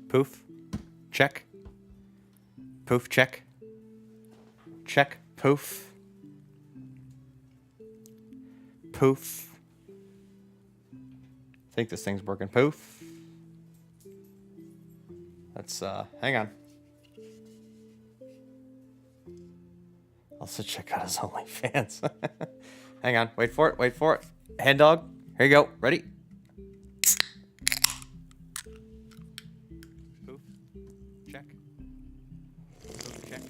Poof. Check. Poof, check. Check. Poof. Poof. I think this thing's working. Poof. Let's, hang on. Also check out his OnlyFans. Hang on. Wait for it. Wait for it. Hand dog. Here you go. Ready? Poof. Check. Poof. Check.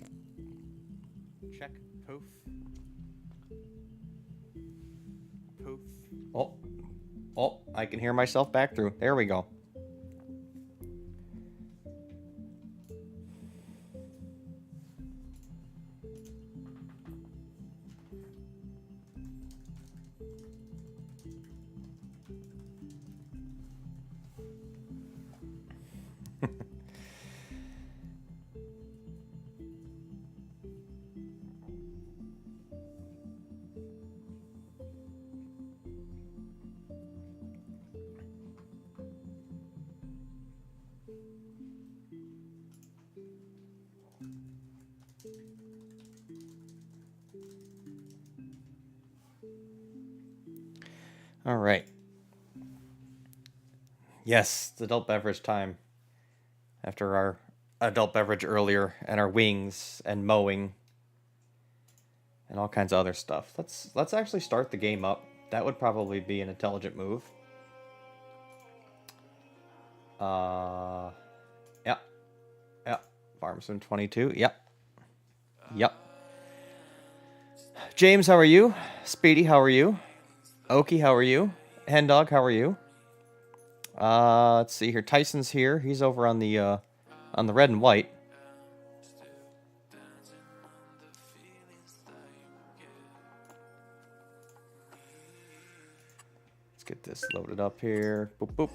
Check. Poof. Poof. Oh. Oh, I can hear myself back through. There we go. All right. Yes, it's adult beverage time. After our adult beverage earlier, and our wings and mowing, and all kinds of other stuff. Let's actually start the game up. That would probably be an intelligent move. Yeah, yeah. Farmsman 22. Yep, yep. James, how are you? Speedy, how are you? Okie, how are you? Hendog, how are you? Let's see here. Tyson's here. He's over on the red and white. Let's get this loaded up here. Boop boop.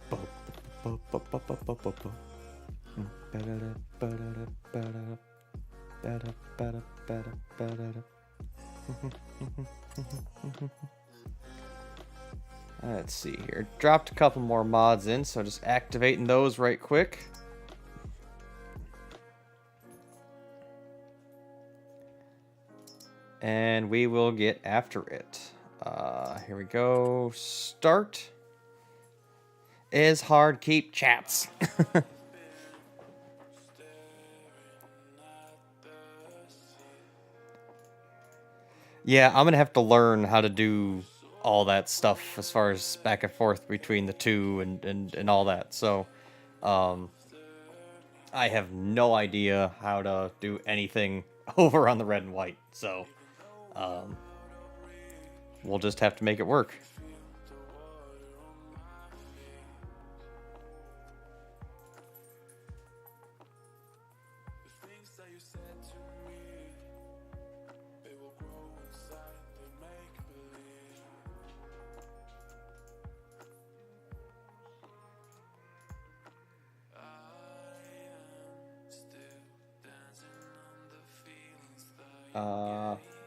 Boop boop boop boop boop boop boop boop. Let's see here. Dropped a couple more mods in, so just activating those right quick. And we will get after it. Here we go. Start. Is hard keep chats. Yeah, I'm gonna have to learn how to do all that stuff as far as back and forth between the two and all that. So, I have no idea how to do anything over on the red and white. So, we'll just have to make it work.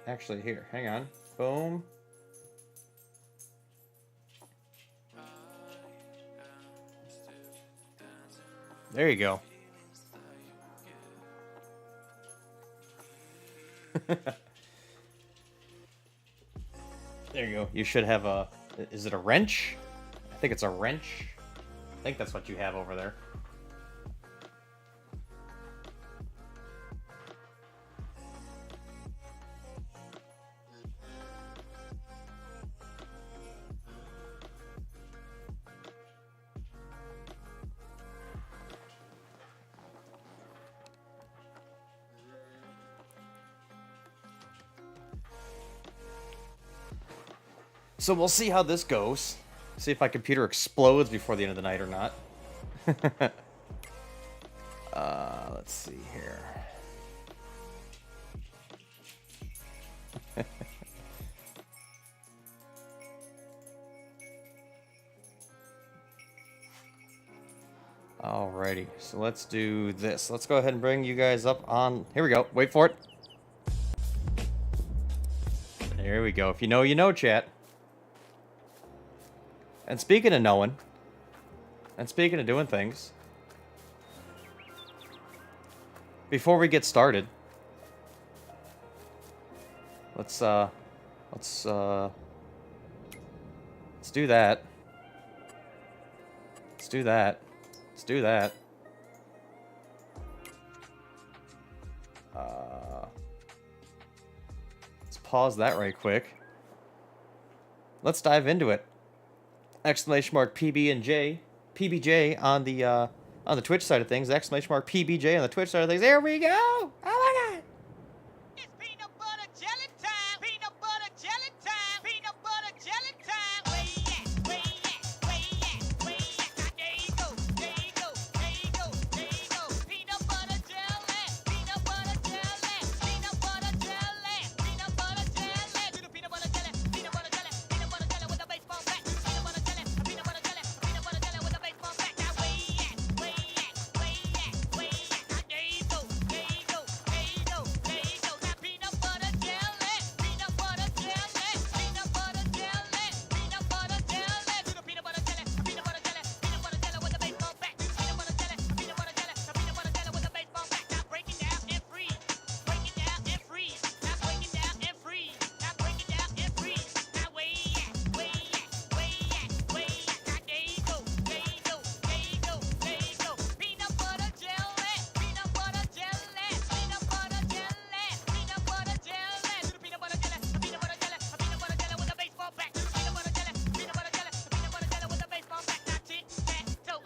Actually, here, hang on. Boom. There you go. There you go. You should have a... Is it a wrench? I think it's a wrench. I think that's what you have over there. So we'll see how this goes. See if my computer explodes before the end of the night or not. Let's see here. Alrighty, so let's do this. Let's go ahead and bring you guys up on... Here we go. Wait for it. There we go. If you know, you know, chat. And speaking of knowing, And speaking of doing things, before we get started, let's do that. Let's do that. Let's do that. Let's pause that right quick. Let's dive into it. Exclamation mark PB and J, PBJ on the Twitch side of things. Exclamation mark PBJ on the Twitch side of things. There we go. Oh my god. It's peanut butter jelly time. Peanut butter jelly time. Peanut butter jelly time. Where you at? Where you at? Where you at? Where you at? Now there you go. There you go. There you go. There you go. Peanut butter jelly. Peanut butter jelly. Peanut butter jelly. Peanut butter jelly. Do the peanut butter jelly. Peanut butter jelly. Peanut butter jelly with a baseball bat. Peanut butter jelly. Peanut butter jelly. Peanut butter jelly with a baseball bat. Now where you at? Where you at? Where you at? Where you at? Now there you go. There you go. There you go. There you go. Now peanut butter jelly. Peanut butter jelly. Peanut butter jelly. Peanut butter jelly. Do the peanut butter jelly. Peanut butter jelly. Peanut butter jelly with a baseball bat. Peanut butter jelly. Peanut butter jelly. Peanut butter jelly with a baseball bat. Now break it down and freeze. Break it down and freeze. Now break it down and freeze. Now break it down and freeze. Now where you at? Where you at? Where you at? Where you at? Now there you go. There you go. There you go. There you go. Peanut butter jelly. Peanut butter jelly. Peanut butter jelly. Peanut butter jelly. Do the peanut butter jelly. Peanut butter jelly. Peanut butter jelly with a baseball bat. Do the peanut butter jelly. Peanut butter jelly. Peanut butter jelly with a baseball bat. Now tic tac toe.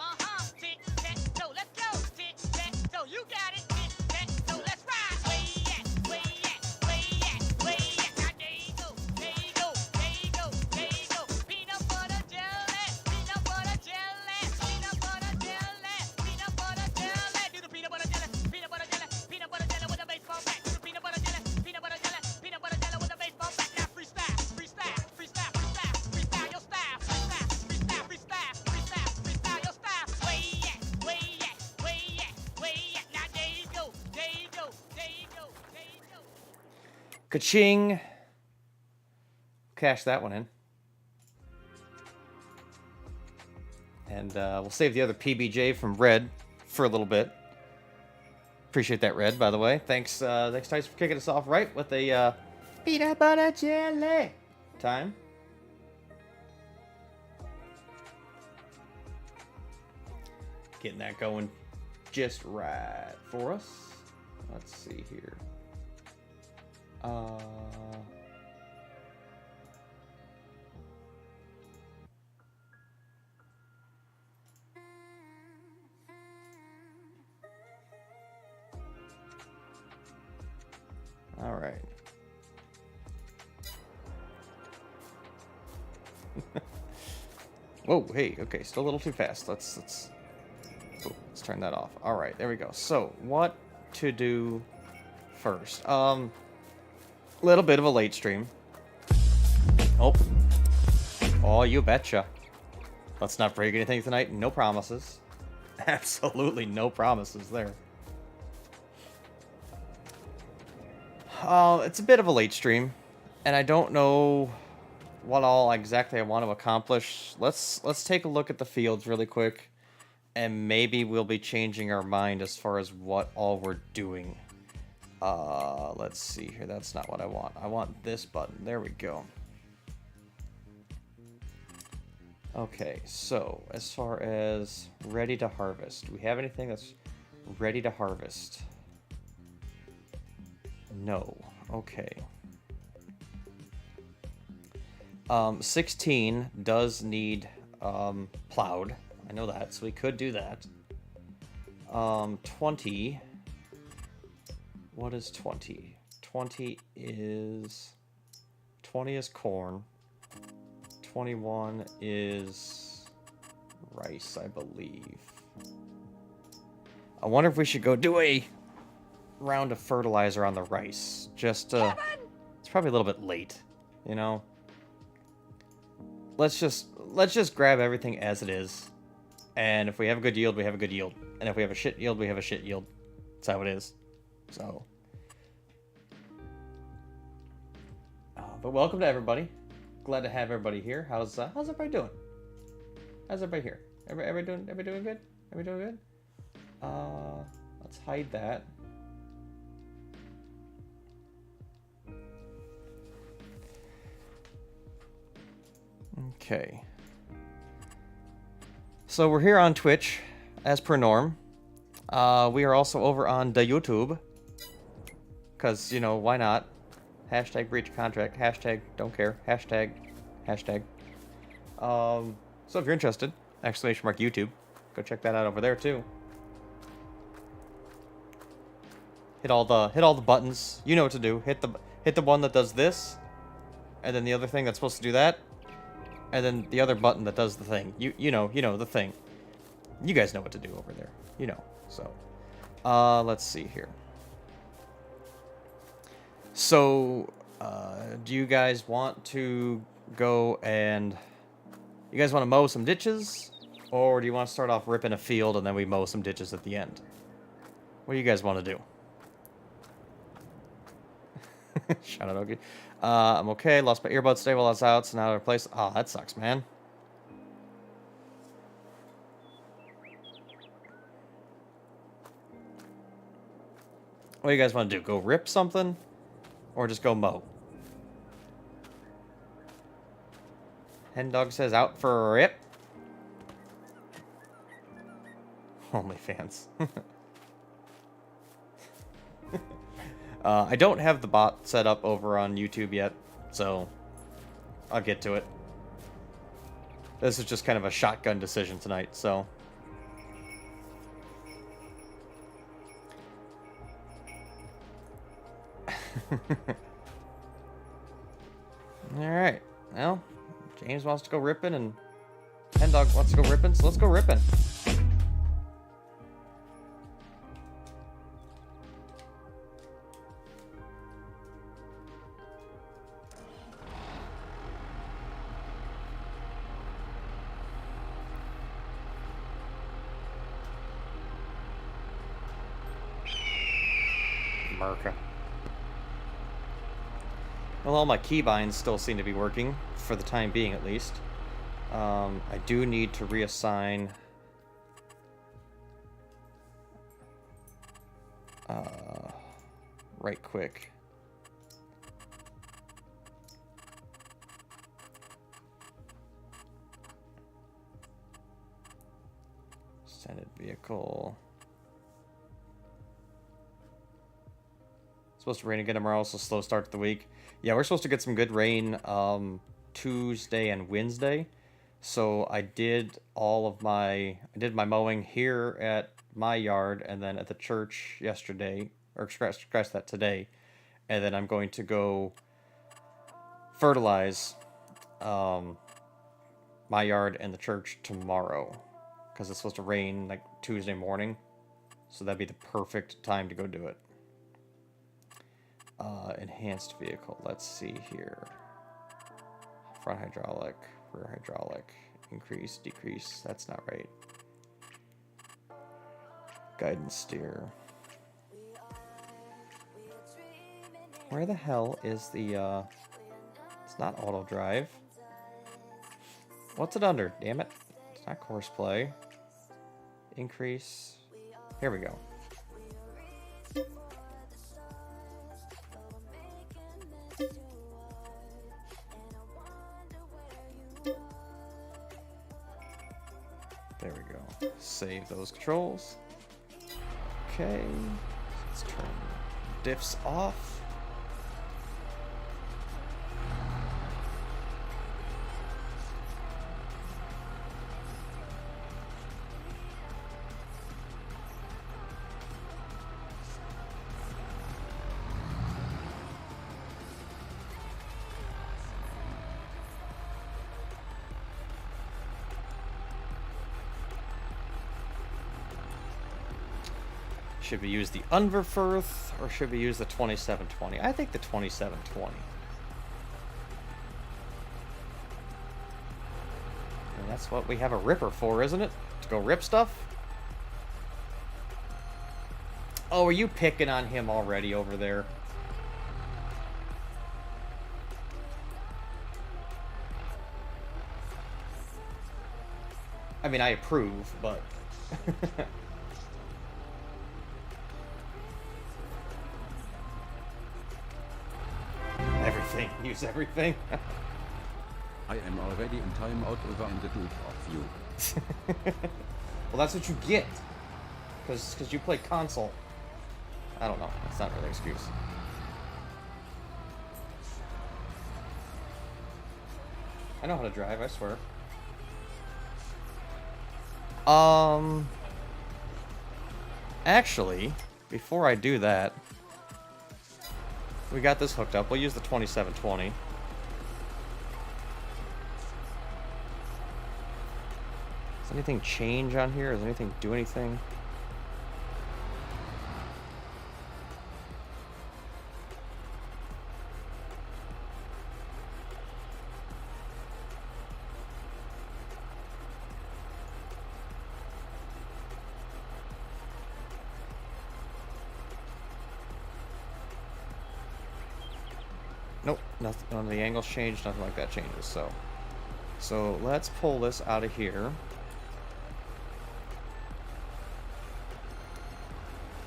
Tic tac toe. Let's go. Tic tac toe. You got it. Tic tac toe. Let's ride. Where you at? Where you at? Where you at? Where you at? Now there you go. There you go. There you go. There you go. Peanut butter jelly. Peanut butter jelly. Peanut butter jelly. Peanut butter jelly. Do the peanut butter jelly. Peanut butter jelly. Peanut butter jelly with a baseball bat. Do the peanut butter jelly. Peanut butter jelly. Peanut butter jelly with a baseball bat. Now freestyle. Freestyle. Freestyle. Freestyle. Freestyle your style. Freestyle. Freestyle. Freestyle. Freestyle. Freestyle your style. Where you at? Where you at? Where you at? Where you at? Now there you go. There you go. There you go. There you go. Ka-ching. Cash that one in. And we'll save the other PBJ from Red for a little bit. Appreciate that, Red, by the way. Thanks, Tice, for kicking us off right with a peanut butter jelly time. Getting that going just right for us. Let's see here. All right. Whoa, hey, okay, still a little too fast. Let's turn that off. All right, there we go. So, what to do first? Little bit of a late stream. Oh, you betcha. Let's not break anything tonight. No promises. Absolutely no promises there. It's a bit of a late stream, and I don't know what all exactly I want to accomplish. Let's take a look at the fields really quick, and maybe we'll be changing our mind as far as what all we're doing. Let's see here. That's not what I want. I want this button. There we go. Okay, so as far as ready to harvest, do we have anything that's ready to harvest? No. Okay. 16 does need plowed. I know that, so we could do that. 20. What is 20? 20 is corn. 21 is rice, I believe. I wonder if we should go do a round of fertilizer on the rice. Just it's probably a little bit late, you know. Let's just grab everything as it is. And if we have a good yield, we have a good yield. And if we have a shit yield, we have a shit yield. That's how it is. So but welcome to everybody. Glad to have everybody here. How's everybody doing? How's everybody here? Everybody doing good? Everybody doing good? Let's hide that. Okay. So we're here on Twitch, as per norm. We are also over on the YouTube. Because, you know, why not? Hashtag breach of contract. Hashtag don't care. Hashtag. So if you're interested, ! YouTube. Go check that out over there too. Hit all the buttons. You know what to do. Hit the one that does this, and then the other thing that's supposed to do that, and then the other button that does the thing. You know the thing. You guys know what to do over there. You know. So, let's see here. So, do you guys want to go and... You guys want to mow some ditches? Or do you want to start off ripping a field and then we mow some ditches at the end? What do you guys want to do? Shout out, Ogie. I'm okay. Lost my earbuds today while I was out, so now I replace... Oh, that sucks, man. What do you guys want to do? Go rip something? Or just go mow? Hen Dog says out for a rip. OnlyFans. I don't have the bot set up over on YouTube yet, so I'll get to it. This is just kind of a shotgun decision tonight, so... Alright, well, James wants to go ripping and Hen Dog wants to go ripping, so let's go ripping. America. Well, all my keybinds still seem to be working, for the time being at least. I do need to reassign... right quick. Extended vehicle... Supposed to rain again tomorrow, so slow start to the week. Yeah, we're supposed to get some good rain Tuesday and Wednesday. So I did my mowing here at my yard and then at the church yesterday, or scratch that today. And then I'm going to go fertilize my yard and the church tomorrow, because it's supposed to rain like Tuesday morning. So that'd be the perfect time to go do it. Enhanced vehicle. Let's see here. Front hydraulic, rear hydraulic, increase, decrease. That's not right. Guidance steer. Where the hell is the, it's not auto drive. What's it under? Damn it. It's not course play. Increase. Here we go. There we go. Save those controls. Okay. Let's turn diffs off. Should we use the Unverfirth or should we use the 2720? I think the 2720. And that's what we have a ripper for, isn't it? To go rip stuff? Oh, are you picking on him already over there? I mean, I approve, but everything. Use everything. I am already in timeout over in the two of you. Well, that's what you get. Because you play console. I don't know. That's not really an excuse. I know how to drive, I swear. Actually, before I do that, we got this hooked up. We'll use the 2720. Does anything change on here? Does anything do anything? Nope, nothing. None of the angles changed. Nothing like that changes. So let's pull this out of here.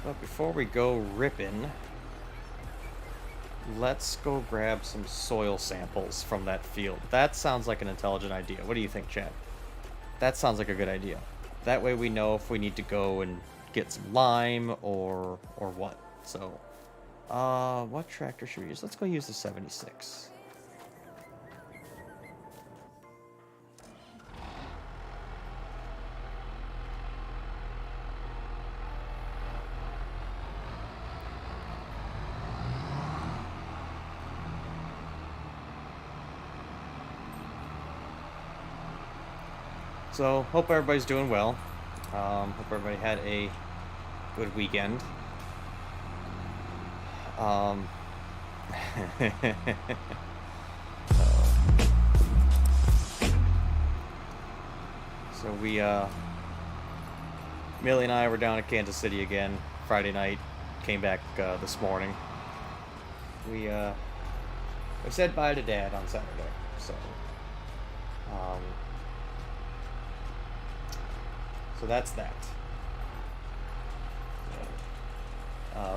But before we go ripping, let's go grab some soil samples from that field. That sounds like an intelligent idea. What do you think, Chad? That sounds like a good idea. That way we know if we need to go and get some lime or what. So, what tractor should we use? Let's go use the 76. So, hope everybody's doing well. Hope everybody had a good weekend. So Millie and I were down in Kansas City again Friday night. Came back this morning. We said bye to Dad on Saturday. So that's that.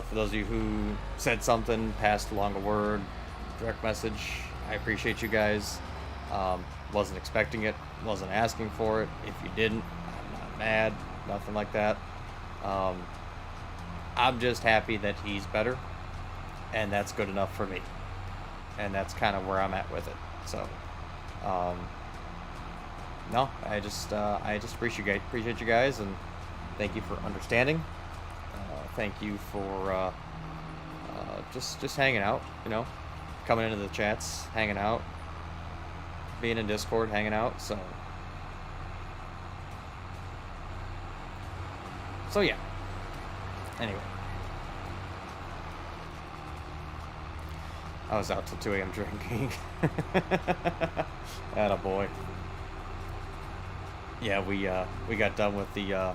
For those of you who said something, passed along a word, direct message, I appreciate you guys. Wasn't expecting it, wasn't asking for it. If you didn't, I'm not mad, nothing like that. I'm just happy that he's better, and that's good enough for me. And that's kind of where I'm at with it. So, no, I just appreciate you guys, and thank you for understanding. Thank you for just hanging out, coming into the chats, hanging out, being in Discord, hanging out. So yeah. Anyway, I was out till 2 a.m. drinking. Attaboy. Yeah, we got done with the,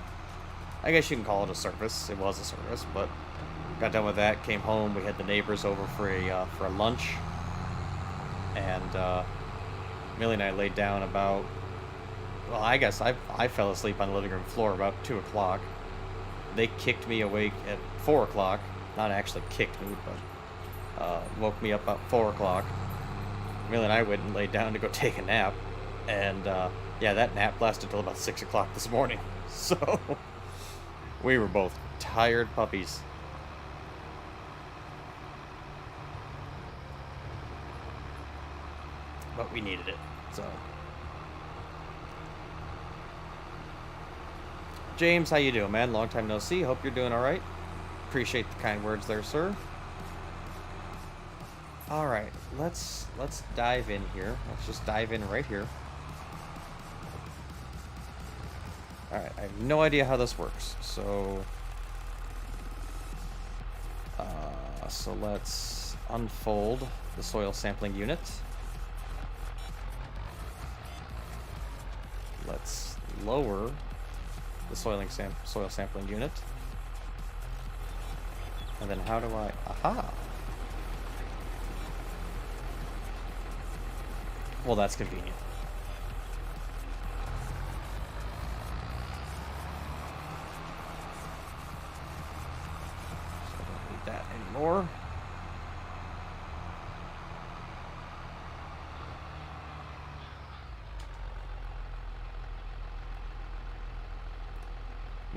I guess you can call it a service. It was a service, but got done with that, came home, we had the neighbors over for a lunch, and Millie and I laid down about, well, I guess I fell asleep on the living room floor about 2 o'clock. They kicked me awake at 4 o'clock. Not actually kicked me, but woke me up about 4 o'clock. Millie and I went and laid down to go take a nap, and yeah, that nap lasted till about 6 o'clock this morning. So we were both tired puppies. But we needed it, so. James, how you doing, man? Long time no see. Hope you're doing all right. Appreciate the kind words there, sir. All right, let's dive in here. Let's just dive in right here. All right, I have no idea how this works, so let's unfold the soil sampling unit. Let's lower the soil sampling unit. And then how do I... Aha! Well, that's convenient.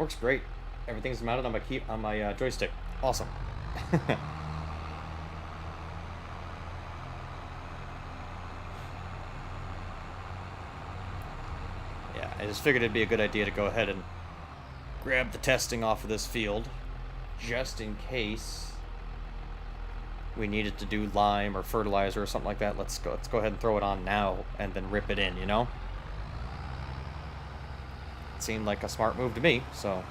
works great. Everything's mounted on my joystick. Awesome. Yeah, I just figured it'd be a good idea to go ahead and grab the testing off of this field, just in case we needed to do lime or fertilizer or something like that. Let's go ahead and throw it on now and then rip it in, you know? It seemed like a smart move to me, so.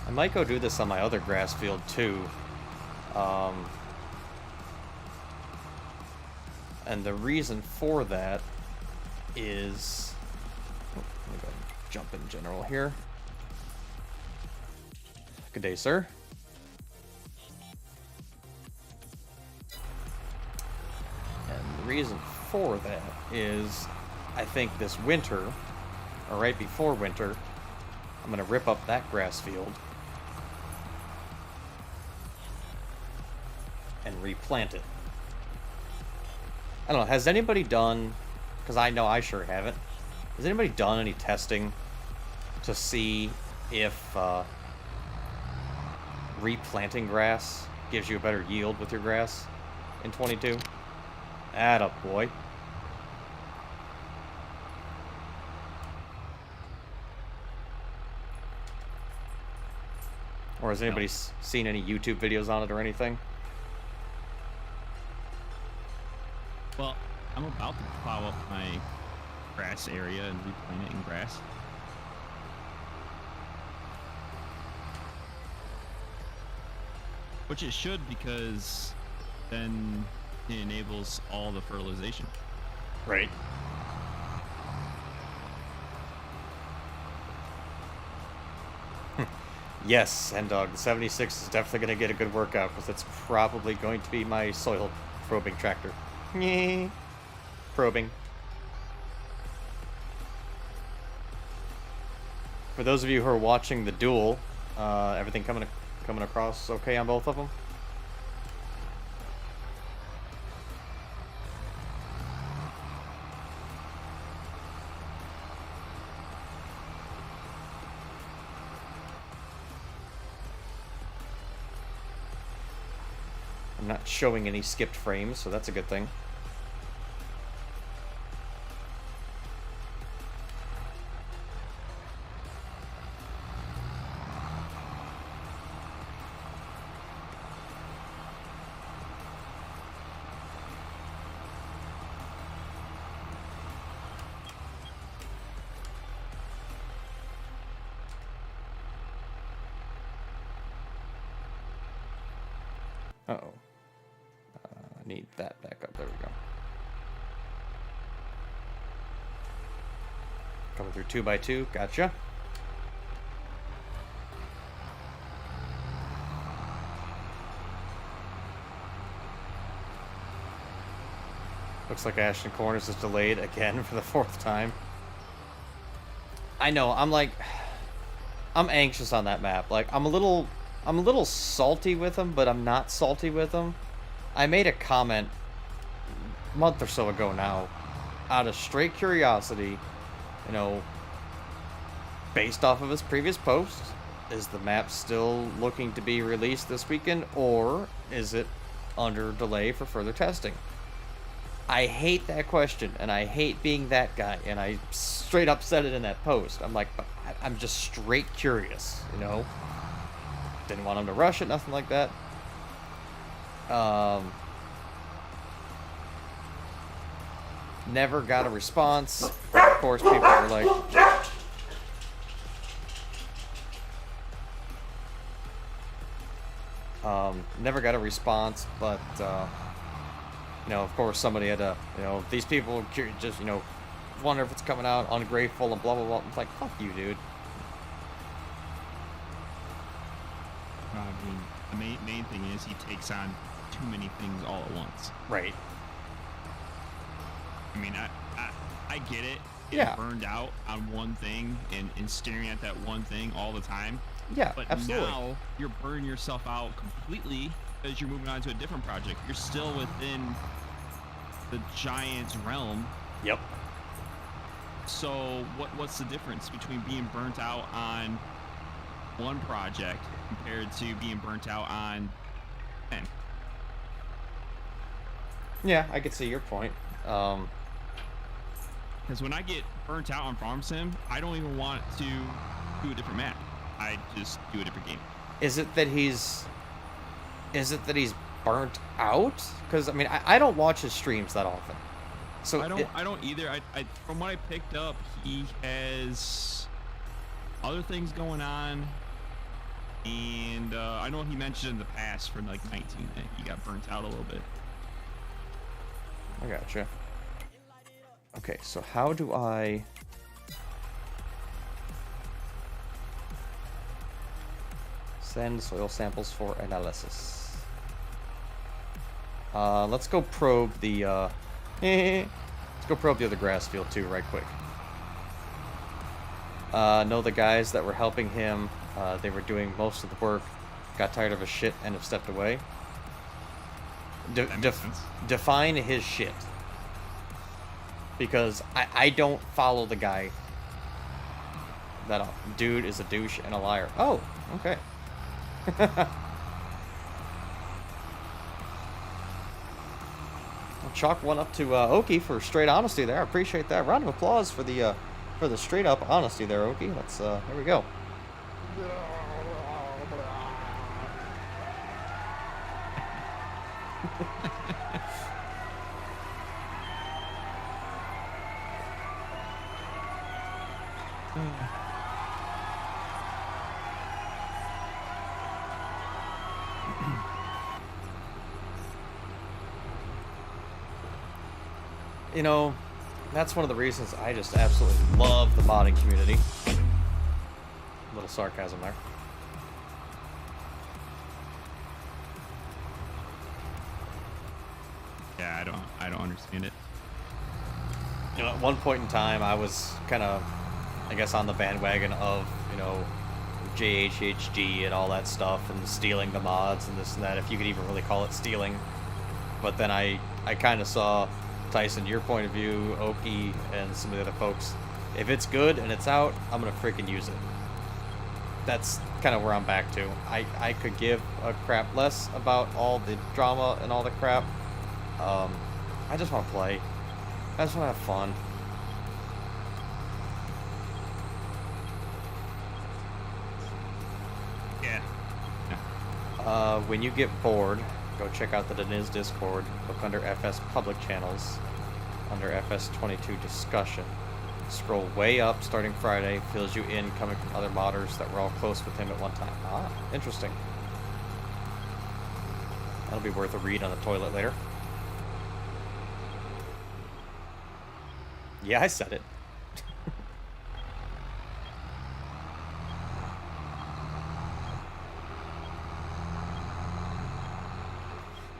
I might go do this on my other grass field too. And the reason for that is... Oh, let me go ahead and jump in general here. Good day, sir. And the reason for that is I think this winter, or right before winter, I'm going to rip up that grass field and replant it. I don't know, has anybody done, because I know I sure haven't, has anybody done any testing to see if replanting grass gives you a better yield with your grass in 22? Atta boy. Or has anybody seen any YouTube videos on it or anything? Well, I'm about to plow up my grass area and replant it in grass. Which it should, because then it enables all the fertilization. Right. Yes, and the 76 is definitely going to get a good workout, because it's probably going to be my soil probing tractor. Nyeh. Probing. For those of you who are watching the duel, everything coming across okay on both of them? I'm not showing any skipped frames, so that's a good thing. Uh-oh. I need that back up. There we go. Coming through 2x2. Gotcha. Looks like Ashton Corners is delayed again for the 4th time. I know, I'm anxious on that map. Like, I'm a little salty with him, but I'm not salty with him. I made a comment a month or so ago now, out of straight curiosity, you know, based off of his previous post, is the map still looking to be released this weekend, or is it under delay for further testing? I hate that question, and I hate being that guy, and I straight up said it in that post. I'm like, I'm just straight curious, you know? Didn't want him to rush it, nothing like that. Never got a response. Of course, people were like, never got a response, but, you know, of course, somebody had to, you know, these people just, you know, wonder if it's coming out, ungrateful, and blah, blah, blah. It's like, fuck you, dude. I mean, the main thing is he takes on too many things all at once. Right. I mean, I get it. Yeah. burned out on one thing and staring at that one thing all the time. Yeah, But absolutely. now you're burning yourself out completely because you're moving on to a different project. You're still within the Giants realm. Yep. So what's the difference between being burnt out on one project compared to being burnt out on 10? Yeah, I could see your point. Because when I get burnt out on Farm Sim, I don't even want to do a different map. I just do a different game. Is it that he's burnt out? Because I mean, I don't watch his streams that often. So I don't either. I from what I picked up, he has other things going on, and I know he mentioned in the past for like 19 that he got burnt out a little bit. I gotcha. Okay, so how do I... Send soil samples for analysis. Let's go probe the, let's go probe the other grass field too, right quick. Know the guys that were helping him, they were doing most of the work, got tired of his shit, and have stepped away. Define his shit. Because I don't follow the guy. That dude is a douche and a liar. Oh, okay. I'll chalk one up to Oki for straight honesty there. I appreciate that. Round of applause for the straight up honesty there, Oki. Let's there we go. You know, that's one of the reasons I just absolutely love the modding community. A little sarcasm there. Yeah, I don't understand it. You know, at one point in time, I was kind of, I guess, on the bandwagon of, you know, JHHG and all that stuff, and stealing the mods and this and that, if you could even really call it stealing. But then I kind of saw, Tyson, your point of view, Oki, and some of the other folks. If it's good and it's out, I'm gonna freaking use it. That's kind of where I'm back to. I could give a crap less about all the drama and all the crap. I just want to play. I just want to have fun. Yeah. When you get bored, go check out the Deniz Discord. Look under FS Public Channels, under FS22 Discussion. Scroll way up, starting Friday, fills you in coming from other modders that were all close with him at one time. Ah, interesting. That'll be worth a read on the toilet later. Yeah, I said it.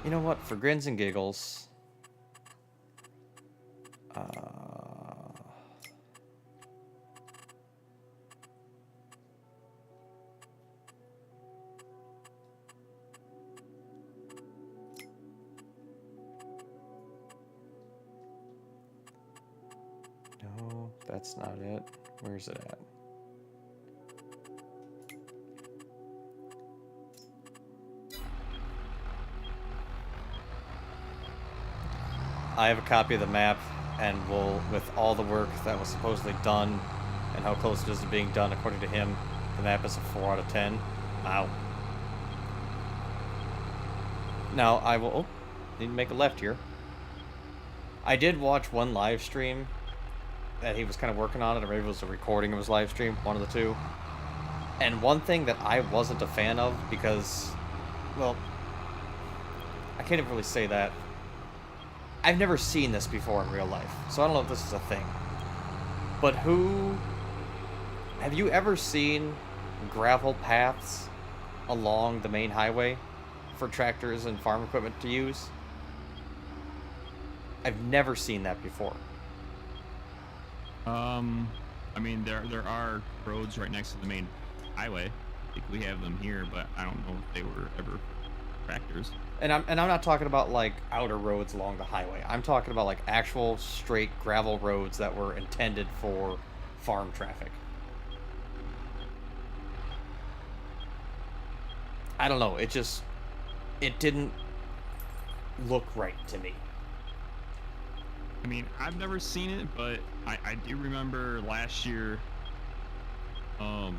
You know what? For grins and giggles, no, that's not it. Where's it at? I have a copy of the map, and we'll, with all the work that was supposedly done and how close it is to being done, according to him, the map is a 4 out of 10. Wow. Now, I will... Oh, need to make a left here. I did watch one live stream that he was kind of working on it, or maybe it was a recording of his live stream, one of the two. And one thing that I wasn't a fan of, because, well, I can't even really say that. I've never seen this before in real life, so I don't know if this is a thing. But have you ever seen gravel paths along the main highway for tractors and farm equipment to use? I've never seen that before. I mean, there are roads right next to the main highway. I think we have them here, but I don't know if they were ever tractors. And I'm not talking about like outer roads along the highway. I'm talking about like actual straight gravel roads that were intended for farm traffic. I don't know. It didn't look right to me. I mean, I've never seen it, but I do remember last year, when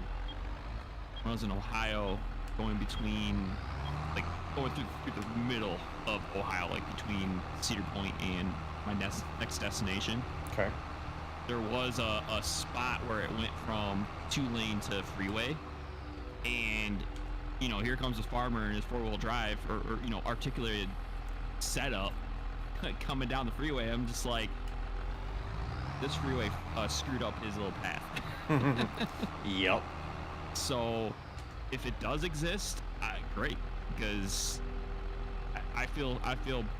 I was in Ohio, going through the middle of Ohio, like between Cedar Point and my next destination. Okay. There was a spot where it went from 2-lane to freeway, and here comes a farmer in his 4-wheel drive or articulated setup coming down the freeway. I'm just like, this freeway screwed up his little path. Yep. So if it does exist, great, because I feel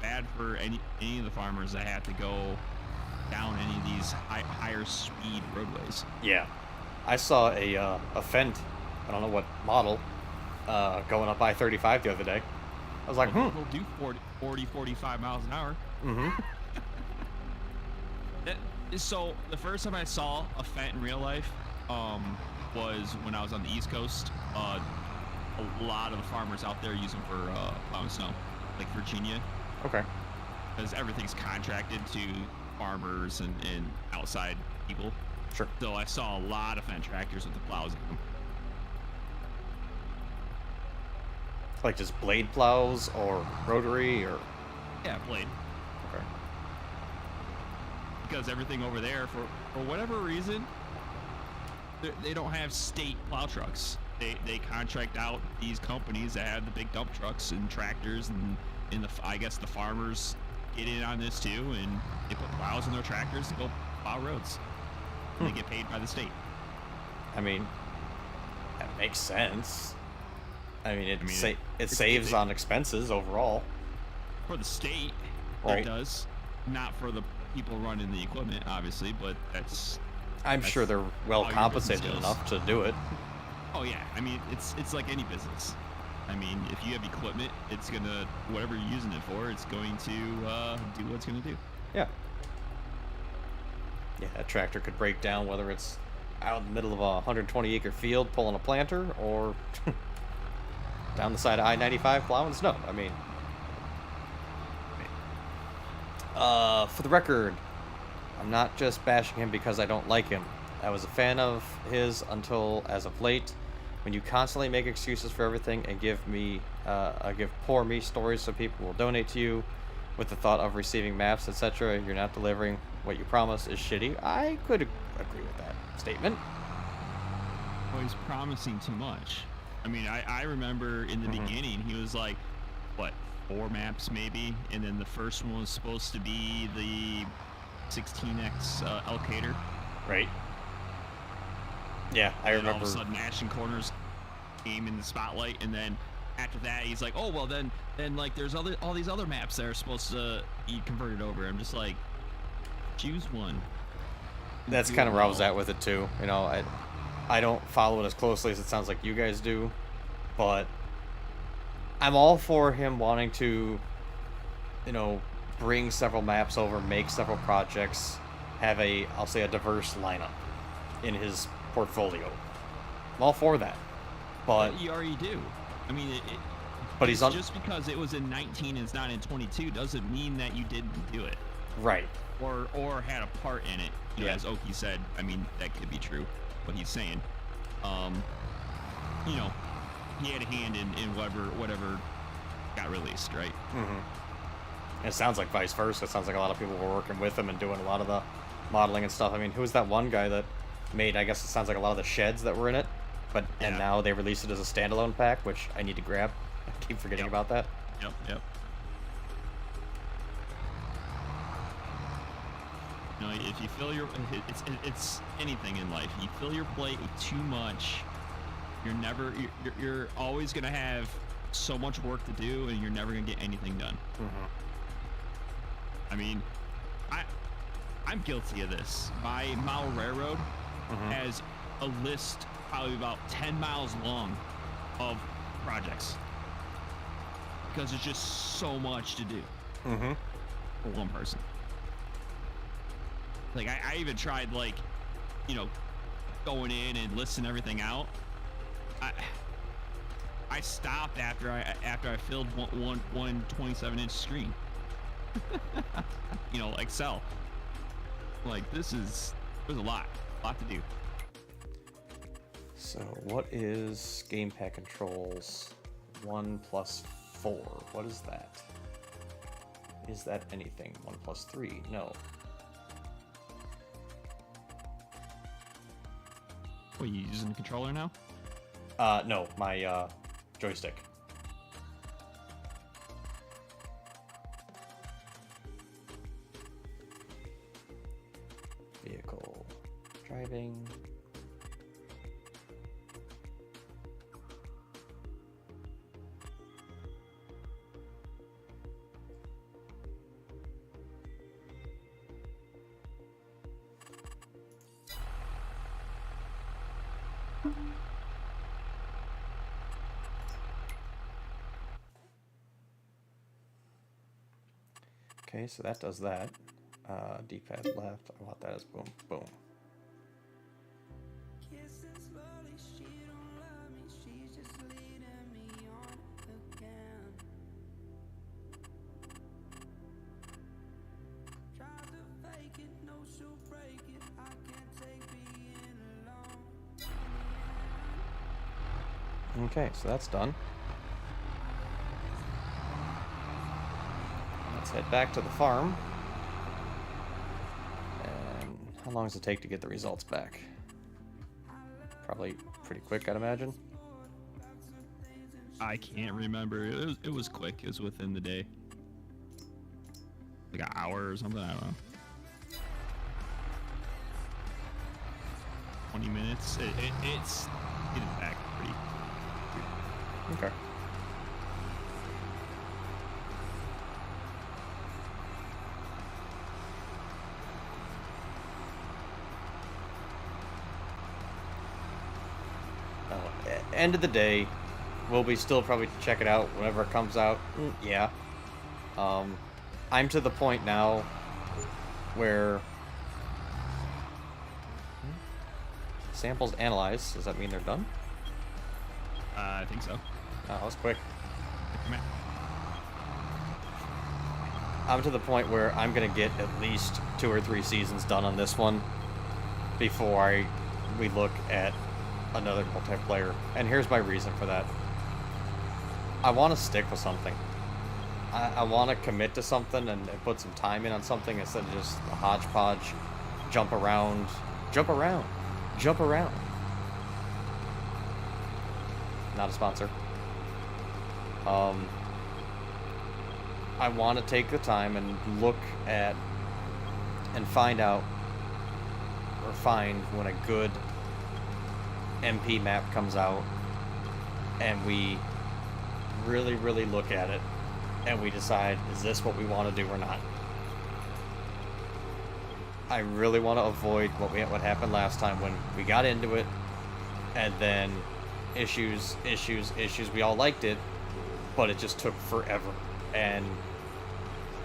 bad for any of the farmers that have to go down any of these higher speed roadways. Yeah. I saw a Fendt, I don't know what model, going up I-35 the other day. I was like, We'll do 40, 45 miles an hour. Mm-hmm. So the first time I saw a Fendt in real life was when I was on the East Coast. A lot of the farmers out there use them for plowing snow, like Virginia. Okay. Because everything's contracted to farmers and outside people. Sure. So I saw a lot of Fendt tractors with the plows in them. Like just blade plows or rotary or... Yeah, blade. Okay. Because everything over there, for whatever reason, they don't have state plow trucks. They contract out these companies that have the big dump trucks and tractors, and I guess the farmers get in on this too, and they put plows in their tractors to go plow roads. And they get paid by the state. I mean, that makes sense. I mean, it it's saves on expenses overall. For the state, Right. It does. Not for the people running the equipment, obviously, but I'm sure they're well how your compensated business enough to do it. Oh yeah, I mean, it's like any business. I mean, if you have equipment, it's gonna, whatever you're using it for, it's going to do what it's gonna do. Yeah. Yeah, a tractor could break down whether it's out in the middle of a 120-acre field pulling a planter or down the side of I-95 plowing snow. I mean, for the record, I'm not just bashing him because I don't like him. I was a fan of his until as of late. When you constantly make excuses for everything and give poor me stories so people will donate to you with the thought of receiving maps, etc., you're not delivering what you promise is shitty. I could agree with that statement. Well, he's promising too much. I mean, I remember in the beginning, he was like, what, 4 maps maybe? And then the first one was supposed to be the 16X Elkator. Right. Yeah, I remember. All of a sudden, Ashton Corners came in the spotlight, and then after that, he's like, "Oh well, then like there's all these other maps that are supposed to be converted over." I'm just like, choose one. That's kind of where I was at with it too. You know, I don't follow it as closely as it sounds like you guys do, but I'm all for him wanting to, bring several maps over, make several projects, have I'll say a diverse lineup in his portfolio. I'm all for that, but you already do. I mean, but he's just because it was in 19 and it's not in 22 doesn't mean that you didn't do it, right? Or had a part in it. Yeah. As Oki said, I mean that could be true. What he's saying, he had a hand in whatever got released, right? Mm-hmm. It sounds like vice versa. It sounds like a lot of people were working with him and doing a lot of the modeling and stuff. I mean, who was that one guy that made, I guess it sounds like a lot of the sheds that were in it, and now they released it as a standalone pack, which I need to grab. I keep forgetting about that. Yep. If you fill it's anything in life. You fill your plate with too much, you're always gonna have so much work to do, and you're never gonna get anything done. Mm-hmm. I mean, I'm guilty of this. My Mile Railroad Mhm. has a list probably about 10 miles long of projects because there's just so much to do Mhm. for one person. Like I even tried like, you know, going in and listing everything out. I stopped after I filled one 27-inch screen. You know, Excel. Like there's a lot to do. So what is gamepad controls 1 plus 4? What is that? Is that anything? 1 plus 3? No. What, you using the controller now? No, my joystick. Vehicle driving. Okay, so that does that. D-pad left. I want that as boom, boom. Okay, so that's done. Let's head back to the farm. And how long does it take to get the results back? Probably pretty quick, I'd imagine. I can't remember. It was quick. It was within the day. Like an hour or something. I don't know. 20 minutes. It's getting back pretty. Okay. End of the day, will we still probably check it out whenever it comes out? Yeah. I'm to the point now where samples analyzed. Does that mean they're done? I think so. Oh, that was quick. Come on. I'm to the point where I'm gonna get at least 2 or 3 seasons done on this one before we look at another multiplayer. And here's my reason for that. I want to stick with something. I want to commit to something and put some time in on something instead of just a hodgepodge, jump around. Not a sponsor. I want to take the time and look at and find out or find when a good MP map comes out and we really look at it and we decide, is this what we want to do or not? I really want to avoid what happened last time when we got into it and then issues. We all liked it, but it just took forever. And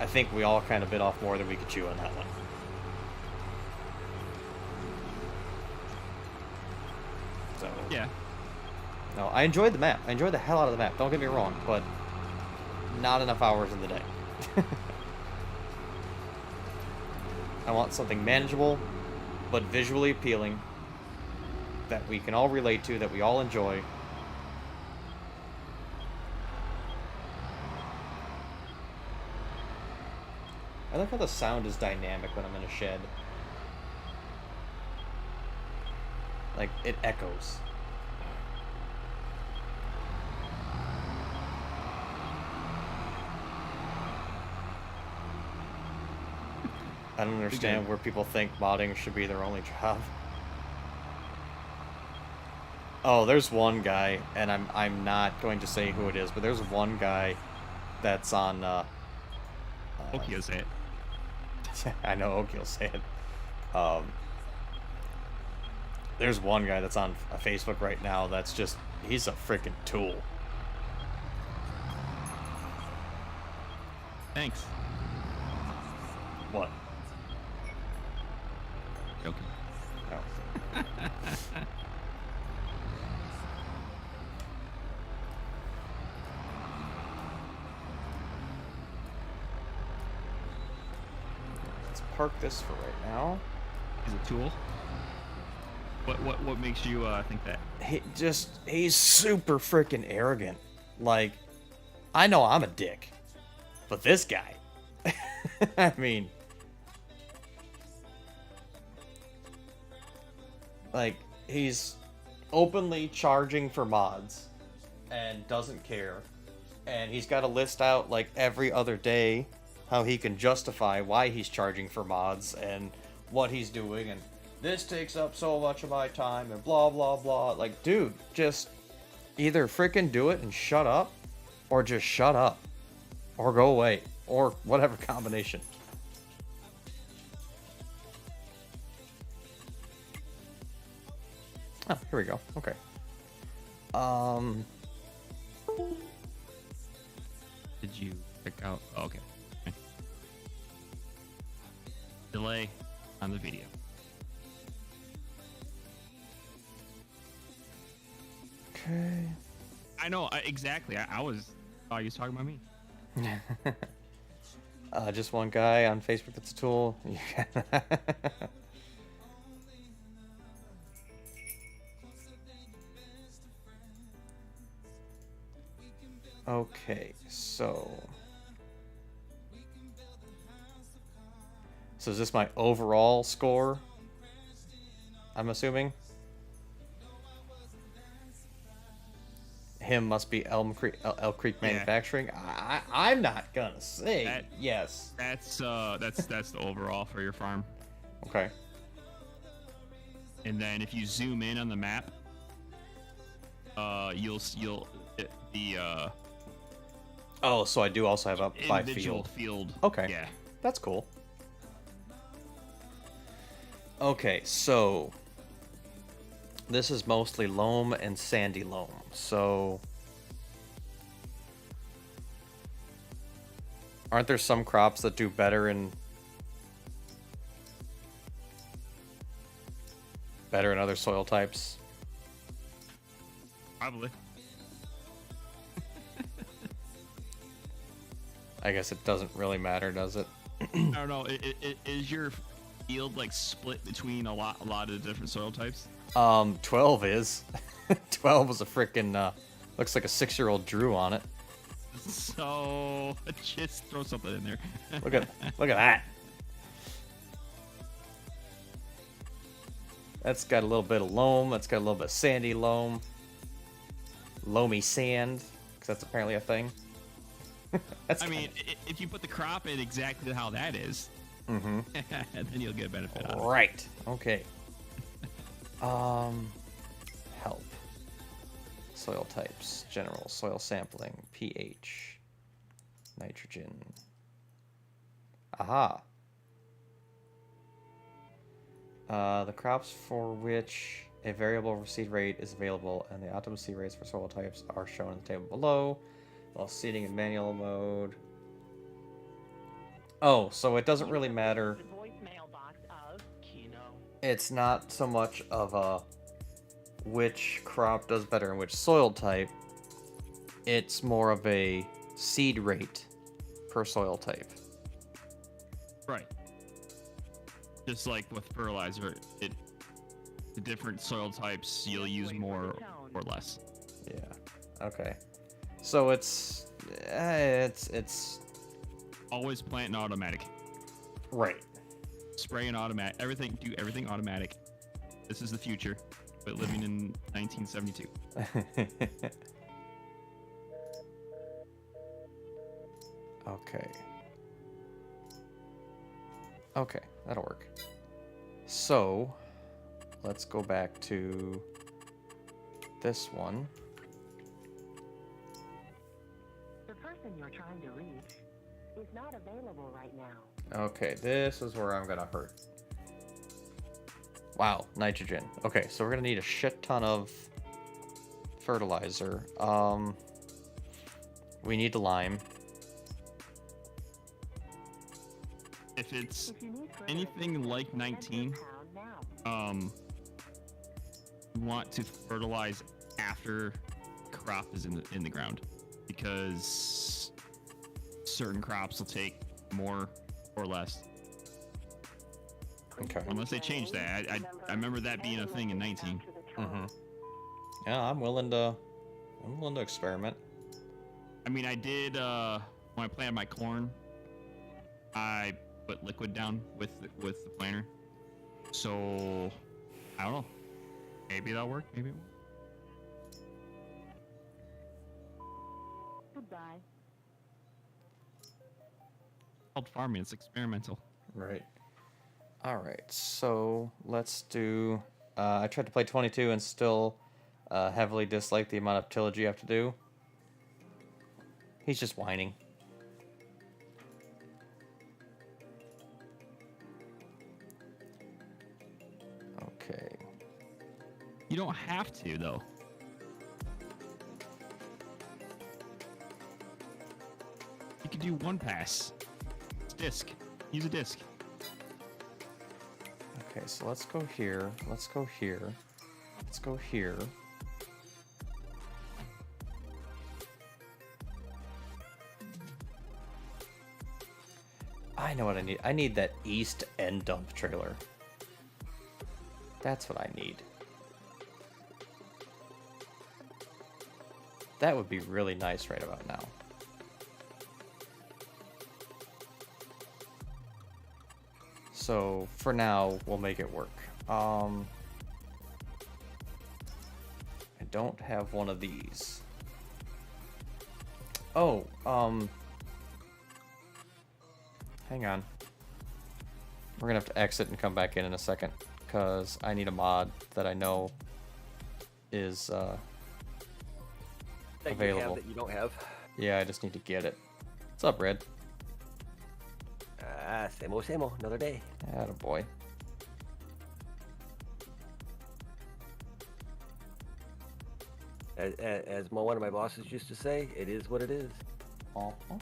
I think we all kind of bit off more than we could chew on that one. So Yeah. no, I enjoyed the map. I enjoyed the hell out of the map. Don't get me wrong, but not enough hours in the day. I want something manageable, but visually appealing, that we can all relate to, that we all enjoy. I like how the sound is dynamic when I'm in a shed. Like, it echoes. I don't understand where people think modding should be their only job. Oh, there's one guy, and I'm not going to say who it is, but there's one guy that's on Okay, say it. I know Oki will say it. Um, there's one guy that's on Facebook right now that's just, he's a freaking tool. Thanks. What? Joking. Oh. Let's park this for right now. He's a tool. What makes you think that? He's super freaking arrogant. Like, I know I'm a dick, but this guy, I mean, like, he's openly charging for mods and doesn't care. And he's got to list out, like, every other day how he can justify why he's charging for mods and what he's doing. And this takes up so much of my time and blah, blah, blah. Like, dude, just either freaking do it and shut up, or just shut up, or go away, or whatever combination. Oh, here we go. Okay. Did you pick out? Oh, okay. Delay on the video. Okay. I know exactly. I was. Oh, you was talking about me. Just one guy on Facebook that's a tool. Okay, so is this my overall score? I'm assuming. Him must be Elm Creek, Elk Creek Yeah. Manufacturing. I'm not gonna say That- yes. That's the overall for your farm. Okay. And then if you zoom in on the map, you'll the Oh, so I do also have up by individual field. field. Okay. Yeah. That's cool. Okay, so this is mostly loam and sandy loam. So aren't there some crops that do better in other soil types? Probably. I guess it doesn't really matter, does it? I don't know. Is your field like split between a lot of different soil types? 12 is. 12 was a freaking looks like a 6-year-old drew on it. So just throw something in there. Look at that. That's got a little bit of loam. That's got a little bit of sandy loam. Loamy sand, because that's apparently a thing. I mean, if you put the crop in exactly how that is, then you'll get a benefit out of it. Right. Okay. Help. Soil types. General. Soil sampling. pH. Nitrogen. Aha. The crops for which a variable seed rate is available and the optimal seed rates for soil types are shown in the table below, while seeding in manual mode. Oh, so it doesn't really matter. It's not so much of a which crop does better in which soil type. It's more of a seed rate per soil type. Right. Just like with fertilizer, the different soil types you'll use more or less. Yeah. Okay. So it's Always plant and automatic. right. Spray and automatic. Do everything automatic. This is the future, but living in 1972. Okay. Okay, that'll work. So, let's go back to this one. The person you're trying to reach is not available right now. Okay, this is where I'm gonna hurt. Wow, nitrogen. Okay, so we're gonna need a shit ton of fertilizer. We need lime. If it's If you need further anything like assistance, enter 19, pound now. you want to fertilize after crop is in the ground, because certain crops will take more or less. Okay. Unless they change that. I remember that being a thing in 19. Mm-hmm. Yeah, I'm willing to experiment. I mean, I did when I planted my corn, I put liquid down with the planter. So I don't know. Maybe that'll work. Maybe it won't. Goodbye. It's called farming. It's experimental. Right. All right. So let's do. I tried to play 22 and still heavily dislike the amount of tillage you have to do. He's just whining. Okay. You don't have to though. You can do one pass. It's disc. Use a disc. Okay, so let's go here. Let's go here. Let's go here. I know what I need. I need that east end dump trailer. That's what I need. That would be really nice right about now. So for now, we'll make it work. I don't have one of these. Oh, hang on. We're gonna have to exit and come back in a second, because I need a mod that I know is that available. You have that you don't have. Yeah, I just need to get it. What's up, Red? Same old, another day. Attaboy. As one of my bosses used to say, it is what it is. Uh-huh.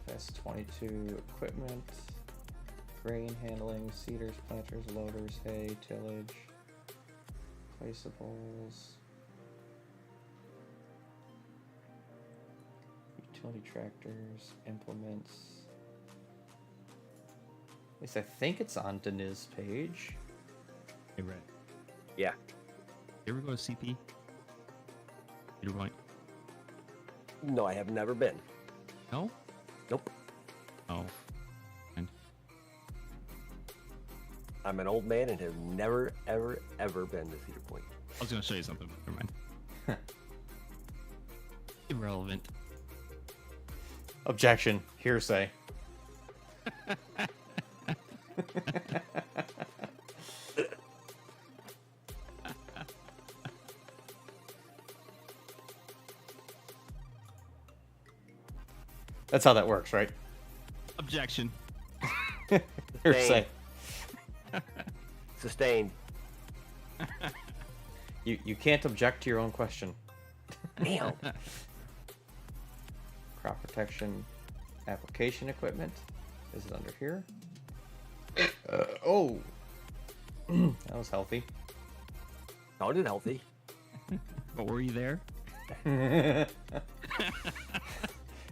FS22 equipment, grain handling, seeders, planters, loaders, hay, tillage, placeables, utility tractors, implements. At least I think it's on Deniz's page. Hey, Red. Yeah. You ever go to CP? Peter Point? No, I have never been. No? Nope. Oh. And I'm an old man and have never, ever, ever been to Cedar Point. I was gonna show you something. Never mind. Irrelevant. Objection. Hearsay. That's how that works, right? Objection. Hearsay. Sustained. You can't object to your own question. Damn. Crop protection application equipment. Is it under here? Oh. That was healthy. Sounded healthy. But were you there?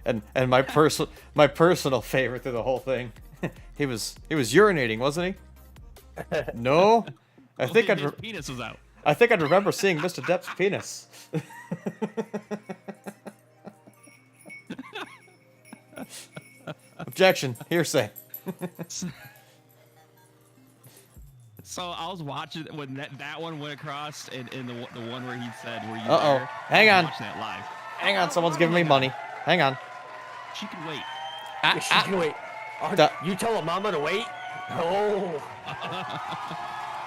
and my personal favorite through the whole thing. he was urinating, wasn't he? No. I think his penis was out. I think I'd remember seeing Mr. Depp's penis. Objection. Hearsay. So I was watching when that one went across, and the one where he said, "Were you Uh-oh. there?" Hang I was on. watching that live. Hang on, someone's giving me money. Hang on. She can wait. She can wait. Oh, Duh. you tell a mama to wait? Oh.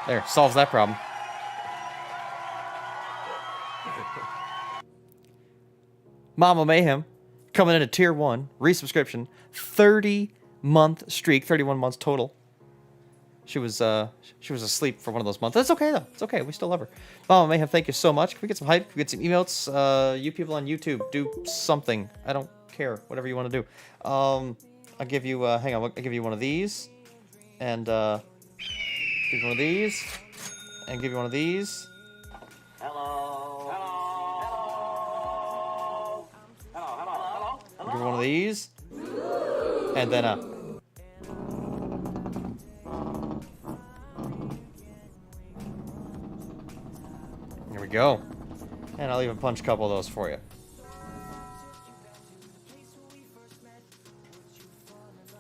There, solves that problem. Mama Mayhem, coming in at tier 1, resubscription, 30-month streak, 31 months total. She was asleep for one of those months. That's okay though. It's okay. We still love her. Mama Mayhem, thank you so much. Can we get some hype? Can we get some emotes? You people on YouTube, do something. I don't care. Whatever you want to do. I'll give you. Hang on. I'll give you one of these, and give you one of these, and give you one of these. I'll give you one of these, and then here we go. And I'll even punch a couple of those for you.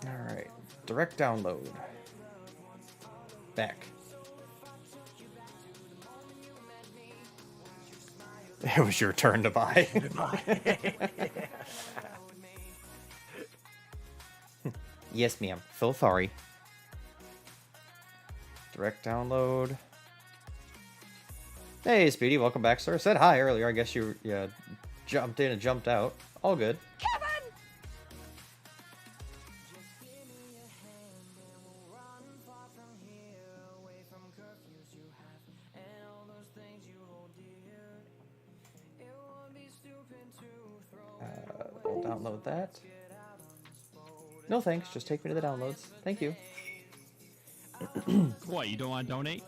Alright. Direct download. Back. It was your turn to buy. Yes, ma'am. So sorry. Direct download. Hey, Speedy, welcome back, sir. Said hi earlier. I guess you jumped in and jumped out. All good. Kevin! We'll download that. No thanks. Just take me to the downloads. Thank you. What, you don't want to donate?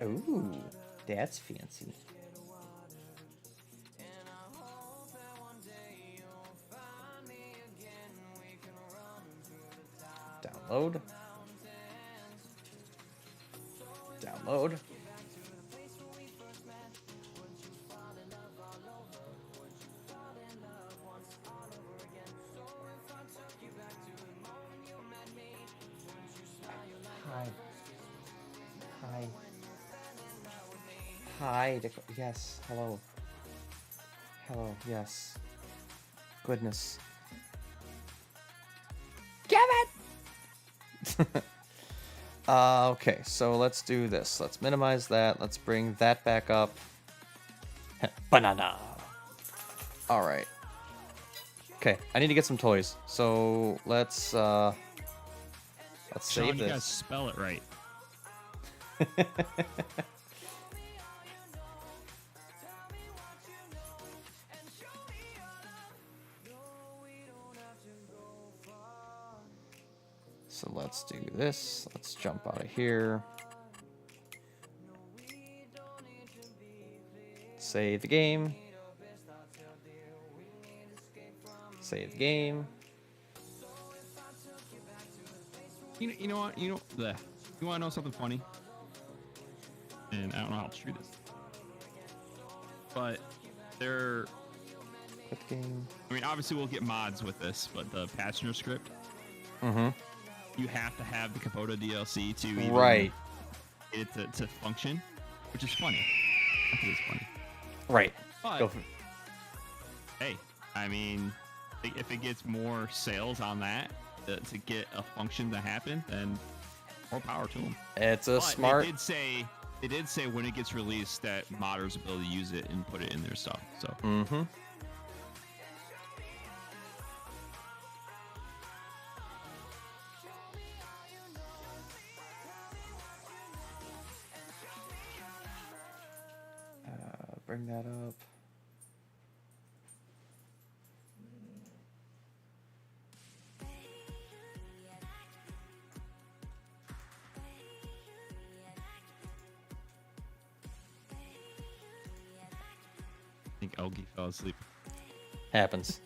Ooh, that's fancy. Download. Download. Hi. Hi. Hi. Yes. Hello. Hello. Yes. Goodness. Kevin! Okay, so let's do this. Let's minimize that. Let's bring that back up. Banana. All right. Okay, I need to get some toys. So let's Sean, save you gotta this. spell it right. So let's do this. Let's jump out of here. Save the game. Save the game. You know what? You want to know something funny? And I don't know how true this is. But there, Quit the game. I mean, obviously we'll get mods with this, but the passenger script, Mm-hmm. you have to have the Capote DLC to even Right. get it to function, which is funny. I think it's funny. Right. But Go for hey, I mean, if it gets more sales on that to get a function to happen, then more power to them. It's a But smart. They did say when it gets released that modders will be able to use it and put it in their stuff. So Mm-hmm. Bring that up. I think Elgie fell asleep. Happens.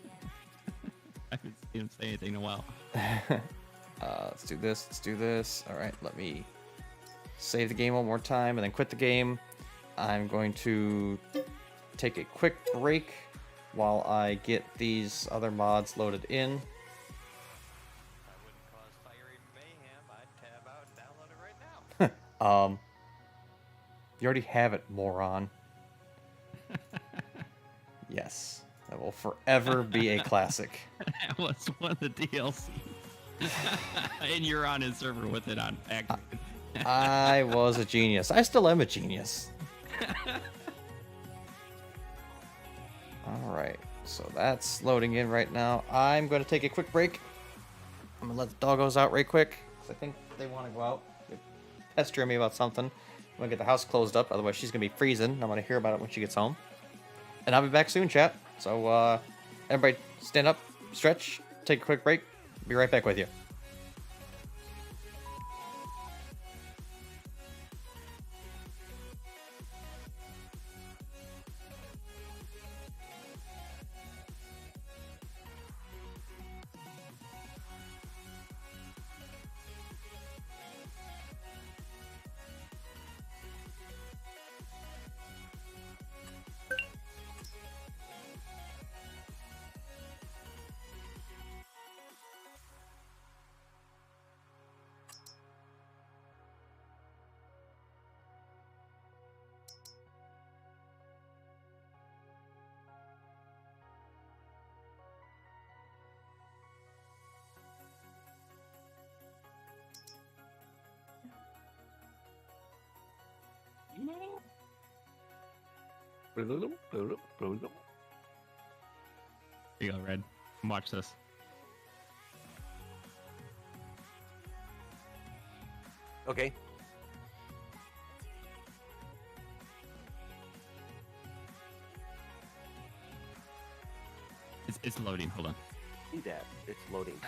I haven't seen him say anything in a while. Let's do this. Let's do this. All right. Let me save the game one more time and then quit the game. I'm going to take a quick break while I get these other mods loaded in. I wouldn't cause fiery mayhem. I'd tab out and download it right now. You already have it, moron. Yes. That will forever be a classic. That was one of the DLC. And you're on his server with it on active. I was a genius. I still am a genius. Alright, so that's loading in right now. I'm going to take a quick break. I'm going to let the doggos out right quick. I think they want to go out. They're pestering me about something. I'm gonna get the house closed up, otherwise she's gonna be freezing. I'm gonna hear about it when she gets home. And I'll be back soon, chat. So, everybody stand up, stretch, take a quick break. Be right back with you. Here you go, Red. Watch this. Okay. It's loading. Hold on. See that? It's loading.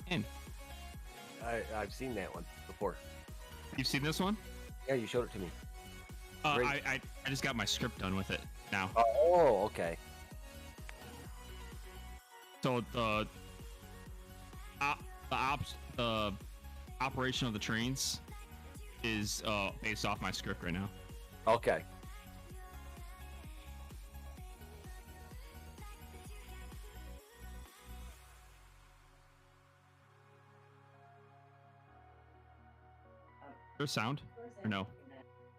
In. I've seen that one before. You've seen this one? Yeah, you showed it to me. Great. I just got my script done with it now. Oh, okay. So the operation of the trains is based off my script right now. Okay. Is there sound or no?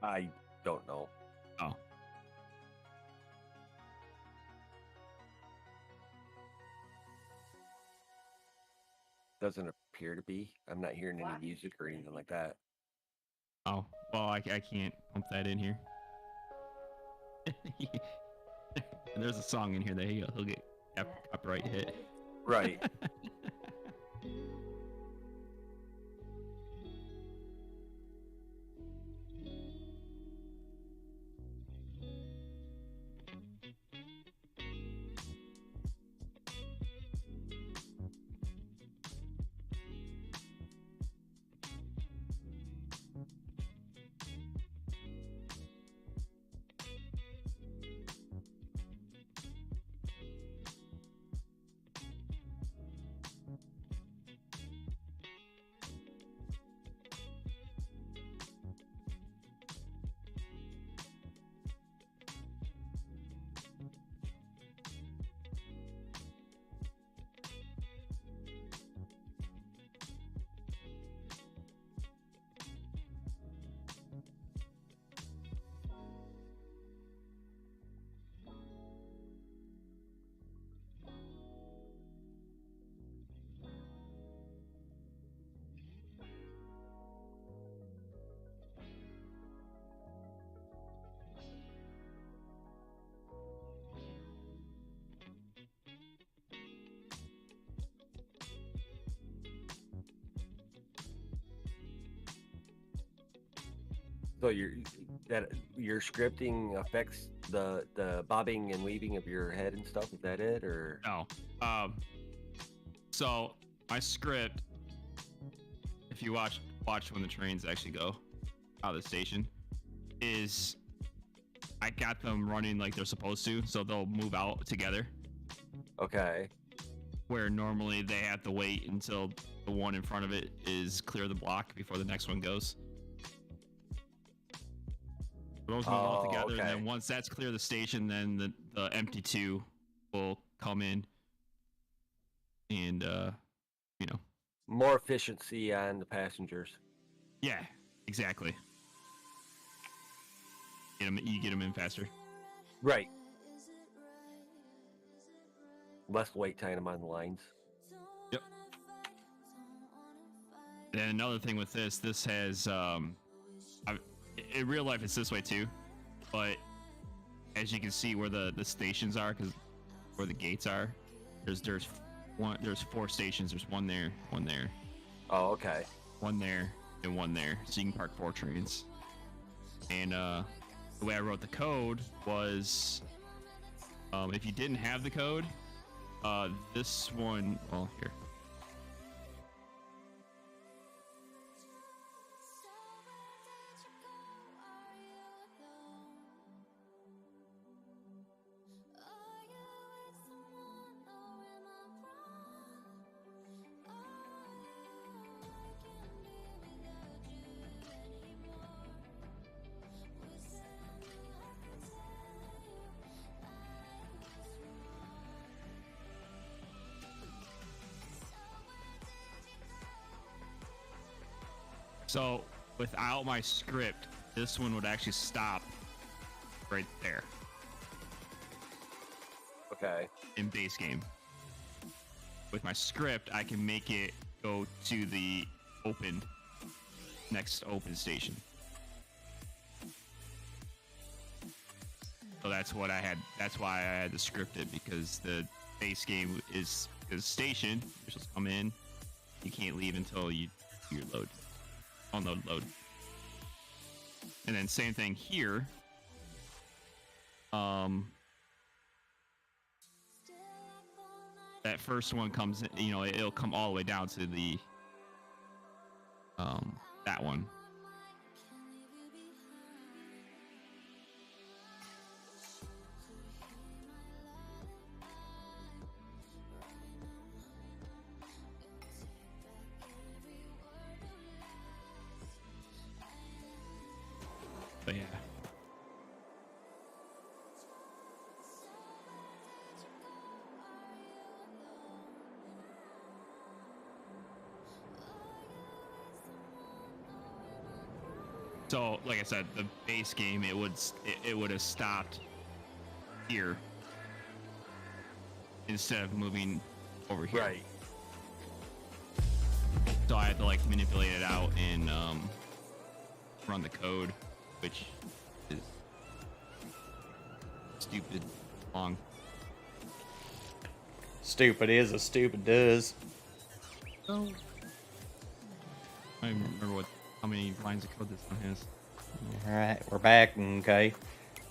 I don't know. Oh. Doesn't appear to be. I'm not hearing any music or anything like that. Oh. Well, I can't pump that in here. There's a song in here that he'll get copyright hit. Right. So your scripting affects the bobbing and weaving of your head and stuff. Is that it, or? No. So my script, if you watch when the trains actually go out of the station, is I got them running like they're supposed to, so they'll move out together. Okay. Where normally they have to wait until the one in front of it is clear the block before the next one goes. Those move all together, okay. and then once that's clear the station, then the empty two will come in and More efficiency on the passengers. Yeah, exactly. You get them in faster. Right. Less wait time on the lines. Yep. And another thing with this has in real life it's this way too, but as you can see where the stations are, because where the gates are, there's 4 stations. There's one there, Oh, okay. one there, and one there, so you can park 4 trains. And the way I wrote the code was, if you didn't have the code, this one, well, here. So without my script, this one would actually stop right there Okay. in base game. With my script, I can make it go to the next open station. So that's what I had. That's why I had to script it, because the base game is station. You're supposed to come in. You can't leave until you load. Unload, load. And then same thing here. That first one comes in, it'll come all the way down to the that one. But yeah. So, like I said, the base game it would have stopped here instead of moving over here. Right. So I had to like manipulate it out and run the code, which is stupid long. Stupid is as stupid does. Oh. I don't remember how many lines of code this one has. All right, we're back. Okay.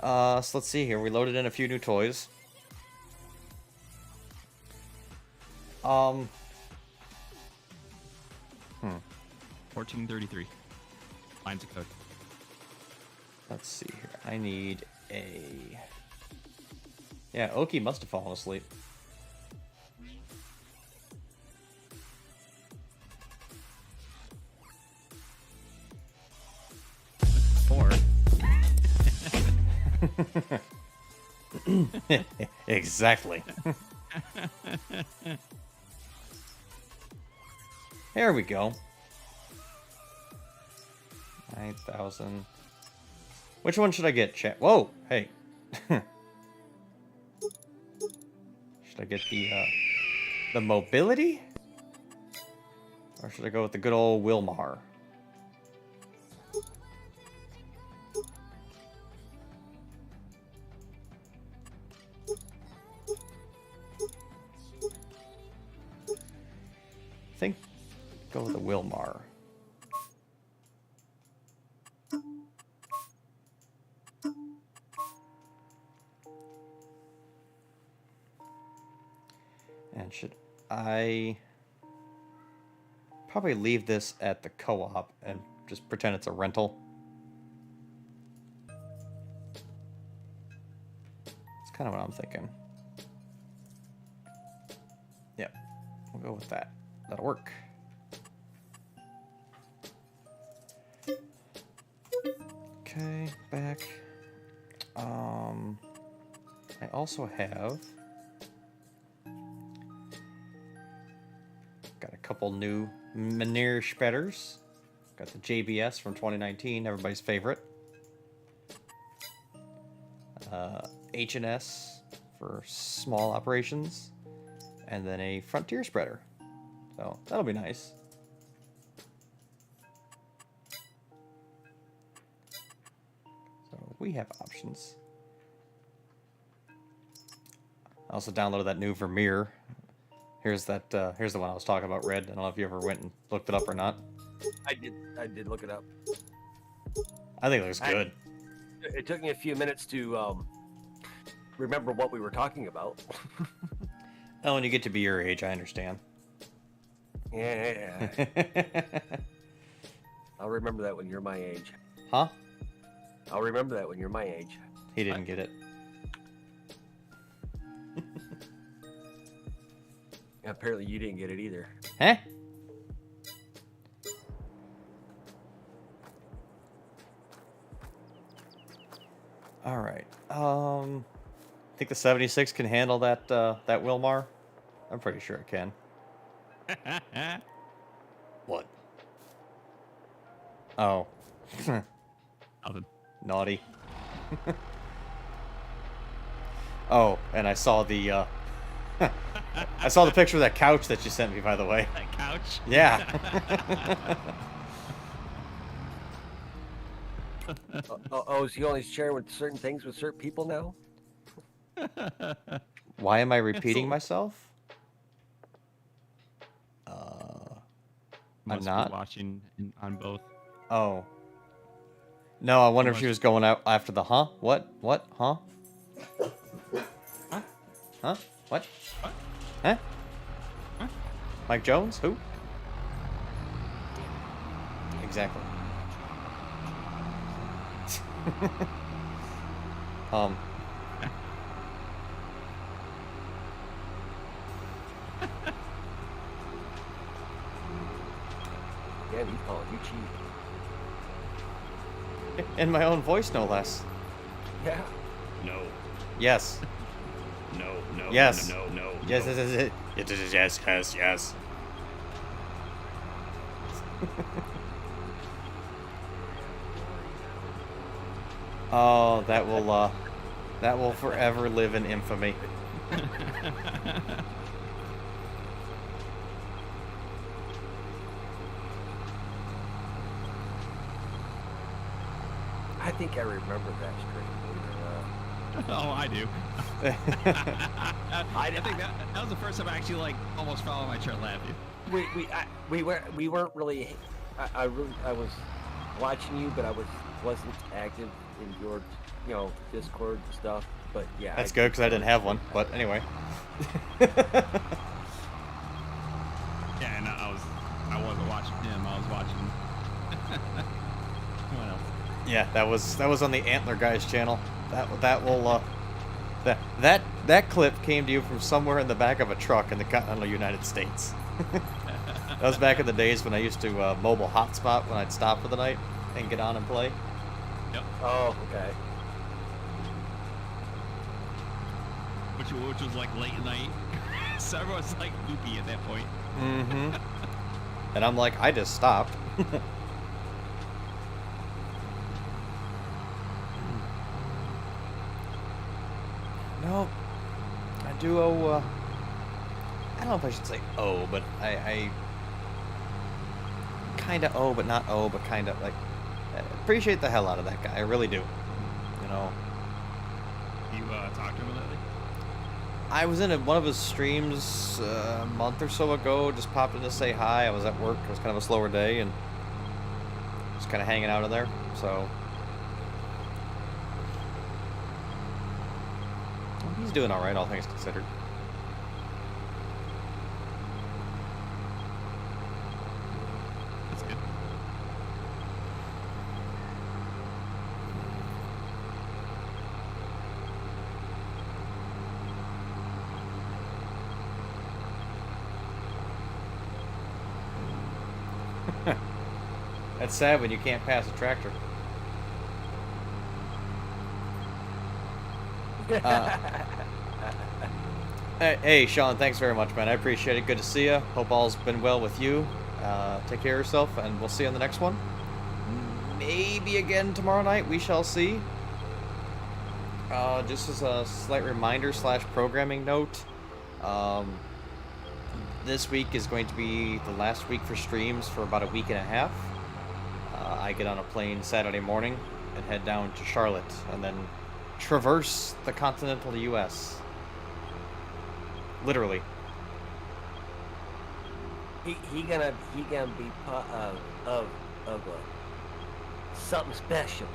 So let's see here. We loaded in a few new toys. 1433 lines of code. Let's see here. I need a. Yeah, Oki must have fallen asleep. Or Exactly. There we go. 9,000. Which one should I get, chat? Whoa, hey. Should I get the mobility? Or should I go with the good old Wilmar? I think go with the Wilmar. And should I probably leave this at the co-op and just pretend it's a rental? That's kind of what I'm thinking. Yep, we'll go with that. That'll work. Okay, back. I also have got a couple new manure spreaders. Got the JBS from 2019, everybody's favorite. H&S for small operations, and then a Frontier spreader. So that'll be nice. So we have options. I also downloaded that new Vermeer. Here's that. Here's the one I was talking about, Red. I don't know if you ever went and looked it up or not. I did look it up. I think it looks good. It took me a few minutes to remember what we were talking about. Oh, when you get to be your age, I understand. Yeah. I'll remember that when you're my age. Huh? I'll remember that when you're my age. He didn't get it. Apparently you didn't get it either. Huh? All right. Think the 76 can handle that that Wilmar? I'm pretty sure it can. What? Oh. Nothing. Naughty. Oh, and I saw the I saw the picture of that couch that you sent me, by the way. That couch. Yeah. Oh, is he only sharing with certain things with certain people now? Why am I repeating myself? Must be not. watching on both. Oh. No, I wonder if she was going out after the huh? What? What? Huh? Huh? Huh? What? What? Huh? Huh? Mike Jones? Who? Exactly. Damn, he's calling you cheap. In my own voice, no less. Yeah. No, Yes. no, no, Yes. no, no, no. Yes, no. yes, yes, yes, yes, yes. Oh, that will forever live in infamy. I think I remember that stream. Oh, I do. I think that was the first time I actually like almost fell on my chair laughing. We weren't really. I was watching you, but I wasn't active in your Discord stuff. But yeah, That's good because I didn't have one. But anyway. Yeah, and I wasn't watching him. I was watching. Someone else. Yeah, that was on the Antler Guys channel. That clip came to you from somewhere in the back of a truck in the continental United States. That was back in the days when I used to mobile hotspot when I'd stop for the night and get on and play. Yep. Oh, okay. Which was like late at night. So everyone's like loopy at that point. Mm-hmm. And I'm like, I just stopped. No, I do owe, I don't know if I should say owe, but I kind of owe, but not owe, but kind of, like, appreciate the hell out of that guy. I really do. You know, You talked to him lately? I was in one of his streams a month or so ago, just popped in to say hi. I was at work. It was kind of a slower day, and just kind of hanging out in there, so... He's doing all right, all things considered. That's good. That's sad when you can't pass a tractor. Hey, Sean, thanks very much, man. I appreciate it. Good to see you. Hope all's been well with you. Take care of yourself, and we'll see you on the next one. Maybe again tomorrow night. We shall see. Just as a slight reminder slash programming note, this week is going to be the last week for streams for about a week and a half. I get on a plane Saturday morning and head down to Charlotte, and then traverse the continental U.S. Literally. He gonna be part of something special.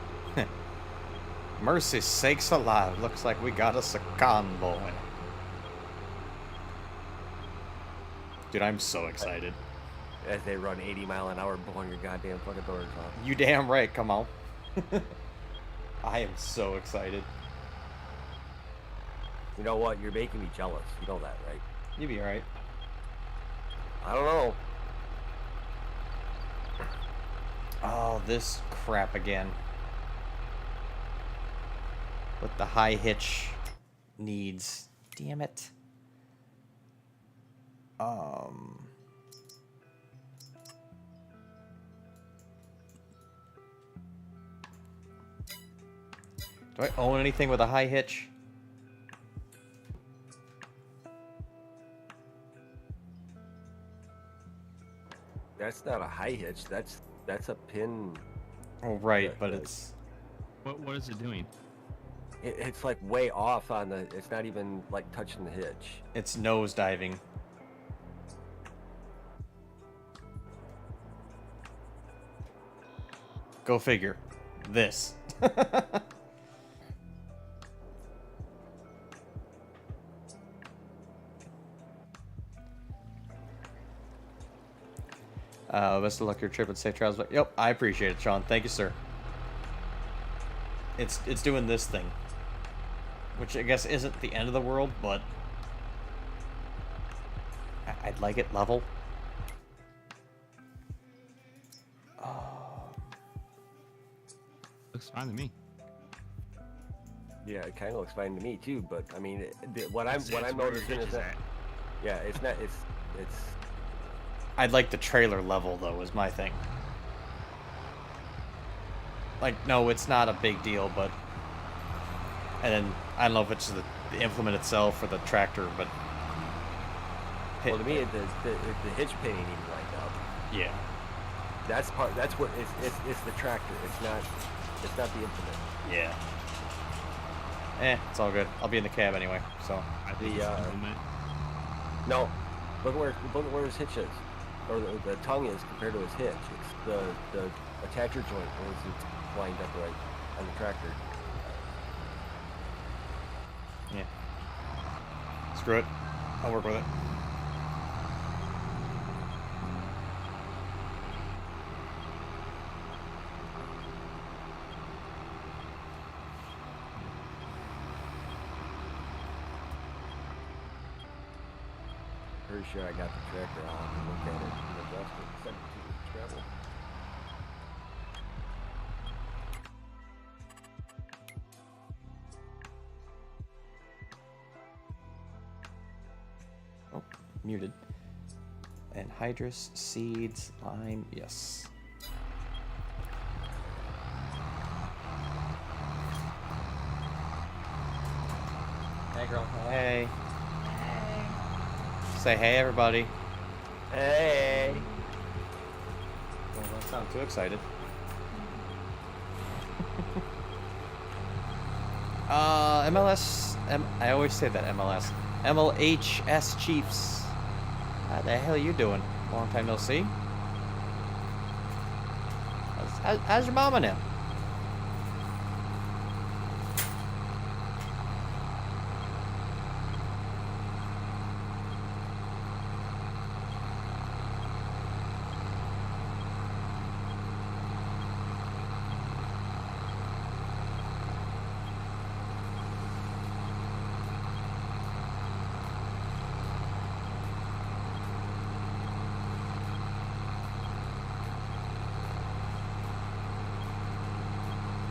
Mercy sakes alive, looks like we got us a convoy. Dude, I'm so excited. As they run 80 mile an hour blowing your goddamn fucking doors off. You damn right, come on. I am so excited. You know what? You're making me jealous. You know that, right? You'll be alright. I don't know. Oh, this crap again. With the high hitch needs. Damn it. Do I own anything with a high hitch? That's not a high hitch. That's a pin. Oh, right, but it's... What is it doing? It's like way off on the. It's not even like touching the hitch. It's nose diving. Go figure. This. Best of luck your trip and safe travels. Yep, I appreciate it, Sean. Thank you, sir. It's doing this thing, which I guess isn't the end of the world, but I'd like it level. Looks fine to me. Yeah, it kind of looks fine to me too. But I mean, what I'm It's where your noticing hitch is that. at. Yeah, it's not. It's. I'd like the trailer level, though, is my thing. Like, no, it's not a big deal, but... And then, I don't know if it's the implement itself or the tractor, but... Well, to me, the hitch pin ain't even lined up. Yeah. That's what it's the tractor. It's not the implement. Yeah. It's all good. I'll be in the cab anyway, so... I think The, it's the movement. No, look at where his hitch is, or the tongue is compared to his hitch. It's the attacher joint where it's lined up right on the tractor. Yeah. Screw it. I'll work with it. Pretty sure I got the tractor on and look at it and adjust it and send it to the travel. Oh, muted. Anhydrous, seeds, lime, yes. Hey, girl. Hey. Say hey, everybody. Hey! Well, don't sound too excited. I always say that MLS. MLHS Chiefs. How the hell you doing? Long time no see. How's your mama now?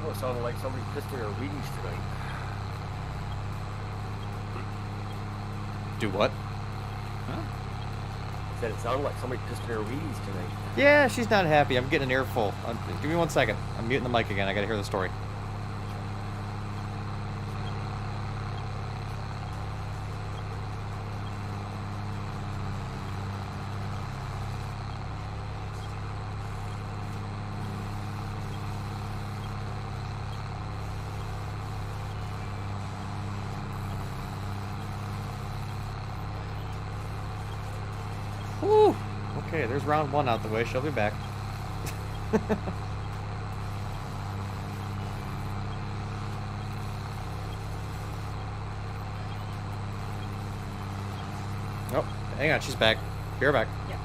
Oh, it sounded like somebody pissed their Wheaties tonight. Do what? Huh? Said it sounded like somebody pissed in her Wheaties tonight. Yeah, she's not happy. I'm getting an earful. Give me 1 second. I'm muting the mic again. I gotta hear the story. Whew. Okay, there's round 1 out the way. She'll be back. Oh, hang on. She's back. Be right back. Yeah.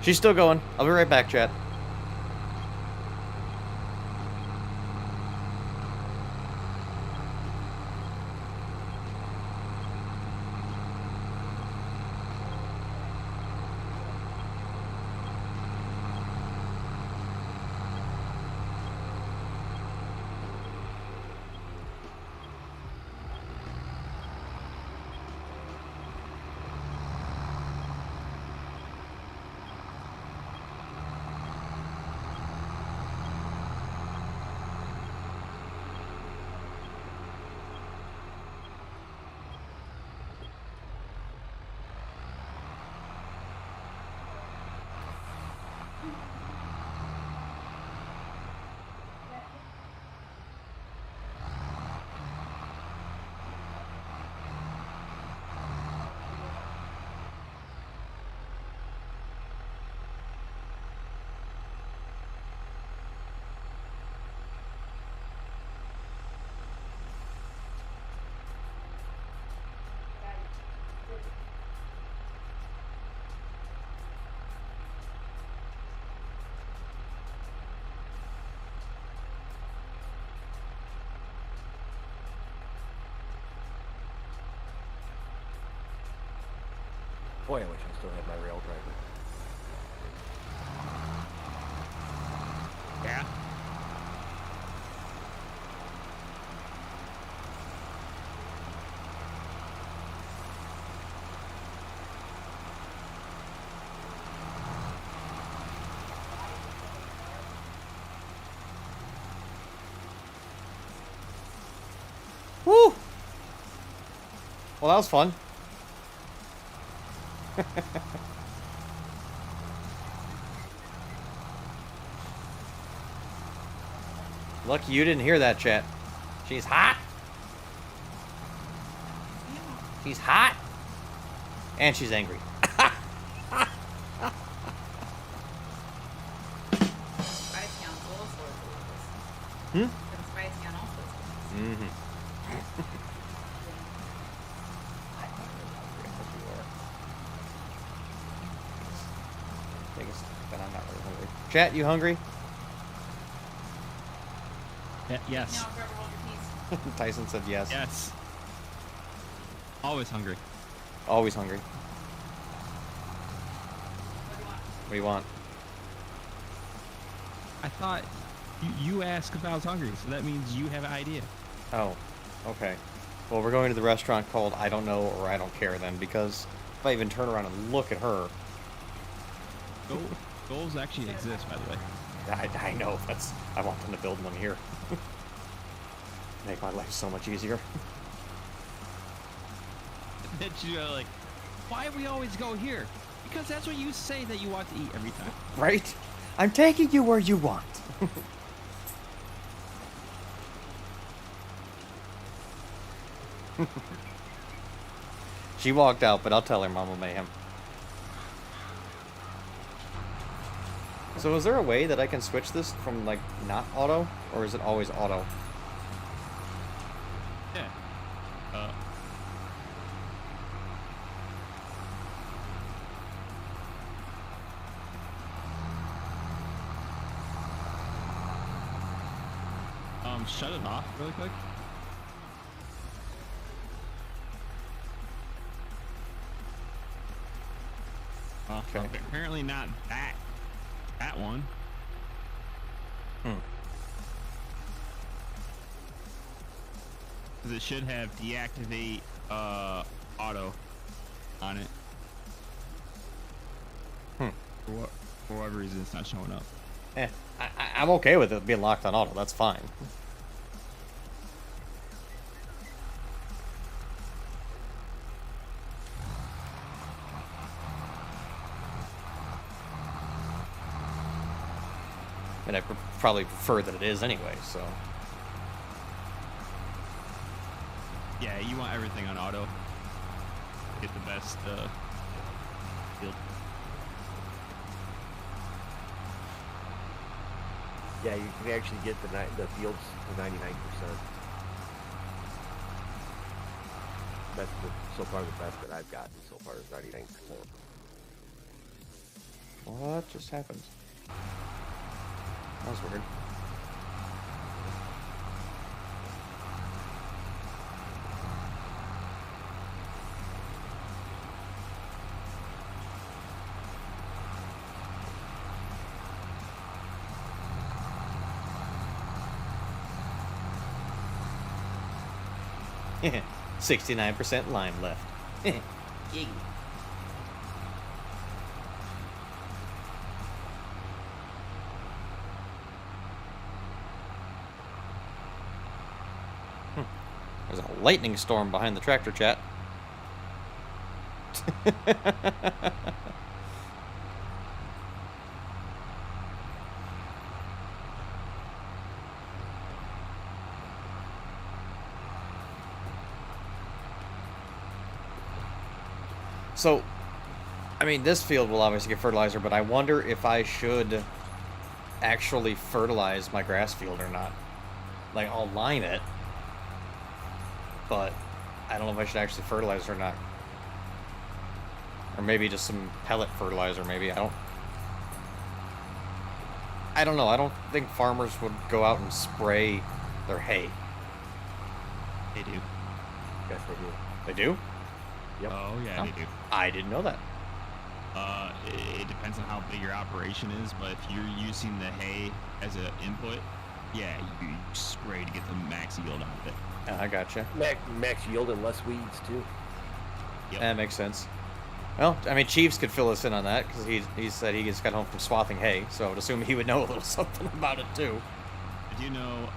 She's still going. I'll be right back, chat. Boy, I wish I still had my rail driver. Yeah. Woo! Well, that was fun. Lucky you didn't hear that, chat. She's hot. She's hot. And she's angry. Spicy on all sorts of levels. Hmm? Been spicy on all sorts of levels. Mm-hmm. But I'm not really hungry. Chat, you hungry? Yes. Now, forever hold your peace. Tyson said yes. Yes. Always hungry. Always hungry. What do you What want? do you want? I thought you asked if I was hungry, so that means you have an idea. Oh, okay. Well, we're going to the restaurant called I Don't Know or I Don't Care then, because if I even turn around and look at her, Goals actually exist, by the way. I know. I want them to build one here. Make my life so much easier. That you're like, why we always go here? Because that's what you say that you want to eat every time. Right? I'm taking you where you want. She walked out, but I'll tell her Mama Mayhem. So is there a way that I can switch this from, like, not auto? Or is it always auto? Yeah. Shut it off really quick. Okay. Apparently not that one. Hmm. Because it should have deactivate auto on it. Hmm. For whatever reason, it's not showing up. I'm okay with it being locked on auto. That's fine. And I probably prefer that it is anyway, so. Yeah, you want everything on auto. Get the best field. Yeah, you can actually get the fields to 99%. That's so far the best that I've gotten so far is 99%. What just happened? That was weird. Yeah, 69% lime left. Gig. There's a lightning storm behind the tractor, chat. So, I mean, this field will obviously get fertilizer, but I wonder if I should actually fertilize my grass field or not. Like, I'll line it, but I don't know if I should actually fertilize or not. Or maybe just some pellet fertilizer, maybe. I don't know. I don't think farmers would go out and spray their hay. They do. Yes, they do. They do? Yep. Oh yeah, Oh. they do. I didn't know that. It depends on how big your operation is, but if you're using the hay as an input, yeah, you spray to get the max yield out of it. I gotcha. Max yield and less weeds too. Yep. That makes sense. Well, I mean, Chiefs could fill us in on that because he said he just got home from swathing hay, so I would assume he would know a little something about it too. Did you know?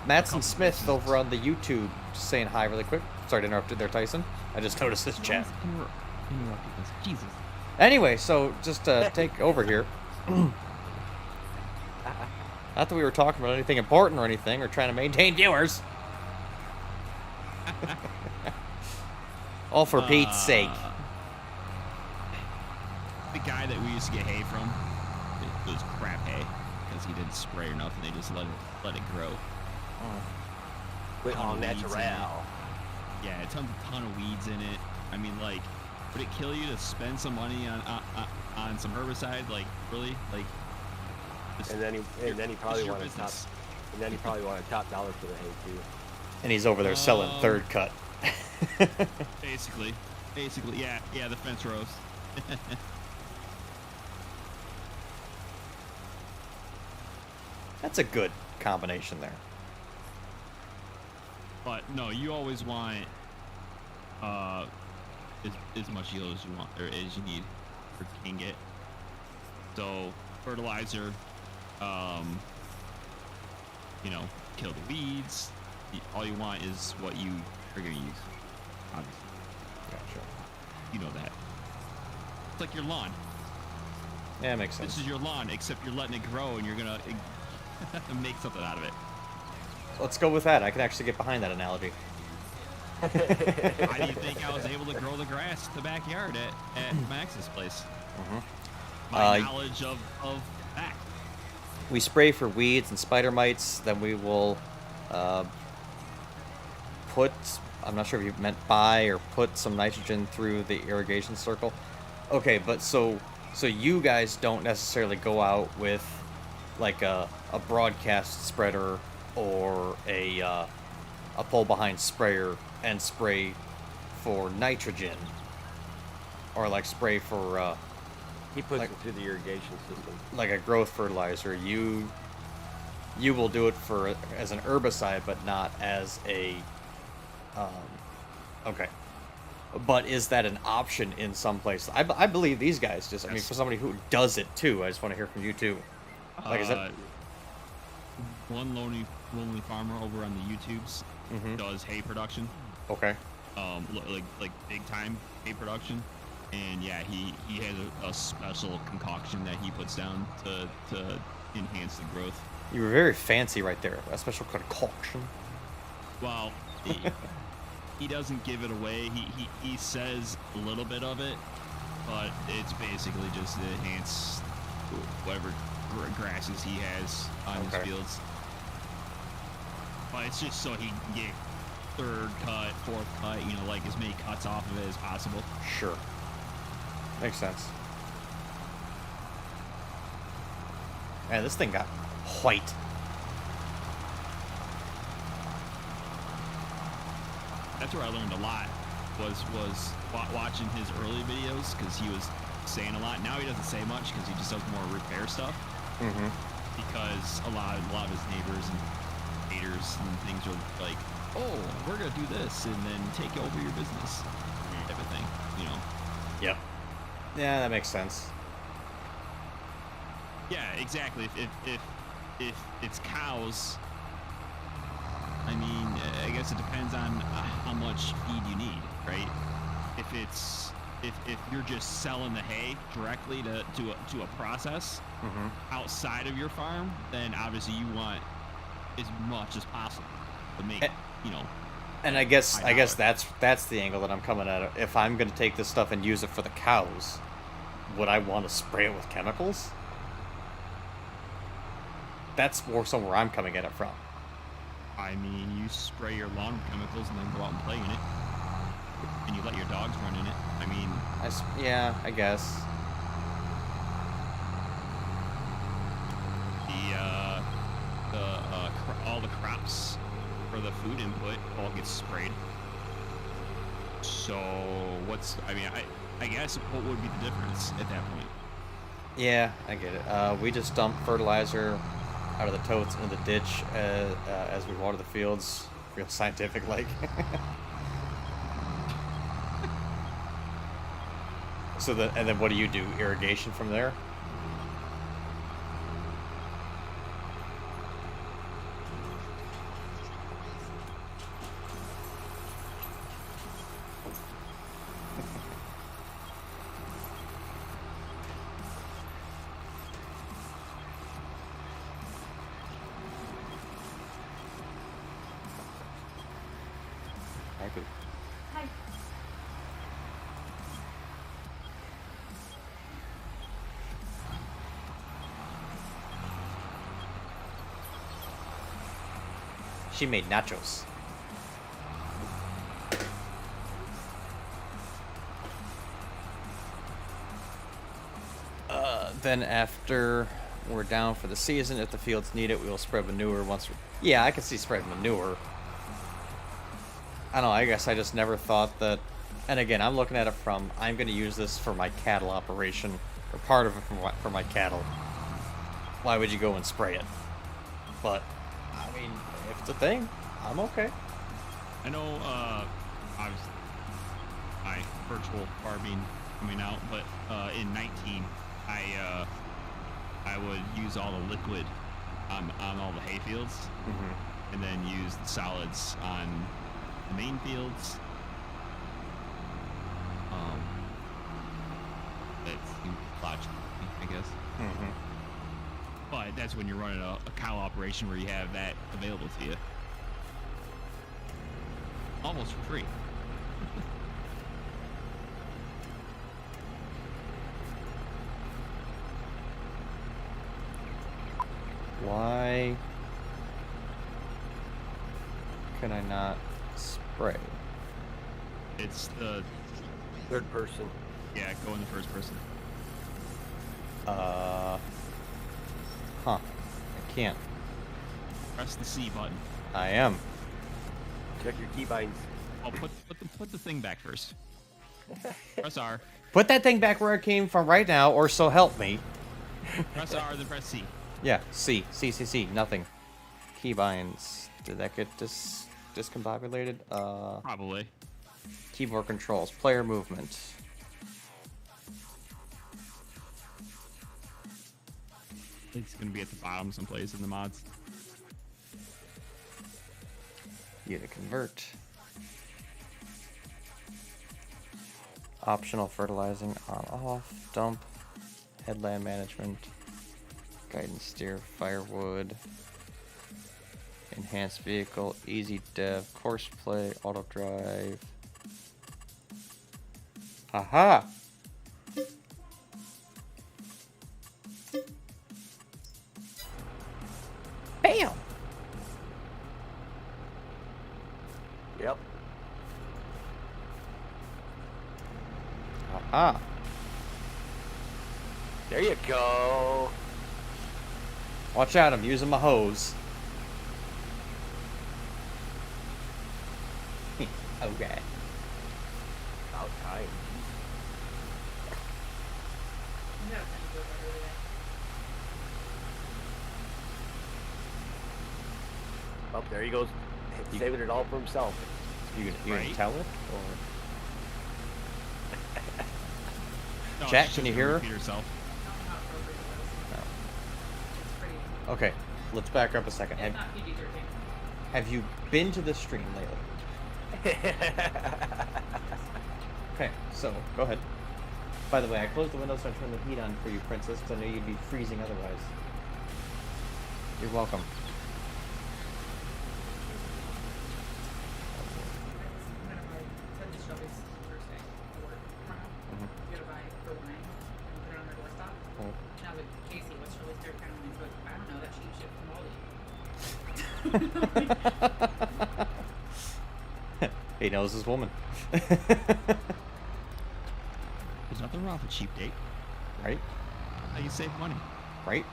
Matson Smith over on the YouTube just saying hi really quick. Sorry to interrupt you there, Tyson. I just noticed this chat. Jesus. Anyway, so just take over here. Not that we were talking about anything important or anything, or trying to maintain viewers. All for Pete's sake. The guy that we used to get hay from, it was crap hay because he didn't spray or nothing. They just let it grow. With all Ton of weeds in natural. it. Yeah, a ton of weeds in it. I mean, like, would it kill you to spend some money on some herbicide? Like, really? Like, And then he probably your wanted top. business. And then he probably wanted top dollar for the hay too. And he's over there selling third cut. Basically, yeah, the fence rows. That's a good combination there. But no, you always want as much yield as you want or as you need or can get. So fertilizer, kill the weeds. All you want is what you are gonna use. Obviously, Gotcha. you know that. It's like your lawn. Yeah, makes sense. This is your lawn, except you're letting it grow and you're gonna make something out of it. Let's go with that. I can actually get behind that analogy. How do you think I was able to grow the grass in the backyard at Max's place? My knowledge of that. We spray for weeds and spider mites, then we will put, I'm not sure if you meant buy or put some nitrogen through the irrigation circle. Okay, but so you guys don't necessarily go out with like a broadcast spreader or a pull behind sprayer and spray for nitrogen, or like spray for He puts Like- it through the irrigation system. like a growth fertilizer. You will do it for as an herbicide, but not as a okay. But is that an option in some places? I believe these guys just. I mean, Yes. for somebody who does it too, I just want to hear from you too. Like, is that One lonely farmer over on the YouTubes does hay production, okay? like big time hay production, and yeah, he has a special concoction that he puts down to enhance the growth. You were very fancy right there. A special concoction. Well, he doesn't give it away. He says a little bit of it, but it's basically just to enhance whatever grasses he has on his Okay. fields. But it's just so he can get third cut, fourth cut, like as many cuts off of it as possible. Sure. Makes sense. Man, this thing got white. That's where I learned a lot. Was watching his early videos because he was saying a lot. Now he doesn't say much because he just does more repair stuff. Mm-hmm. Because a lot of his neighbors and haters and things are like, oh, we're gonna do this and then take over your business, type of thing. Yep. Yeah, that makes sense. Yeah, exactly. If it's cows, I mean, I guess it depends on how much feed you need, right? If you're just selling the hay directly to a process outside of your farm, then obviously you want as much as possible to make, And I guess high dollar. that's the angle that I'm coming at it. If I'm gonna take this stuff and use it for the cows, would I want to spray it with chemicals? That's more so where I'm coming at it from. I mean, you spray your lawn with chemicals and then go out and play in it, and you let your dogs run in it. I mean, Yeah, I guess. all the crops for the food input all gets sprayed. So what's? I mean, I guess what would be the difference at that point? Yeah, I get it. We just dump fertilizer out of the totes into the ditch as we water the fields. Real scientific, like. And then what do you do? Irrigation from there? Haiku. Hi. She made nachos. Then after we're down for the season, if the fields need it, we will spread manure once we're... Yeah, I can see spread manure. I don't know, I guess I just never thought that... And again, I'm looking at it from, I'm going to use this for my cattle operation, or part of it for my cattle. Why would you go and spray it? But, I mean, if it's a thing, I'm okay. I know, obviously, my virtual farming coming out, but in 19, I would use all the liquid on all the hay fields, and then use the solids on the main fields. That seems logical, I guess. But that's when you're running a cow operation where you have that available to you. Almost for free. Why can I not spray? It's the... Third person. Yeah, go in the first person. Huh. I can't. Press the C button. I am. Check your keybinds. Oh, put the thing back first. Press R. Put that thing back where it came from right now, or so help me. Press R, then press C. Yeah, C. Nothing. Keybinds. Did that get discombobulated? Probably. Keyboard controls. Player movement. I think it's gonna be at the bottom someplace in the mods. Unit convert. Optional fertilizing on off. Dump. Headland management. Guidance steer. Firewood. Enhanced vehicle. Easy dev. Course play. Auto drive. Haha! Bam! Yep. Aha! There you go. Watch out, I'm using my hose. Okay. About time. No, thank you over there. Oh, there he goes. Saving it all for himself. You can Right. tell it? Or... No, Chat, she's can just you gonna hear her? repeat herself. Not how appropriate it was. It's pretty. Okay, let's back up a second. It's not PG-13. Have you been to the stream lately? Okay, so go ahead. By the way, I closed the window so I turned the heat on for you, Princess, because I know you'd be freezing otherwise. You're welcome. Whenever I said to Shelby's first day at work tomorrow, Mhm. you gotta buy the wine and put it on their doorstop. Oh. And I was like, Casey, what's Shelby's favorite kind of wine? She's like, I don't know, that cheap shit from Aldi. He knows his woman. There's nothing wrong with a cheap date. Right? How you save money. Right?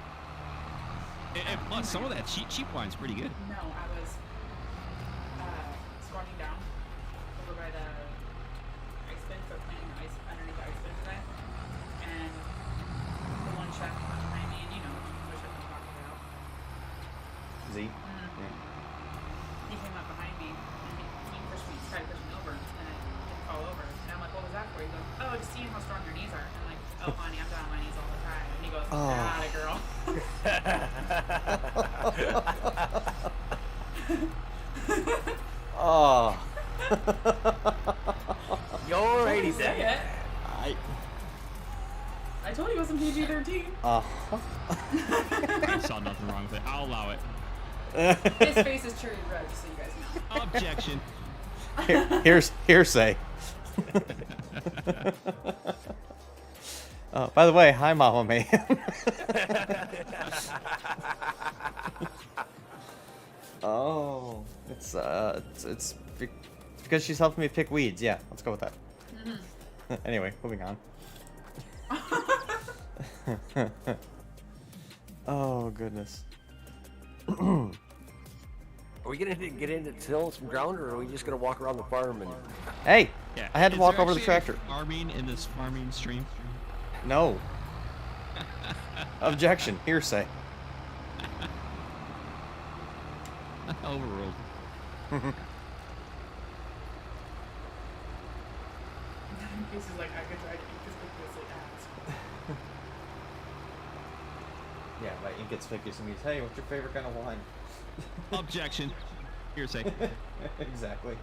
And plus, some of that cheap wine's pretty good. No, I was squatting down over by the before he goes, oh, just seeing how strong your knees are. And I'm like, oh, honey, I'm down on my knees all the time. And he goes, Oh. You already say said it. I told you it wasn't PG-13. I saw nothing wrong with it. I'll allow it. His face is cherry red, just so you guys know. Objection. Here's hearsay. By the way, hi, Mama Man. Oh, it's because she's helping me pick weeds. Yeah, let's go with that. Anyway, moving on. Oh goodness. Are we gonna get into tilling some ground, or are we just gonna walk around the farm and? Hey, Yeah. I had to is walk there over the actually any tractor. Farming in this farming stream. No. Objection. Hearsay. Overruled. This is like, I could try to inconspicuously ask. Yeah, by inconspicuous means, hey, what's your favorite kind of wine? Objection. Hearsay. Exactly.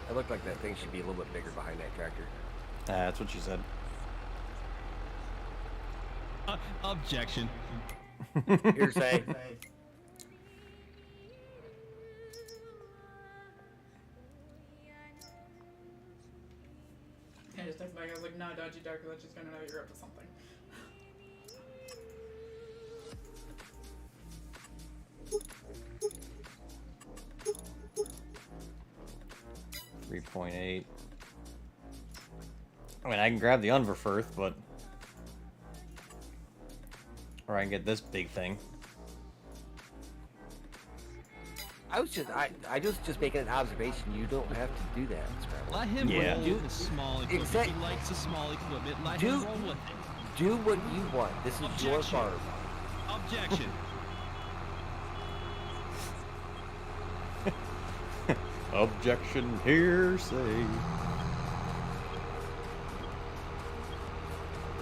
It looked like that thing should be a little bit bigger behind that tractor. That's what she said. Objection. Hearsay. I just texted back, I was like, no, dodgy dark, that's just gonna know you're up to something. 3.8. I mean, I can grab the Unverfirth, but... Or I can get this big thing. I was just making an observation. You don't have to do that, Scrabble. Let him Yeah. roll with the small equipment. Exact- He likes the small equipment. Let Do- him roll with it. Do what you want. This is your Objection. farm. Objection. Objection, hearsay.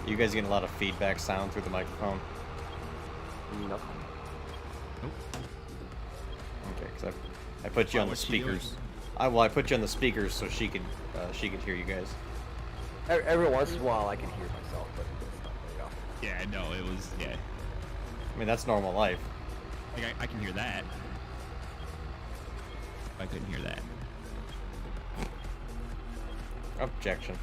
You guys getting a lot of feedback sound through the microphone? No. Okay, because I put you on the what's she doing? speakers. I put you on the speakers so she could hear you guys. Every once in a while, I can hear myself, but it's not very often. Yeah, no, it was, yeah. I mean, that's normal life. Like, I can hear that. I couldn't hear that. Objection.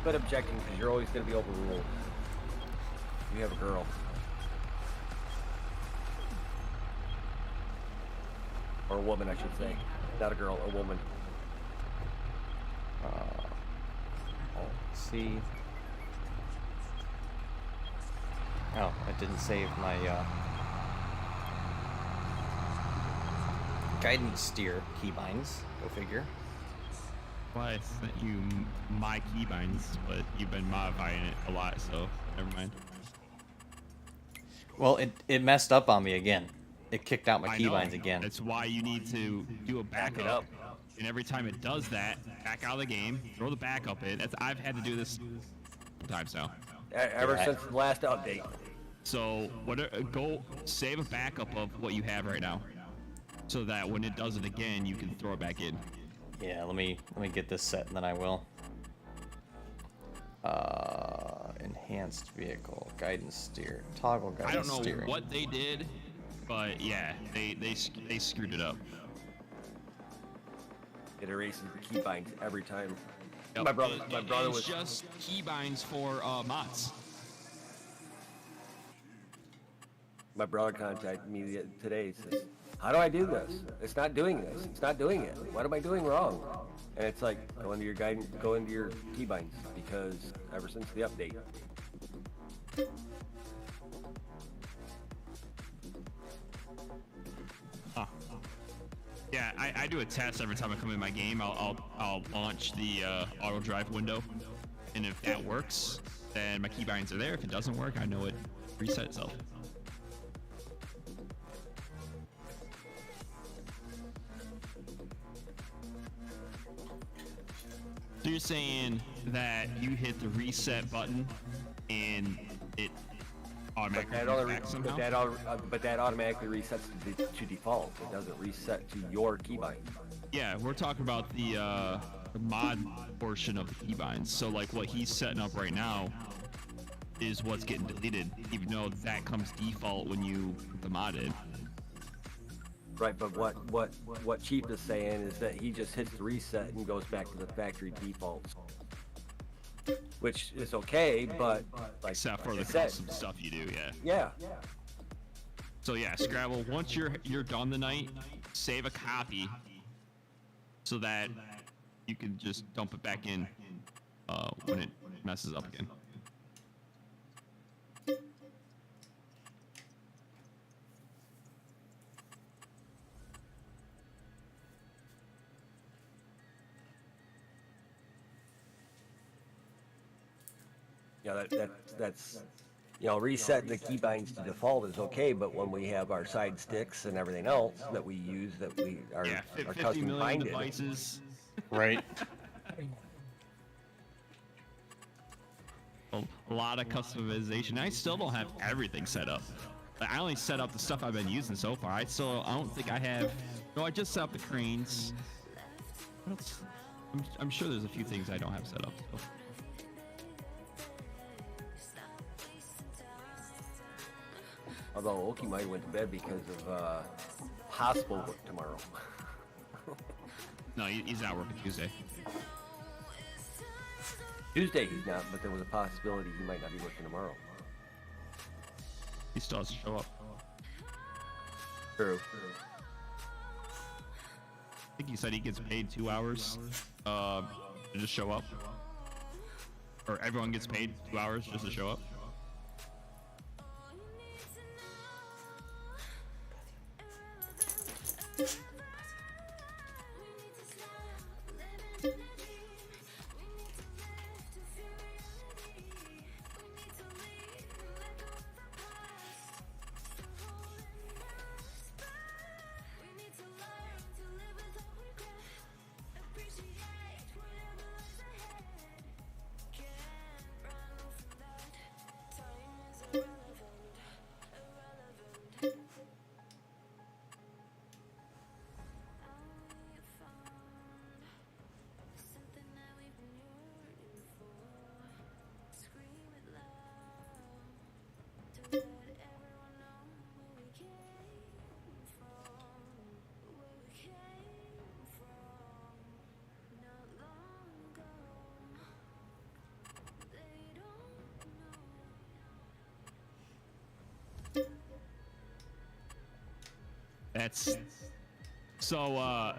But objecting, because you're always going to be overruled. You have a girl. Or a woman, I should say. Not a girl, a woman. See. Oh, I didn't save my guidance steer keybinds. Go figure. Well, I sent you my keybinds, but you've been modifying it a lot, so never mind. Well, it messed up on me again. It kicked out my I know. keybinds again. That's why you need to do a backup. it up. And every time it does that, back out of the game, throw the backup in. I've had to do this times now. Ever Yeah. since the last update. So go save a backup of what you have right now, so that when it does it again, you can throw it back in. Yeah, let me get this set and then I will. Enhanced vehicle guidance steer toggle I guidance don't know steering. what they did, but yeah, they screwed it up. It erases the keybinds every time. Yep. My brother It's was just keybinds for mods. My brother contacted me today. Says, "How do I do this? It's not doing this. It's not doing it. What am I doing wrong?" And it's like, go into your guidance, go into your keybinds, because ever since the update. Huh. Yeah, I do a test every time I come in my game. I'll launch the auto drive window, and if that works, then my keybinds are there. If it doesn't work, I know it reset itself. So you're saying that you hit the reset button and it automatically goes back somehow? But that automatically resets to default. It doesn't reset to your keybind. Yeah, we're talking about the mod portion of the keybinds. So like what he's setting up right now is what's getting deleted, even though that comes default when you put the mod in. Right, but what Chief is saying is that he just hits the reset and goes back to the factory defaults, which is okay, but like Except for like the I custom said, stuff you do, yeah. yeah. So yeah, Scrabble, once you're done the night, save a copy so that you can just dump it back in when it messes up again. Yeah, that's resetting the keybinds to default is okay, but when we have our side sticks and everything else that we use that we are, Yeah, are 50 custom million binded. devices. Right. A lot of customization. I still don't have everything set up. Like, I only set up the stuff I've been using so far. I don't think I have. No, I just set up the cranes. What else? I'm sure there's a few things I don't have set up. So. Although Oki might have went to bed because of possible work tomorrow. No, he's not working Tuesday. Tuesday he's not, but there was a possibility he might not be working tomorrow. He still has to show up. True. I think he said he gets paid 2 hours to just show up. Or everyone gets paid 2 hours just to show up. That's so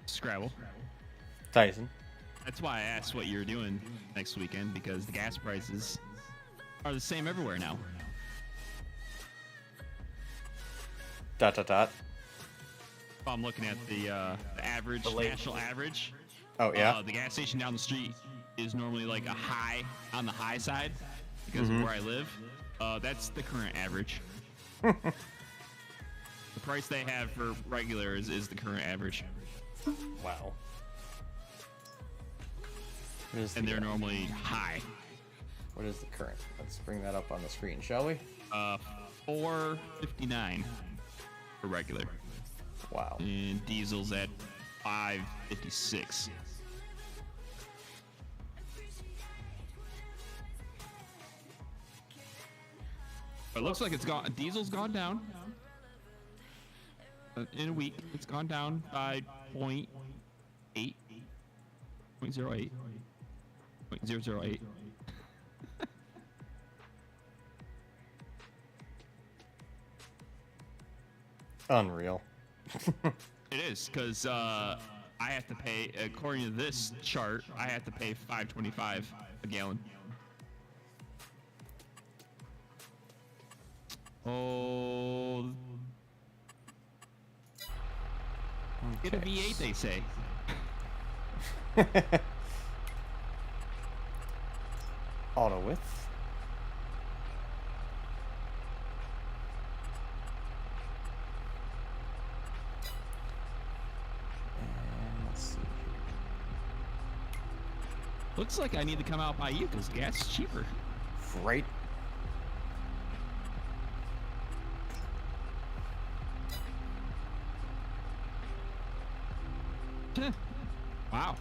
Scrabble. Tyson. That's why I asked what you're doing next weekend, because the gas prices are the same everywhere now. Dot dot dot. I'm looking at the average, national average. Oh yeah. The gas station down the street is normally like a high on the high side because of where I live. That's the current average. The price they have for regular is the current average. Wow. And they're normally high. What is the current? Let's bring that up on the screen, shall we? $4.59 for regular. Wow. And diesel's at $5.56. It looks like it's gone. Diesel's gone down. In a week, it's gone down by 0.08. 0.08. 0.008. Unreal. It is, because I have to pay, according to this chart, I have to pay $5.25 a gallon. Oh, get a V8, they say. Auto width. And let's see. Looks like I need to come out by you because gas is cheaper. Right. Wow.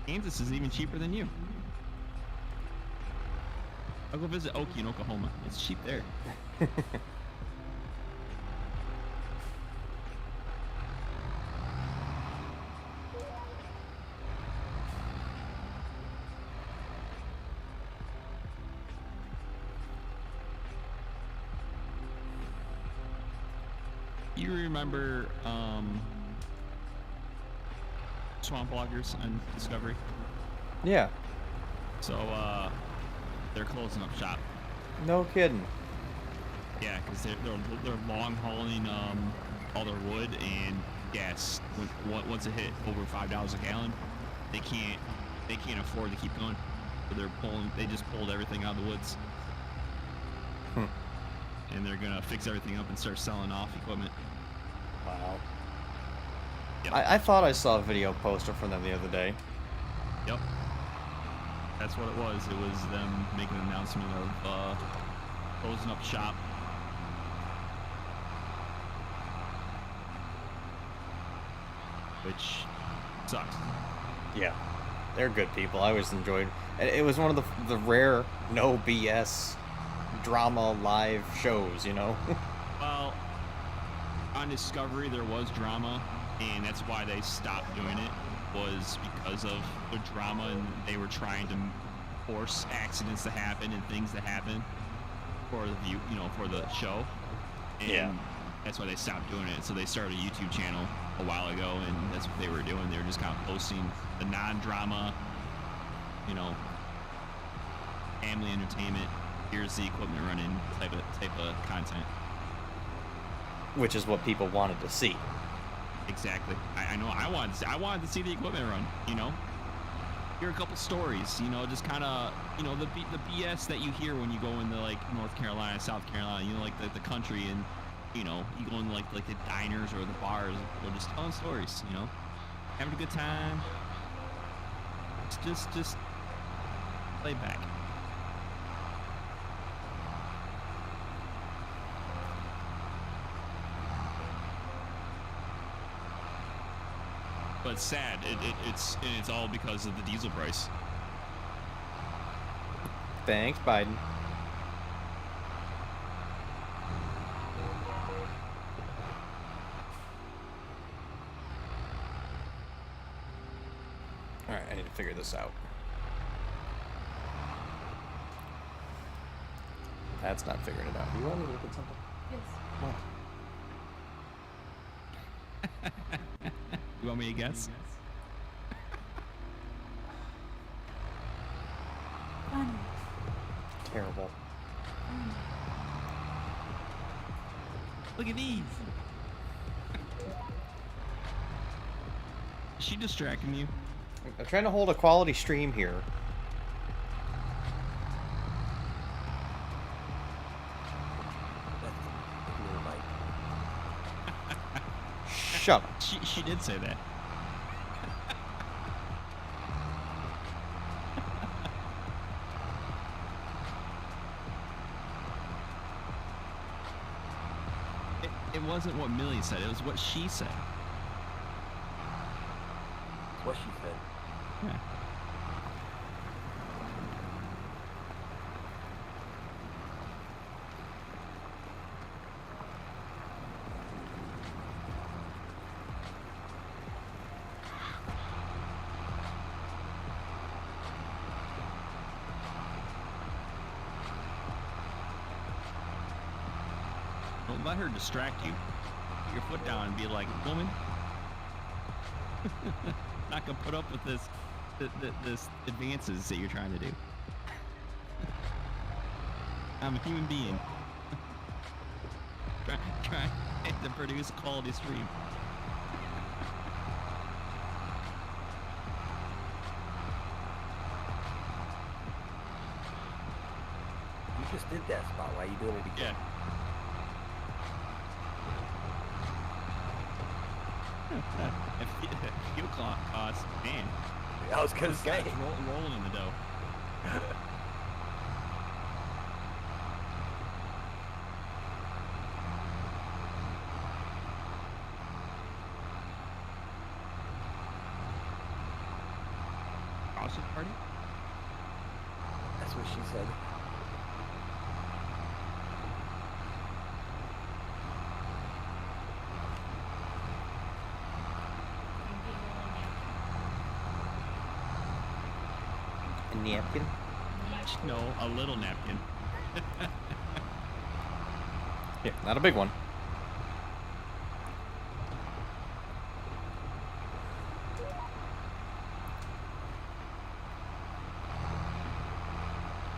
Kansas is even cheaper than you. I'll go visit Okie in Oklahoma. It's cheap there. You remember swamp loggers on Discovery? Yeah. So they're closing up shop. No kidding. Yeah, because they're long hauling all their wood and gas. Once it hit over $5 a gallon, they can't afford to keep going. So they just pulled everything out of the woods. And they're gonna fix everything up and start selling off equipment. Wow. Yep. I thought I saw a video poster from them the other day. Yep. That's what it was. It was them making an announcement of closing up shop. Which sucks. Yeah. They're good people. I always enjoyed. It was one of the rare no BS drama live shows, you know. Well, on Discovery there was drama, and that's why they stopped doing it, was because of the drama, and they were trying to force accidents to happen and things to happen for the view, for the show. And Yeah. that's why they stopped doing it. So they started a YouTube channel a while ago, and that's what they were doing. They were just kind of posting the non-drama, family entertainment. Here's the equipment running type of content. Which is what people wanted to see. Exactly. I know. I wanted to see the equipment run. Hear a couple stories. Just kind of the BS that you hear when you go into like North Carolina, South Carolina. Like the country, and you go in like the diners or the bars. They're just telling stories. Having a good time. It's just lay back. But it's sad. It's all because of the diesel price. Thanks, Biden. Alright, I need to figure this out. That's not figuring it out. Do you want me to look at something? Yes. What? You want me to guess? Fun. Terrible. Look at these. Is she distracting you? I'm trying to hold a quality stream here. Shut up. She did say that. It wasn't what Millie said. It was what she said. What she said. Yeah. Don't let her distract you. Put your foot down and be like, woman, not gonna put up with this advances that you're trying to do. I'm a human being. Trying to produce a quality stream. just did that spot. Why are you doing it again? Yeah. Fuel costs, man. I was gonna say. It's rolling in the dough. Sausage party? That's what she said. A napkin? No, a little napkin. Yeah, not a big one.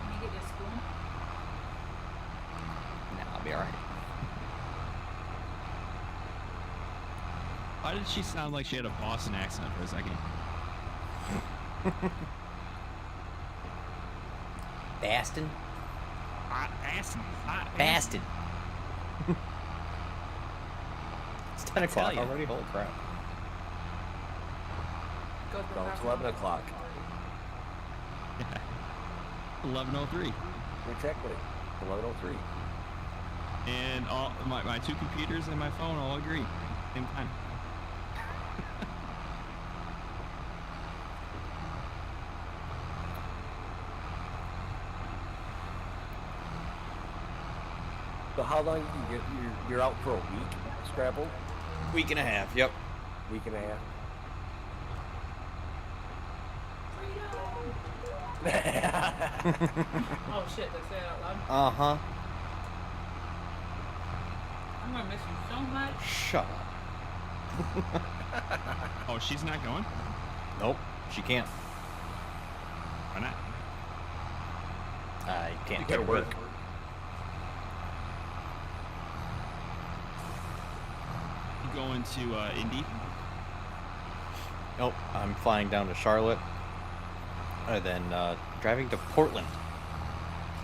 Can you get your spoon? Nah, I'll be alright. Why did she sound like she had a Boston accent for a second? Bastin? Baston. Bastin. It's 10 o'clock ya. already? Holy crap. Goes No, it's 11 o'clock. 11:03. Exactly. 11:03. And all my two computers and my phone all agree. Same time. So how long you're out for a week, Scrabble? Week and a half, yep. Week and a half. Oh shit, they say it out loud. Uh-huh. I'm gonna miss you so much. Shut up. Oh, she's not going? Nope, she can't. Why not? I can't You take gotta her with work. her. You going to Indy? Nope, I'm flying down to Charlotte. And then driving to Portland.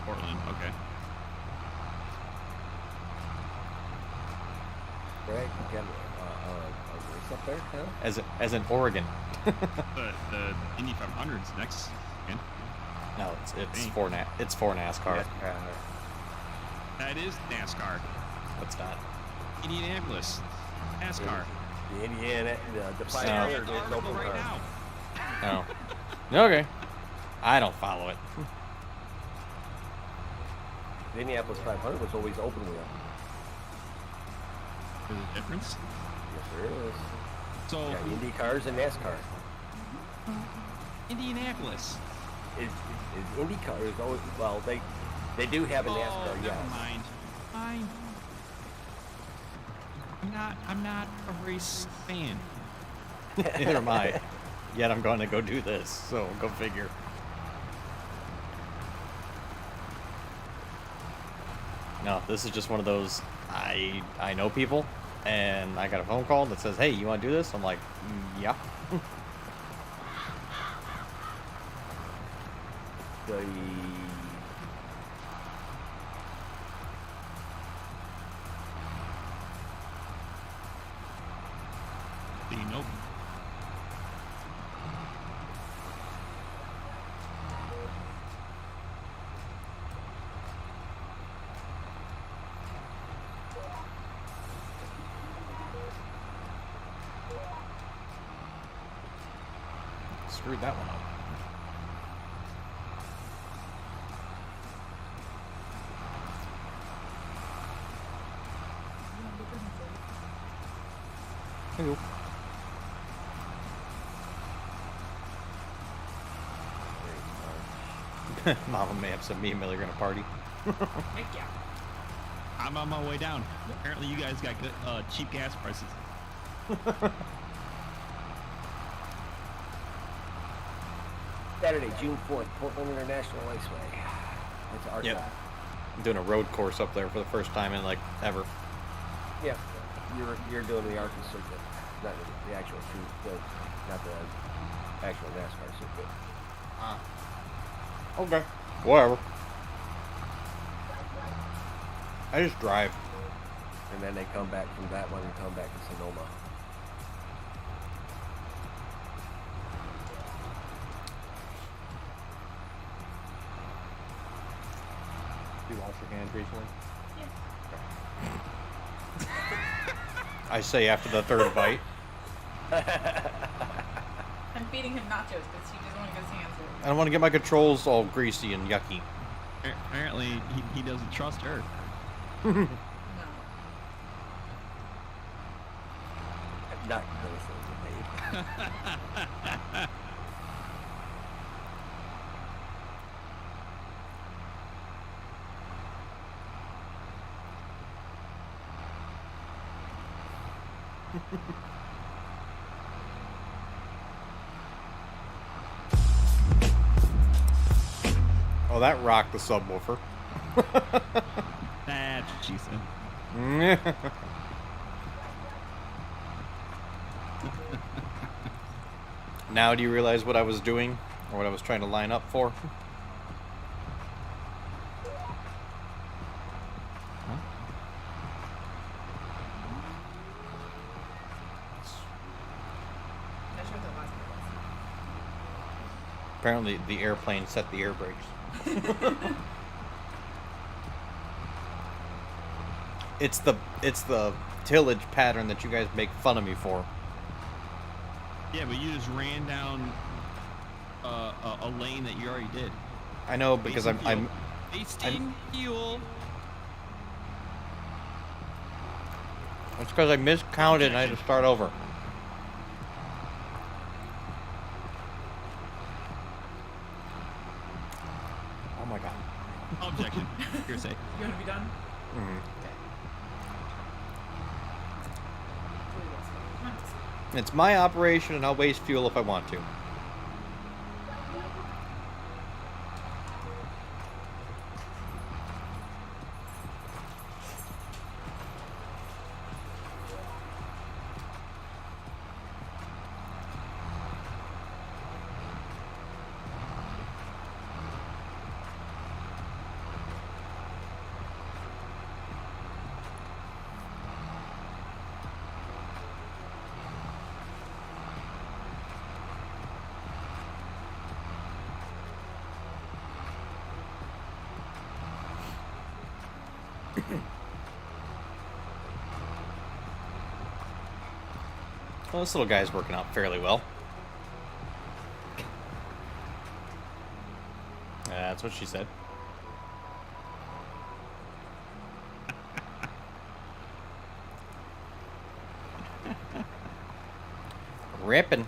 Portland, okay. Right? You got a race up there, huh? As in Oregon. The Indy 500's next weekend. No, it's Dang. for NASCAR. That is NASCAR. It's not. Indianapolis. NASCAR. The Indiana, the It's 500 an is article open right car. now. Oh. Okay. I don't follow it. The Indianapolis 500 was always open wheel. There's a difference. Yes, there is. So, Yeah, Indy cars and NASCAR. Indianapolis. Is Indy cars always, well, they do have a NASCAR, Oh, yes. never mind. Fine. I'm not a race fan. Neither am I. Yet I'm going to go do this, so go figure. No, this is just one of those, I know people, and I got a phone call that says, hey, you want to do this? I'm like, yeah. The Do you know? Screwed that one up. Hello. Mama may have some me and Millie are gonna party. Heck yeah. I'm on my way down. Apparently, you guys got good, cheap gas prices. Saturday, June 4th, Portland International Raceway. That's our Yep. I'm doing a road course up there for the first time in like ever. Yeah, you're doing the Arkansas circuit, not the actual not the actual NASCAR circuit. Okay. Whatever. I just drive. And then they come back from that one and come back to Sonoma. You wash your hands recently? Yeah. I say after the third bite. I'm feeding him nachos because he doesn't want to get his hands dirty. I don't want to get my controls all greasy and yucky. Apparently, he doesn't trust her. No. Not gonna babe. Oh, that rocked the subwoofer. That's what she said. Now do you realize what I was doing? Or what I was trying to line up for? Not sure what the last part was. Apparently the airplane set the air brakes. It's the tillage pattern that you guys make fun of me for. Yeah, but you just ran down a lane that you already did. I know because I'm Wasting fuel. it's because I miscounted and I had to start over. Oh my god. Objection. Hearsay. You want to be done? Mhm. Okay. Really well spoken. It's my operation and I'll waste fuel if I want to. Well, this little guy's working out fairly well. That's what she said. Ripping.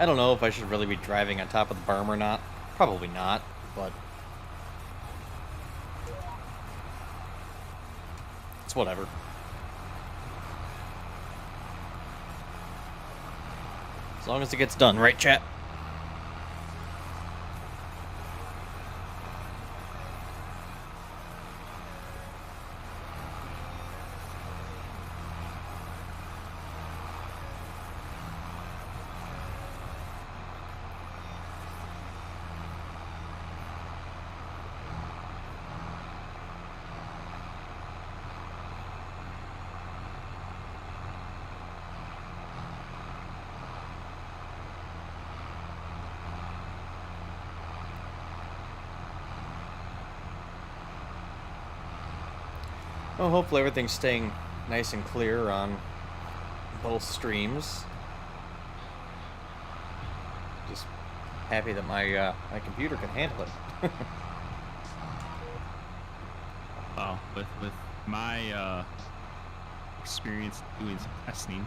I don't know if I should really be driving on top of the berm or not. Probably not, but it's whatever. As long as it gets done, right, chat? Well, hopefully everything's staying nice and clear on both streams. Just happy that my my computer can handle it. Well, with my experience doing some testing,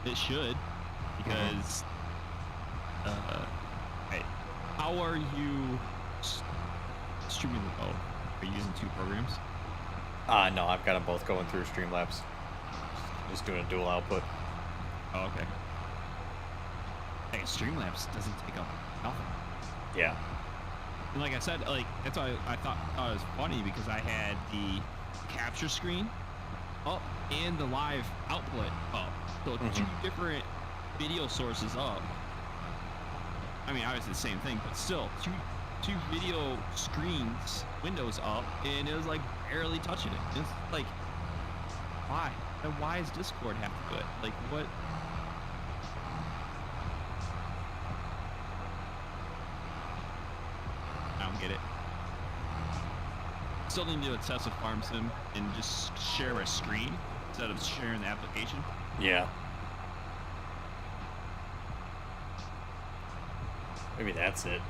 it should, because hey, how are you streaming the both? Are you using 2 programs? No, I've got them both going through Streamlabs. Just doing a dual output. Oh, okay. Hey, Streamlabs doesn't take up nothing. Yeah. And like I said, like that's why I thought it was funny, because I had the capture screen up and the live output up. So 2 different video sources up. I mean, obviously the same thing, but still two video screens, windows up, and it was like barely touching it. It's like, why? And why does Discord have to do it? Like, what? I don't get it. Still need to access a farm sim and just share a screen instead of sharing the application. Yeah. Maybe that's it.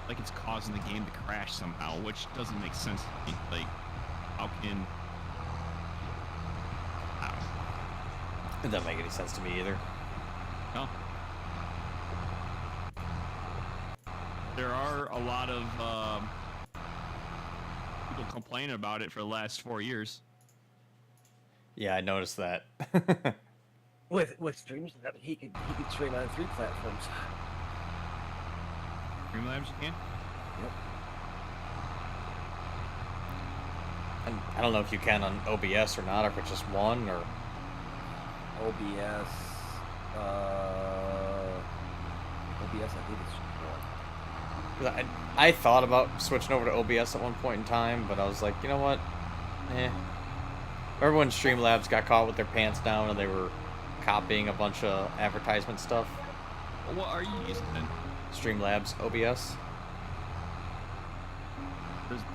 Like, it's causing the game to crash somehow, which doesn't make sense to me. Like, how can... I don't know. It doesn't make any sense to me either. No. There are a lot of people complaining about it for the last 4 years. Yeah, I noticed that. With streams, he could stream on 3 platforms. Streamlabs you can? Yep. And I don't know if you can on OBS or not, or if it's just one, or... OBS, OBS, I think it's one. 'Cause I thought about switching over to OBS at one point in time, but I was like, you know what? Everyone in Streamlabs got caught with their pants down and they were copying a bunch of advertisement stuff. Well, what are you using then? Streamlabs, OBS.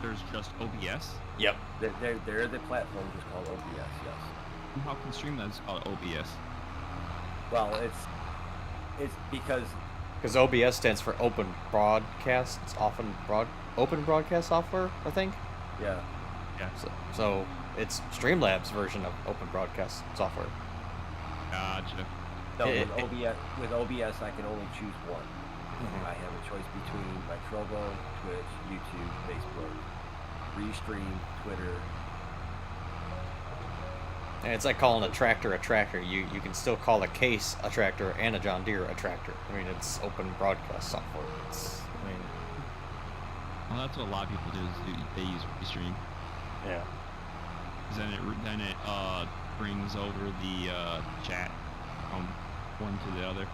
There's just OBS? Yep. They're the platform just called OBS, yes. And how can Streamlabs call it OBS? Well, it's because Because OBS stands for Open Broadcast. It's often Open Broadcast Software, I think. yeah. Yeah. So it's Streamlabs version of Open Broadcast Software. Gotcha. No, It- with OBS, I can only choose one. I have a choice between my Trovo, Twitch, YouTube, Facebook, Restream, Twitter. And it's like calling a tractor a tractor. You can still call a case a tractor and a John Deere a tractor. I mean, it's Open Broadcast Software. Well, that's what a lot of people do, is they use Restream. Yeah. 'Cause then it brings over the chat from one to the other.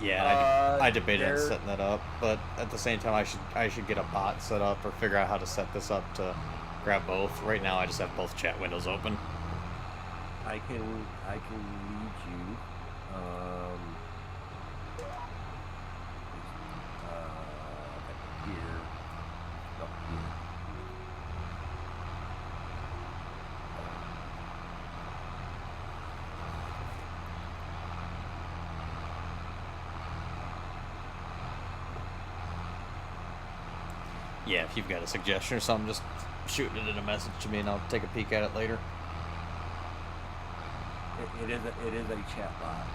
Yeah, I debated on there- setting that up, but at the same time, I should get a bot set up or figure out how to set this up to grab both. Right now, I just have both chat windows open. I can lead you. Here. No, here. Yeah, if you've got a suggestion or something, just shoot it in a message to me and I'll take a peek at it later. It is a chat bot.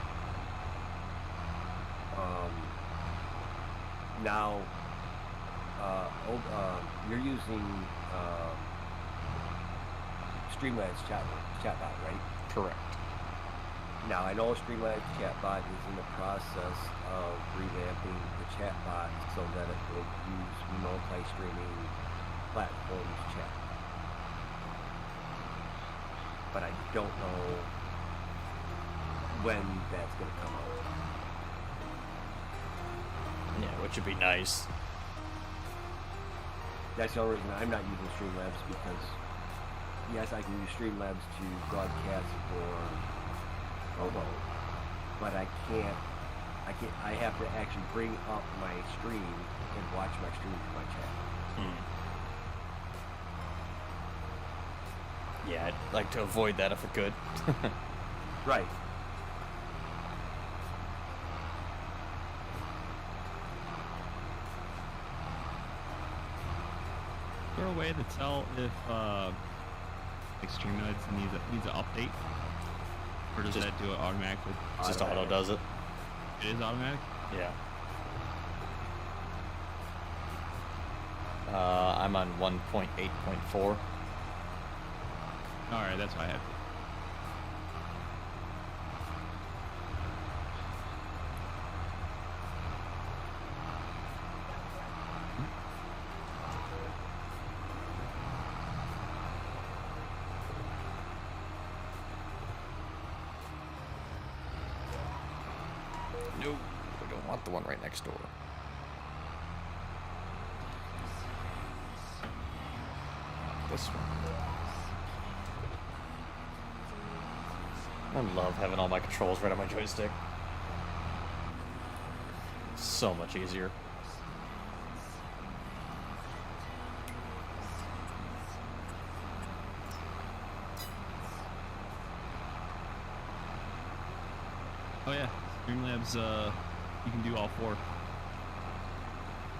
now you're using Streamlabs chatbot, right? Correct. Now I know Streamlabs chatbot is in the process of revamping the chatbot so that it will use multi-streaming platforms chat. But I don't know when that's going to come out. Yeah, which would be nice. That's the only reason I'm not using Streamlabs, because yes, I can use Streamlabs to broadcast for Provo, but I have to actually bring up my stream and watch my stream from my chat. Yeah, I'd like to avoid that if I could. Right. Is there a way to tell if Streamlabs needs an update, or does that do it automatically? Just auto does it. It is automatic. Yeah. I'm on 1.8.4. All right, that's what I have. No, we don't want the one right next door. This one. I love having all my controls right on my joystick. So much easier. Oh yeah, Streamlabs. You can do all four: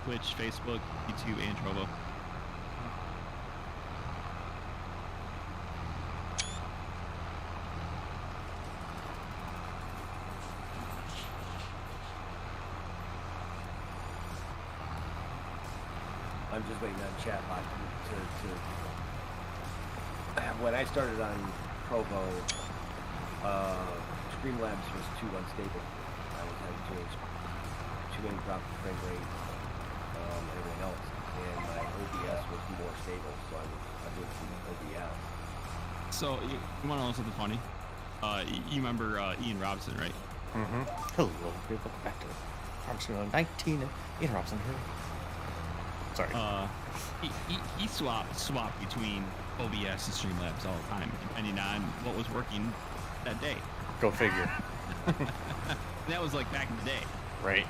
Twitch, Facebook, YouTube, and Trovo. I'm just waiting on chatbot to when I started on Provo, Streamlabs was too unstable. I was having too many drops in frame rate, everything else, and my OBS was more stable, so I went to OBS. So you want to know something funny? You remember Ian Robson, right? Mm-hmm. Hello, welcome back to Robson 19. Ian Robson here. Sorry. He swapped between OBS and Streamlabs all the time, depending on what was working that day. Go figure. That was like back in the day. Right.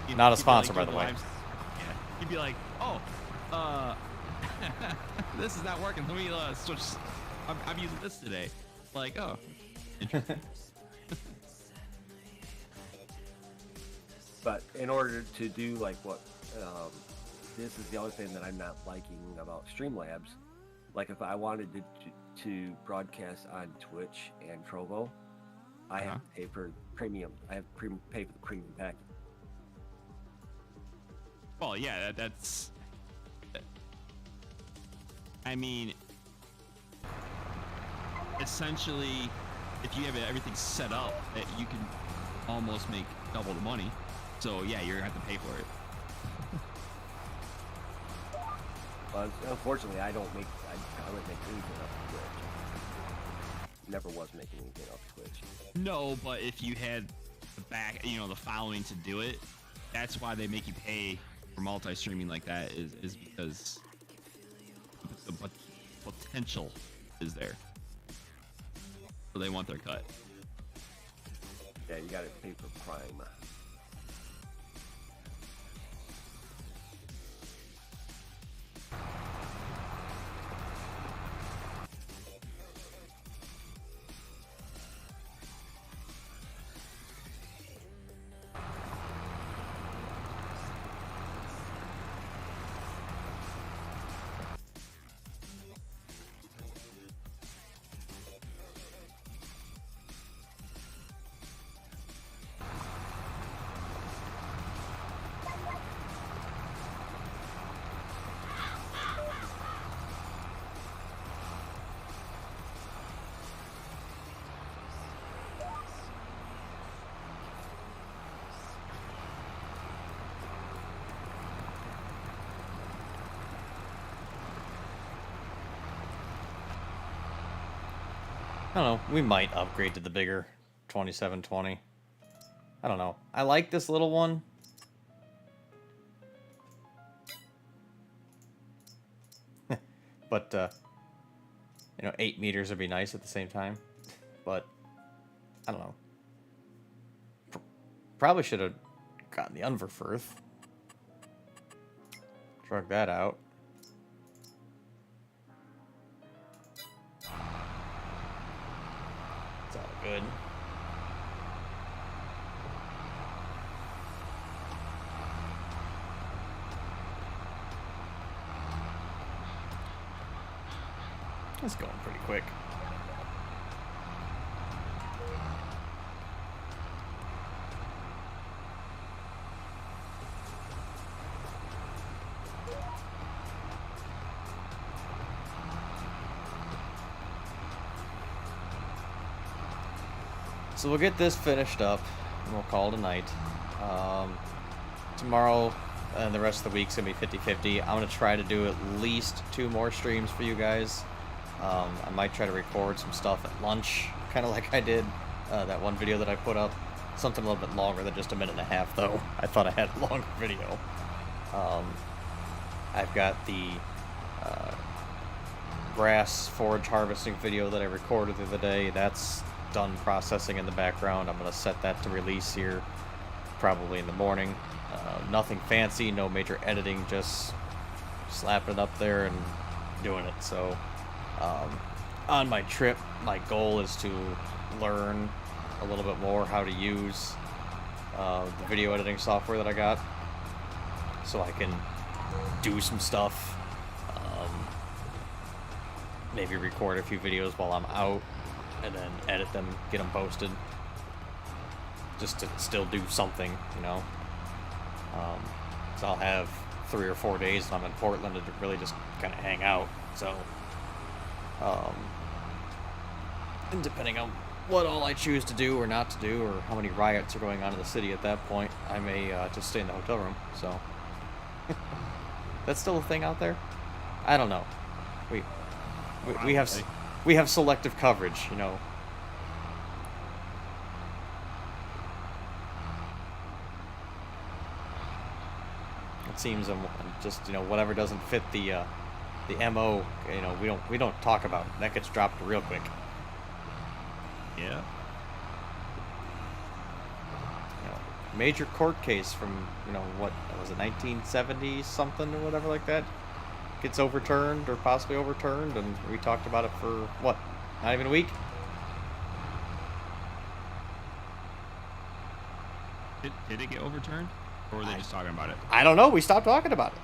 You know, Not a he'd be sponsor, like, by the way. Yeah. He'd be like, oh, this is not working. Let me switch. I'm using this today. Like, oh. Interesting. But in order to do like what, this is the other thing that I'm not liking about Streamlabs. Like if I wanted to broadcast on Twitch and Trovo, I have to pay for premium. I have to pay for the premium package. Well, yeah, that's. I mean, essentially, if you have everything set up, that you can almost make double the money. So yeah, you're gonna have to pay for it. But unfortunately, I don't make. I wouldn't make anything off of Twitch. Never was making anything off of Twitch. No, but if you had the the following to do it, that's why they make you pay for multi-streaming like that. Is because the potential is there, so they want their cut. Yeah, you got to pay for Prime. I don't know. We might upgrade to the bigger 2720. I don't know. I like this little one. But, 8 meters would be nice at the same time. But, I don't know. Probably should have gotten the Unverfirth. Drug that out. It's all good. It's going pretty quick. So we'll get this finished up, and we'll call it a night. Tomorrow and the rest of the week's gonna be 50-50. I'm gonna try to do at least 2 more streams for you guys. I might try to record some stuff at lunch, kind of like I did that one video that I put up. Something a little bit longer than just a minute and a half, though. I thought I had a longer video. I've got the grass forage harvesting video that I recorded the other day. That's done processing in the background. I'm going to set that to release here probably in the morning. Nothing fancy, no major editing, just slapping it up there and doing it. So on my trip, my goal is to learn a little bit more how to use the video editing software that I got, so I can do some stuff, maybe record a few videos while I'm out, and then edit them, get them posted, just to still do something, so I'll have 3 or 4 days and I'm in Portland to really just kind of hang out. So and depending on what all I choose to do or not to do, or how many riots are going on in the city at that point, I may just stay in the hotel room. So that's still a thing out there. I don't know. We have selective coverage, It seems just whatever doesn't fit the MO, we don't talk about. That gets dropped real quick. Yeah. Major court case from what was it, 1970 something or whatever like that, gets overturned or possibly overturned, and we talked about it for what, not even a week. Did it get overturned, or were they just talking about it? I don't know. We stopped talking about it.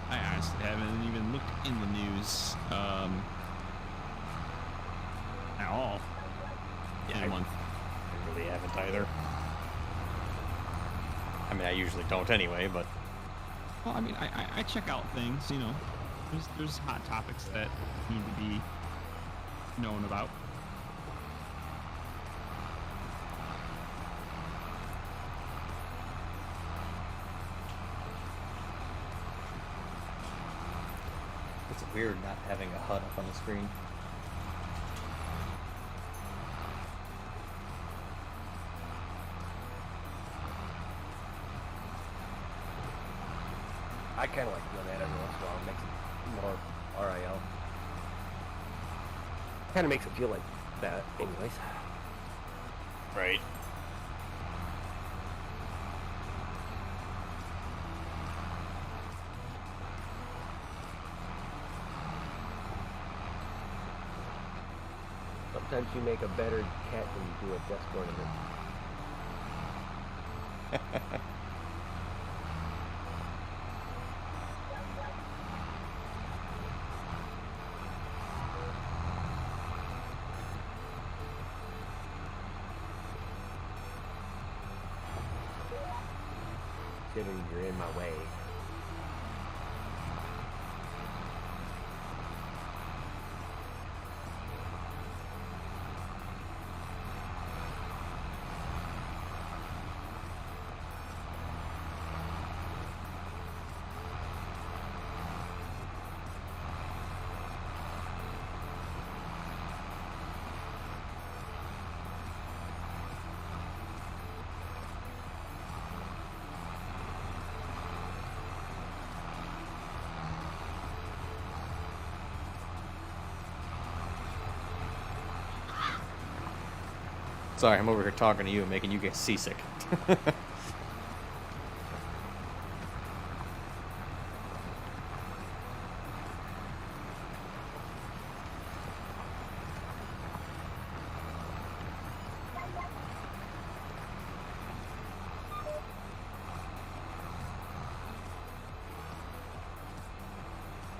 I honestly haven't even looked in the news at all. Yeah, in a month. I really haven't either. I mean, I usually don't anyway, but Well, I mean, I check out things, There's hot topics that need to be known about. it's weird not having a HUD up on the screen. I kind of like doing that every once in a while. It makes it more RIL. Kind of makes it feel like that, anyways. Right. sometimes you make a better cat than you do a desk ornament. Considering you're in my way. Sorry, I'm over here talking to you and making you get seasick.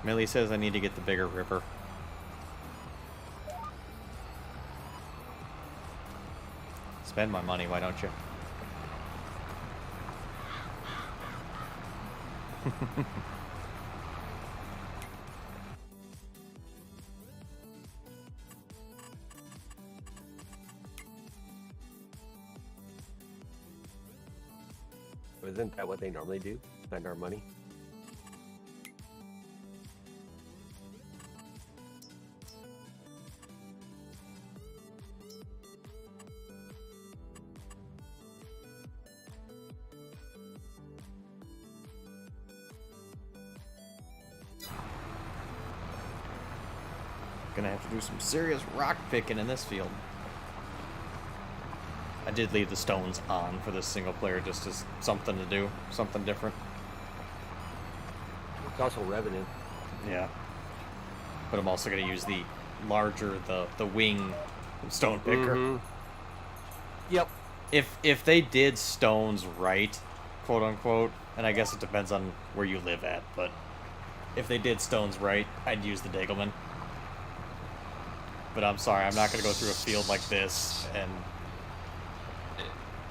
Millie says I need to get the bigger river. Spend my money, why don't you? Isn't that what they normally do? Spend our money? Gonna have to do some serious rock picking in this field. I did leave the stones on for this single player just as something to do, something different. It's also revenue. Yeah. But I'm also gonna use the larger, the wing stone picker. Mhm. Yep. If they did stones right, quote unquote, and I guess it depends on where you live at, but if they did stones right, I'd use the Degelman. But I'm sorry, I'm not gonna go through a field like this and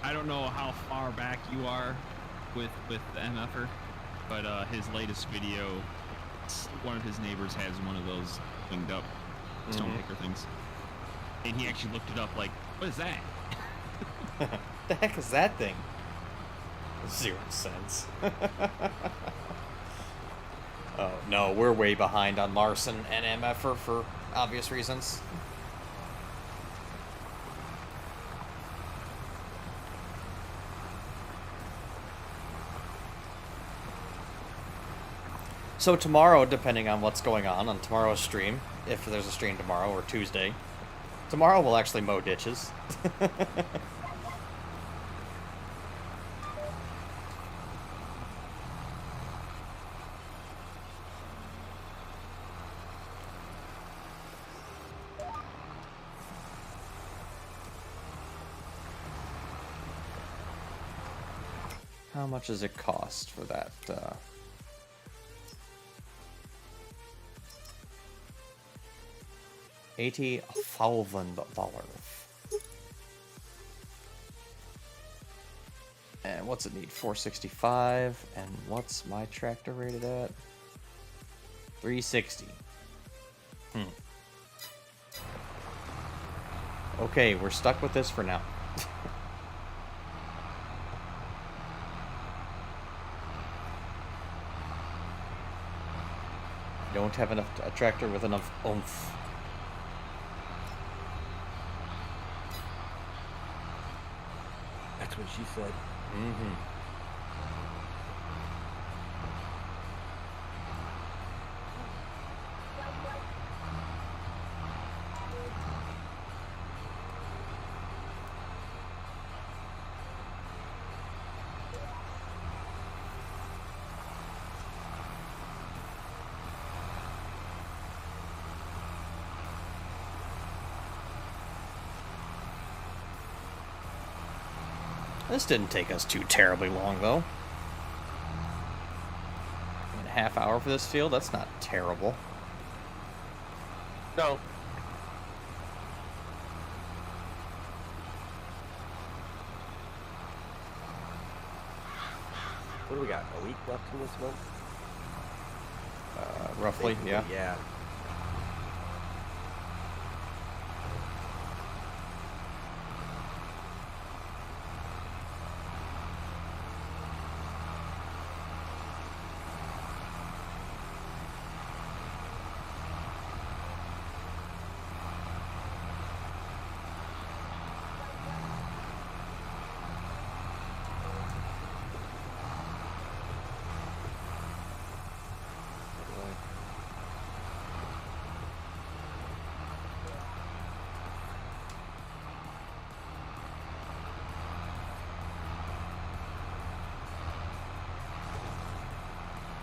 I don't know how far back you are with the MFer, but his latest video, one of his neighbors has one of those winged up stone picker things, and he actually looked it up. Like, what is that? the heck is that thing? 0 cents. Oh no, we're way behind on Larson and MFer for obvious reasons. So tomorrow, depending on what's going on tomorrow's stream, if there's a stream tomorrow or Tuesday, tomorrow we'll actually mow ditches. How much does it cost for that? $80,000. And what's it need? 465. And what's my tractor rated at? 360. Okay, we're stuck with this for now. Don't have enough a tractor with enough oomph. That's what she said. Mm-hmm. This didn't take us too terribly long, though. A half hour for this field? That's not terrible. No. What do we got? A week left in this month? Roughly, yeah. Yeah.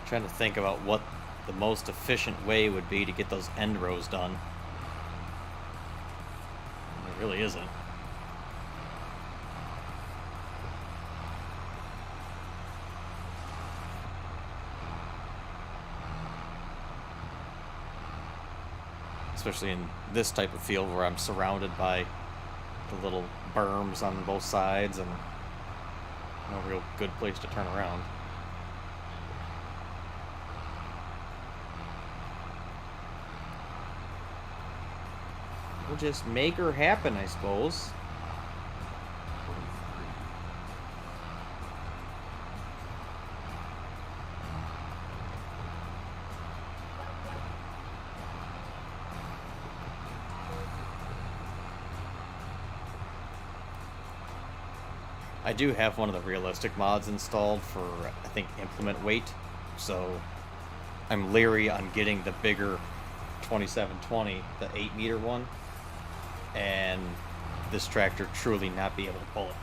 Trying to think about what the most efficient way would be to get those end rows done. It really isn't. Especially in this type of field where I'm surrounded by the little berms on both sides and no real good place to turn around. We'll just make her happen, I suppose. I do have one of the realistic mods installed for, I think, implement weight, so I'm leery on getting the bigger 2720, the 8-meter one, and this tractor truly not be able to pull it.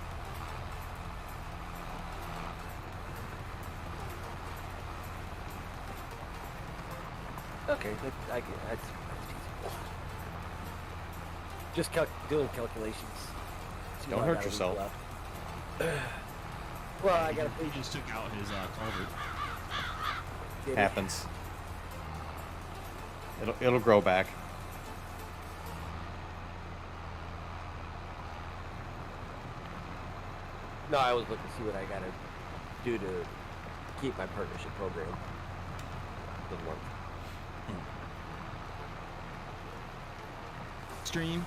Okay, that's feasible. Just doing calculations. See Don't what I hurt got a week yourself. left. Well, I gotta He just took out his culvert. Happens. It'll grow back. No, I was looking to see what I gotta do to keep my partnership program. Good one. Stream,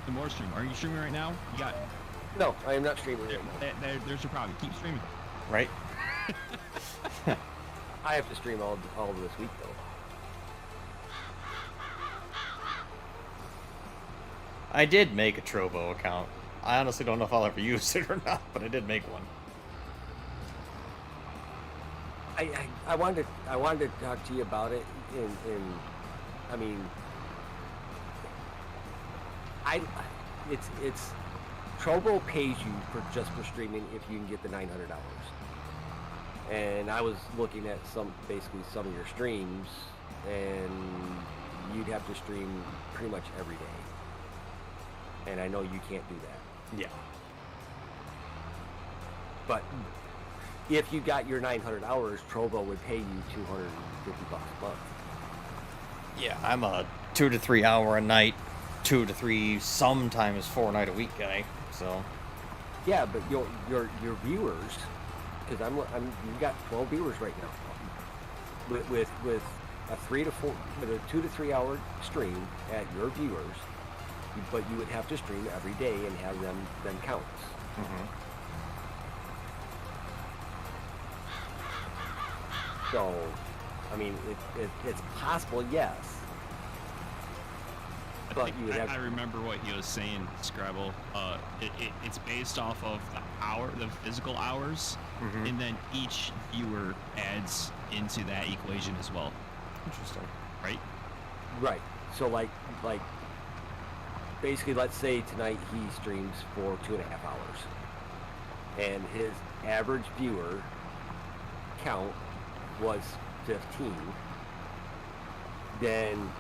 and more stream. Are you streaming right now? You got. No, I am not streaming right now. There's your problem. Keep streaming. Right? I have to stream all of this week though. I did make a Trovo account. I honestly don't know if I'll ever use it or not, but I did make one. I wanted to talk to you about it. I mean, it's Trovo pays you for just for streaming if you can get the 900 hours. And I was looking at basically some of your streams, and you'd have to stream pretty much every day. And I know you can't do that. Yeah. But if you got your 900 hours, Trovo would pay you $250 a month. Yeah, I'm a 2 to 3 hour a night, 2 to 3, sometimes 4 night a week guy. So. Yeah, but your viewers, because you've got 12 viewers right now, with a 2 to 3 hour stream at your viewers, but you would have to stream every day and have them counts. Mm-hmm. So, I mean, it's possible, yes. But you would have. I remember what he was saying, Scrabble. It's based off of the physical hours, Mm-hmm. and then each viewer adds into that equation as well. Interesting. Right? Right. So like basically, let's say tonight he streams for 2.5 hours, and his average viewer count was 15. Then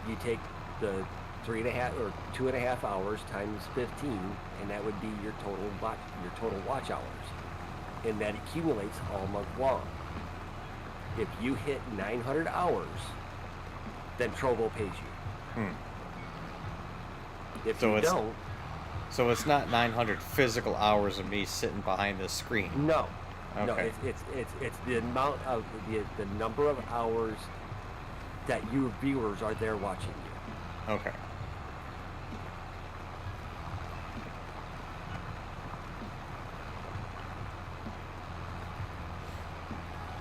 you take the 3.5 or 2.5 hours times 15, and that would be your total watch hours, and that accumulates all month long. If you hit 900 hours, then Trovo pays you. If So you it's- don't, So it's not 900 physical hours of me sitting behind this screen. no. No, Okay. it's the amount of the number of hours that your viewers are there watching you. Okay.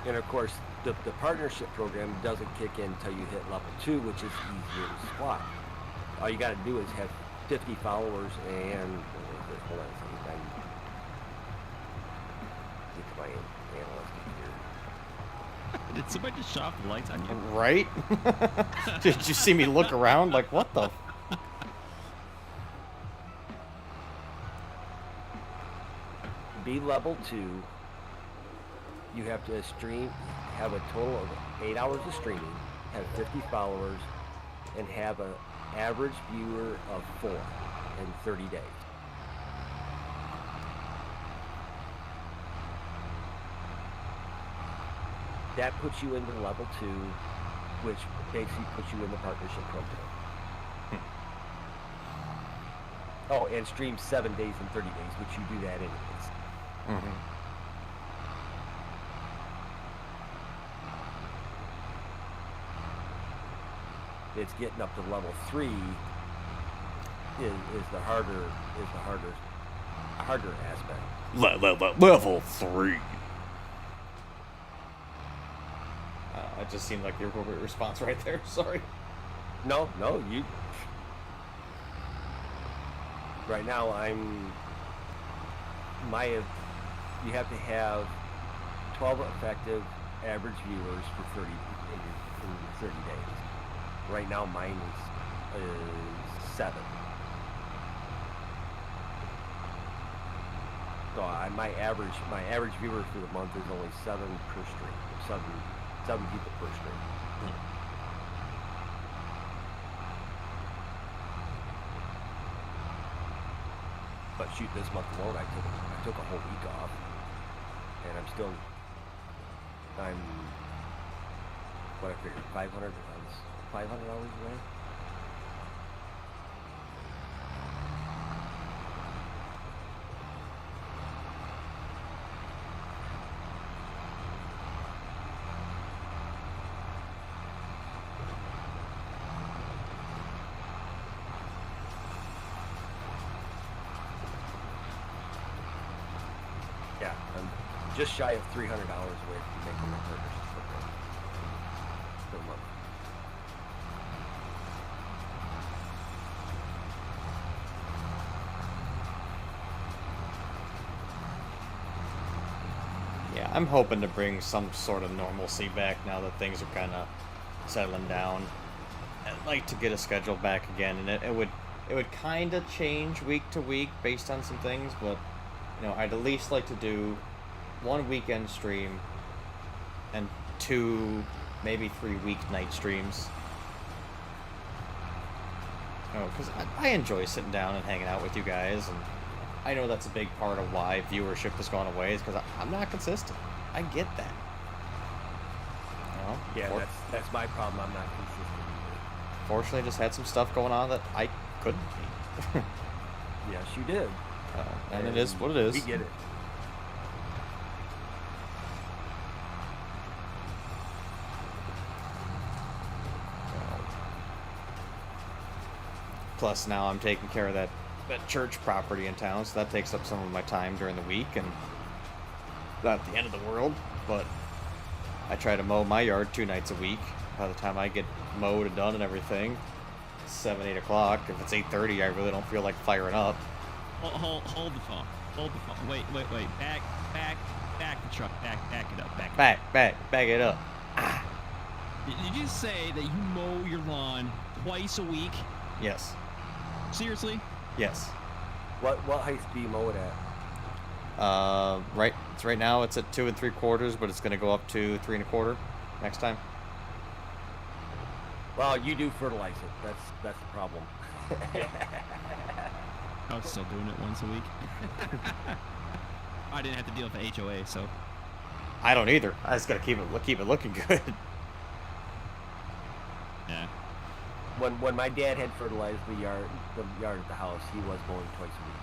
And of course, the partnership program doesn't kick in until you hit level 2, which is easier to squat. All you got to do is have 50 followers and hold on a second, get to my analyst here. Did somebody just shut off the lights on you? Right? Did you see me look around like, what the? Be level 2. You have to have a total of 8 hours of streaming, have 50 followers, and have an average viewer of 4 in 30 days. That puts you into level 2, which basically puts you in the partnership program. Oh, and stream 7 days and 30 days, which you do that anyways. Mm-hmm. It's getting up to level 3 is the harder aspect. Level 3. It just seemed like the appropriate response right there. Sorry. No, you. Right now, you have to have 12 effective average viewers for 30 days. Right now, mine is 7. So my average viewers for the month is only 7 per stream. 7 people per stream. But shoot, this month alone, I took a whole week off, and I'm what I figured, 500 hours away. Yeah, I'm just shy of 300 hours away from making my partnership program per month. Yeah, I'm hoping to bring some sort of normalcy back now that things are kind of settling down. I'd like to get a schedule back again, and it would kind of change week to week based on some things, but I'd at least like to do 1 weekend stream and 2, maybe 3 weeknight streams. Because I enjoy sitting down and hanging out with you guys, and I know that's a big part of why viewership has gone away, is because I'm not consistent. I get that. Yeah, that's my problem. I'm not consistent either. Fortunately, I just had some stuff going on that I couldn't be. Yes, you did. And it is what it is. We get it. Plus, now I'm taking care of that church property in town, so that takes up some of my time during the week, and not the end of the world, but I try to mow my yard 2 nights a week. By the time I get mowed and done and everything, 7, 8 o'clock. If it's 8:30, I really don't feel like firing up. Hold the phone. Hold the phone. Wait. Back the truck. Back it up. Back it up. Did you say that you mow your lawn twice a week? Yes. Seriously? Yes. What height do you mow it at? Right now it's at 2 3/4, but it's gonna go up to 3 1/4 next time. Well, you do fertilize it. That's the problem. I was still doing it once a week. I didn't have to deal with the HOA, so. I don't either. I just gotta keep it looking good. Yeah. When my dad had fertilized the yard at the house, he was mowing twice a week.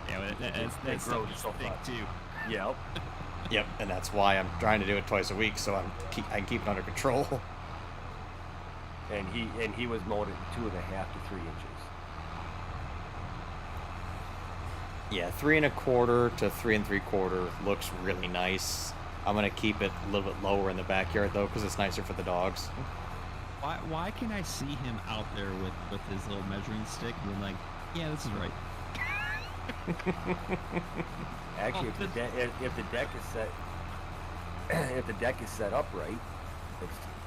Yeah, but that's grows so so thick fast. too. Yep. Yep, and that's why I'm trying to do it twice a week, so I can keep it under control. And he was mowed at 2.5 to 3 inches. Yeah, 3 1/4 to 3 3/4 looks really nice. I'm gonna keep it a little bit lower in the backyard though, because it's nicer for the dogs. Why can I see him out there with his little measuring stick and being like, yeah, this is right. Actually, if the deck is set up right,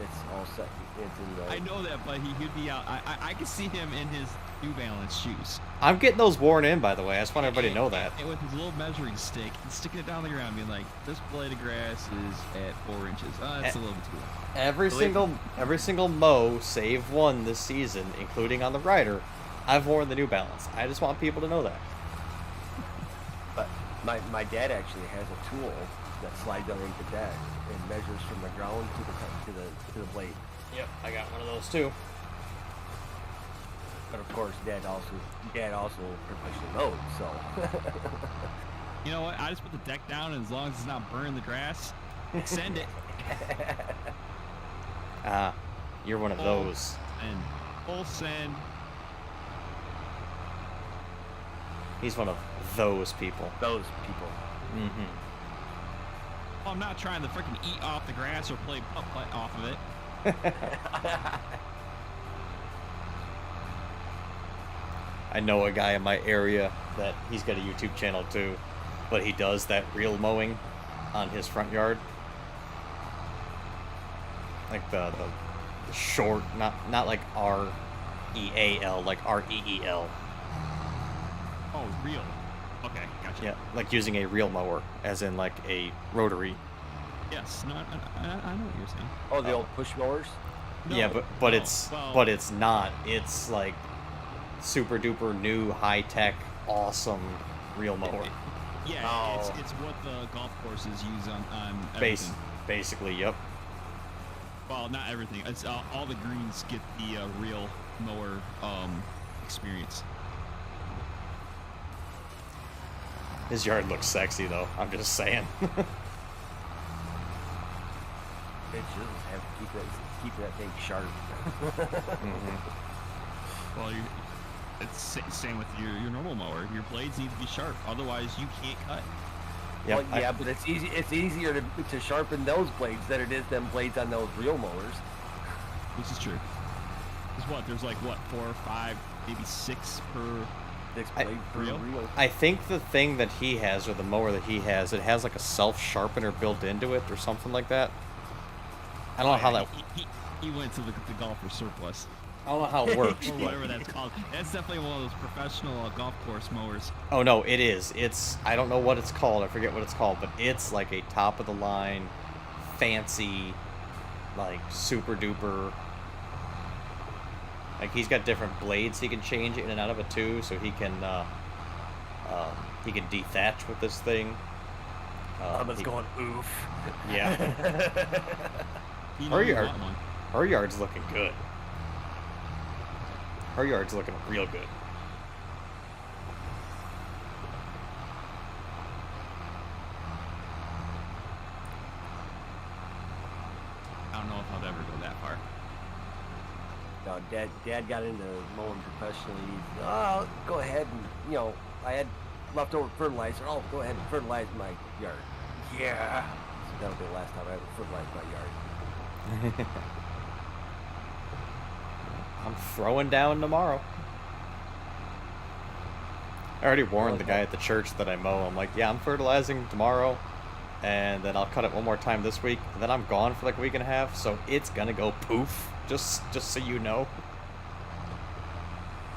it's all set. It's in the. I know that, but he'd be out. I can see him in his New Balance shoes. I'm getting those worn in, by the way. I just want everybody to know that. And with his little measuring stick and sticking it down the ground, being like, this blade of grass is at 4 inches. That's a little bit too long. Every single mow, save one this season, including on the rider, I've worn the New Balance. I just want people to know that. But my dad actually has a tool that slides underneath the deck and measures from the ground to the blade. Yep, I got one of those too. But of course, Dad also professionally mowed, so. You know what? I just put the deck down, and as long as it's not burning the grass, send it. You're one of those. And full send. He's one of those people. Those people. Mm-hmm. I'm not trying to freaking eat off the grass or play putt-putt off of it. I know a guy in my area that he's got a YouTube channel too, but he does that real mowing on his front yard. Like the short, not like R-E-A-L, like R-E-E-L. Oh, real. Okay, gotcha. Yeah, like using a real mower, as in like a rotary. Yes, no, I know what you're saying. Oh, the old push mowers. Yeah, No, but no, it's well, but it's not. It's like super duper new, high tech, awesome real mower. Yeah, Oh. it's what the golf courses use on everything. Basically, yep. Well, not everything. It's all the greens get the real mower experience. His yard looks sexy though. I'm just saying. Bitch, you just have to keep that thing sharp. Well, it's same with your normal mower. Your blades need to be sharp, otherwise you can't cut. Yep, Well, yeah, but it's easy. It's easier to sharpen those blades than it is them blades on those real mowers. This is true. There's like 4 or 5, maybe 6 per. Six I- blade per Real? reel. I think the thing that he has, or the mower that he has, it has like a self sharpener built into it, or something like that. I don't know how that. He went to the golfer surplus. I don't know how it works. Or but- whatever that's called. That's definitely one of those professional golf course mowers. Oh no, it is. It's I don't know what it's called. I forget what it's called, but it's like a top of the line, fancy, like super duper. Like he's got different blades he can change in and out of it too, so he can dethatch with this thing. I'm just he- going oof. Yeah, You Her know you yard. want one. her yard's looking good. Her yard's looking real good. I don't know if I'll ever go that far. No, Dad got into mowing professionally. He's, oh, go ahead and I had leftover fertilizer. Oh, go ahead and fertilize my yard. Yeah. So that'll be the last time I ever fertilized my yard. I'm throwing down tomorrow. I already warned the guy at the church that I mow. I'm like, yeah, I'm fertilizing tomorrow, and then I'll cut it one more time this week, and then I'm gone for like a week and a half, so it's gonna go poof. Just so you know.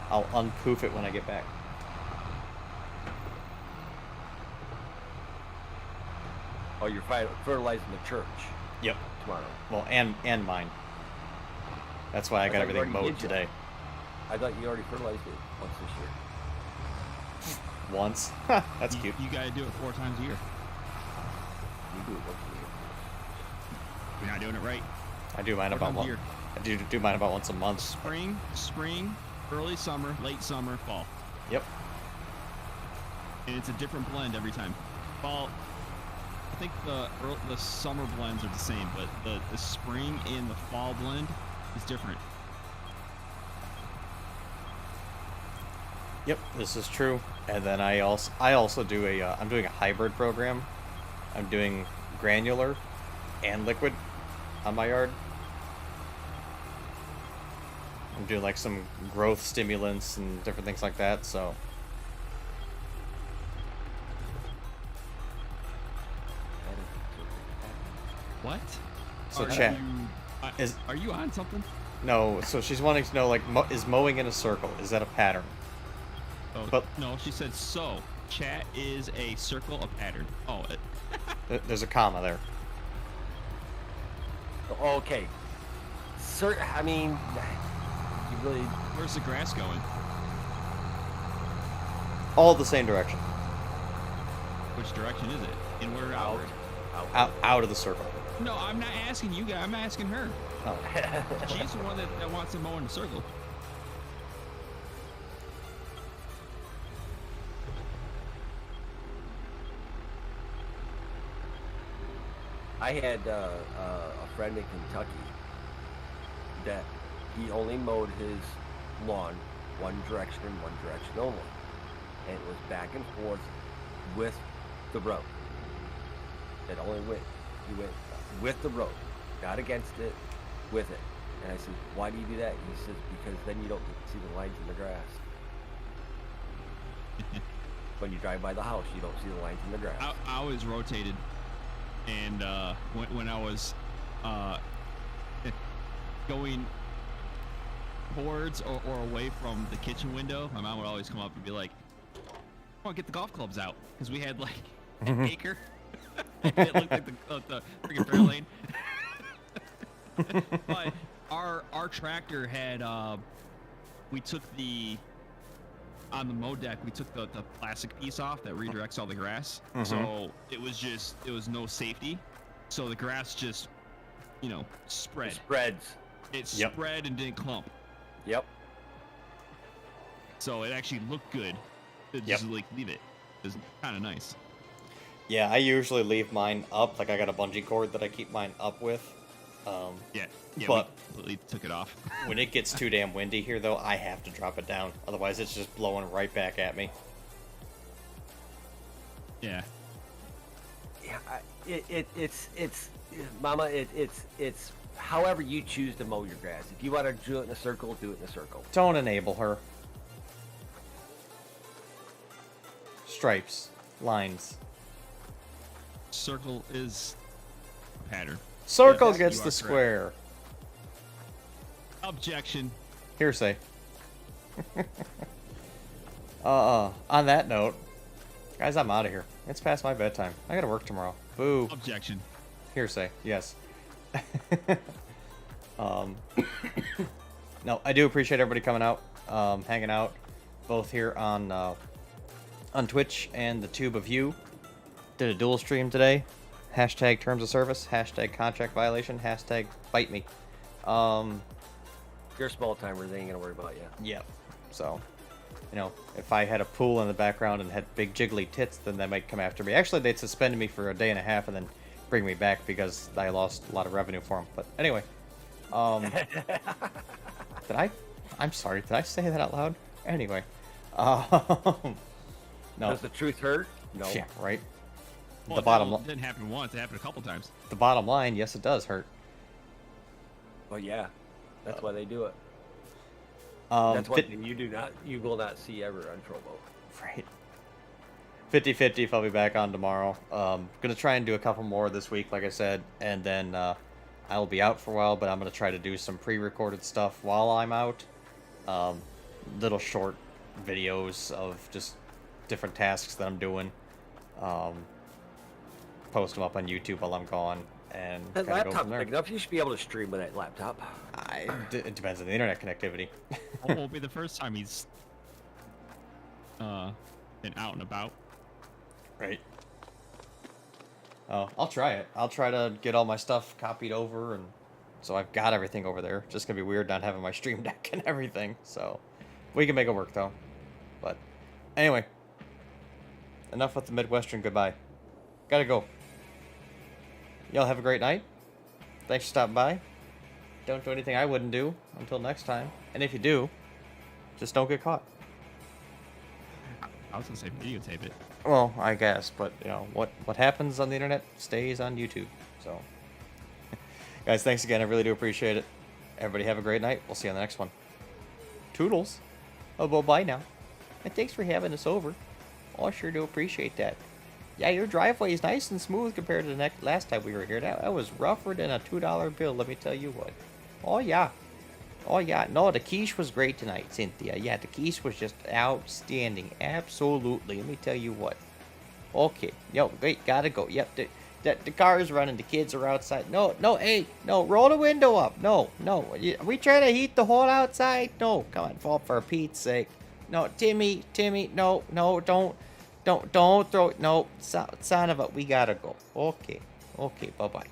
I'll unpoof it when I get back. Oh, you're fertilizing the church Yep. tomorrow. Well, and mine. That's why I got thought you everything already mowed did today. I thought you already fertilized it once this year. Once. That's cute. You gotta do it 4 times a year. You do it once a year. You're not doing it right. I do mine 4 about times a one. year. I do mine about once a month. Spring, early summer, late summer, fall. Yep. And it's a different blend every time. Fall, I think the summer blends are the same, but the spring and the fall blend is different. Yep, this is true. And then I also do I'm doing a hybrid program. I'm doing granular and liquid on my yard. I'm doing like some growth stimulants and different things like that. So What? So are chat you, are you on something? no. So she's wanting to know like is mowing in a circle? Is that a pattern? Oh, But- no, she said so. Chat is a circle, a pattern. Oh, There's a comma there. Okay. Sir, I mean, you really. where's the grass going? All the same direction. Which direction is it? Inward or Out. outward? Out of the circle. No, I'm not asking you guys. I'm asking her. Oh. She's the one that wants to mow in a circle. I had a friend in Kentucky that he only mowed his lawn one direction and one direction only. And it was back and forth with the road. It only went, he went with the road, not against it, with it. And I said, why do you do that? He says, because then you don't get to see the lines in the grass. When you drive by the house, you don't see the lines in the grass. I always rotated, and when I was going towards or away from the kitchen window, my mom would always come up and be like, "I want to get the golf clubs out," because we had like an acre. It looked like the freaking fair lane. But our tractor had we took on the mow deck, we took the plastic piece off that redirects all the grass. So it was no safety. So the grass just, spread. It spreads. It Yep. spread and didn't clump. Yep. So it actually looked good to Yep. just leave it. It was kind of nice. Yeah, I usually leave mine up. Like I got a bungee cord that I keep mine up with. Yeah, But- we completely took it off. When it gets too damn windy here, though, I have to drop it down. Otherwise, it's just blowing right back at me. Yeah. Yeah, it's Mama. It's however you choose to mow your grass. If you want to do it in a circle, do it in a circle. Don't enable her. Stripes, lines. Circle is a pattern. Circle Yes, gets you the are square. Objection. Hearsay. On that note, guys, I'm out of here. It's past my bedtime. I gotta work tomorrow. Boo. Objection. Hearsay, yes. No, I do appreciate everybody coming out, hanging out, both here on Twitch and the Tube of You. Did a dual stream today. Hashtag terms of service, hashtag contract violation, hashtag bite me. You're a small timer. They ain't gonna worry about you. Yep. So, if I had a pool in the background and had big jiggly tits, then they might come after me. Actually, they'd suspended me for a day and a half and then bring me back because I lost a lot of revenue for them. But anyway, I'm sorry. Did I say that out loud? Anyway, no. Does the truth hurt? No. Yeah, right. Well, The bottom it didn't happen once. It happened a couple times. The bottom line, yes, it does hurt. Well, yeah. That's why they do it. Um, That's one fit- thing you will not see ever on Trovo. Right. 50-50 if I'll be back on tomorrow. Gonna try and do a couple more this week, like I said, and then I'll be out for a while, but I'm gonna try to do some pre-recorded stuff while I'm out. Little short videos of just different tasks that I'm doing. Post them up on YouTube while I'm gone, and That kind of go laptop's from there. big enough. You should be able to stream with that laptop. It depends on the internet connectivity. Won't be the first time he's been out and about. Right. Oh, I'll try it. I'll try to get all my stuff copied over, and so I've got everything over there. Just gonna be weird not having my stream deck and everything. So we can make it work though. But anyway, enough with the Midwestern goodbye. Gotta go. Y'all have a great night. Thanks for stopping by. Don't do anything I wouldn't do until next time. And if you do, just don't get caught. I was gonna say videotape it. Well, I guess, but you know what happens on the internet stays on YouTube. So, guys, thanks again. I really do appreciate it. Everybody have a great night. We'll see you on the next one. Toodles. Oh, well, bye now. And thanks for having us over. I sure do appreciate that. Yeah, your driveway is nice and smooth compared to the last time we were here. That was rougher than a $2 bill, let me tell you what. Oh, yeah. Oh, yeah. No, the quiche was great tonight, Cynthia. Yeah, the quiche was just outstanding. Absolutely. Let me tell you what. Okay. Yo, wait, gotta go. Yep, the car is running. The kids are outside. No, hey, no, roll the window up. No. Are we trying to heat the hole outside? No, come on, fall for Pete's sake. No, Timmy, no, don't throw, no, son of a, we gotta go. Okay, bye-bye.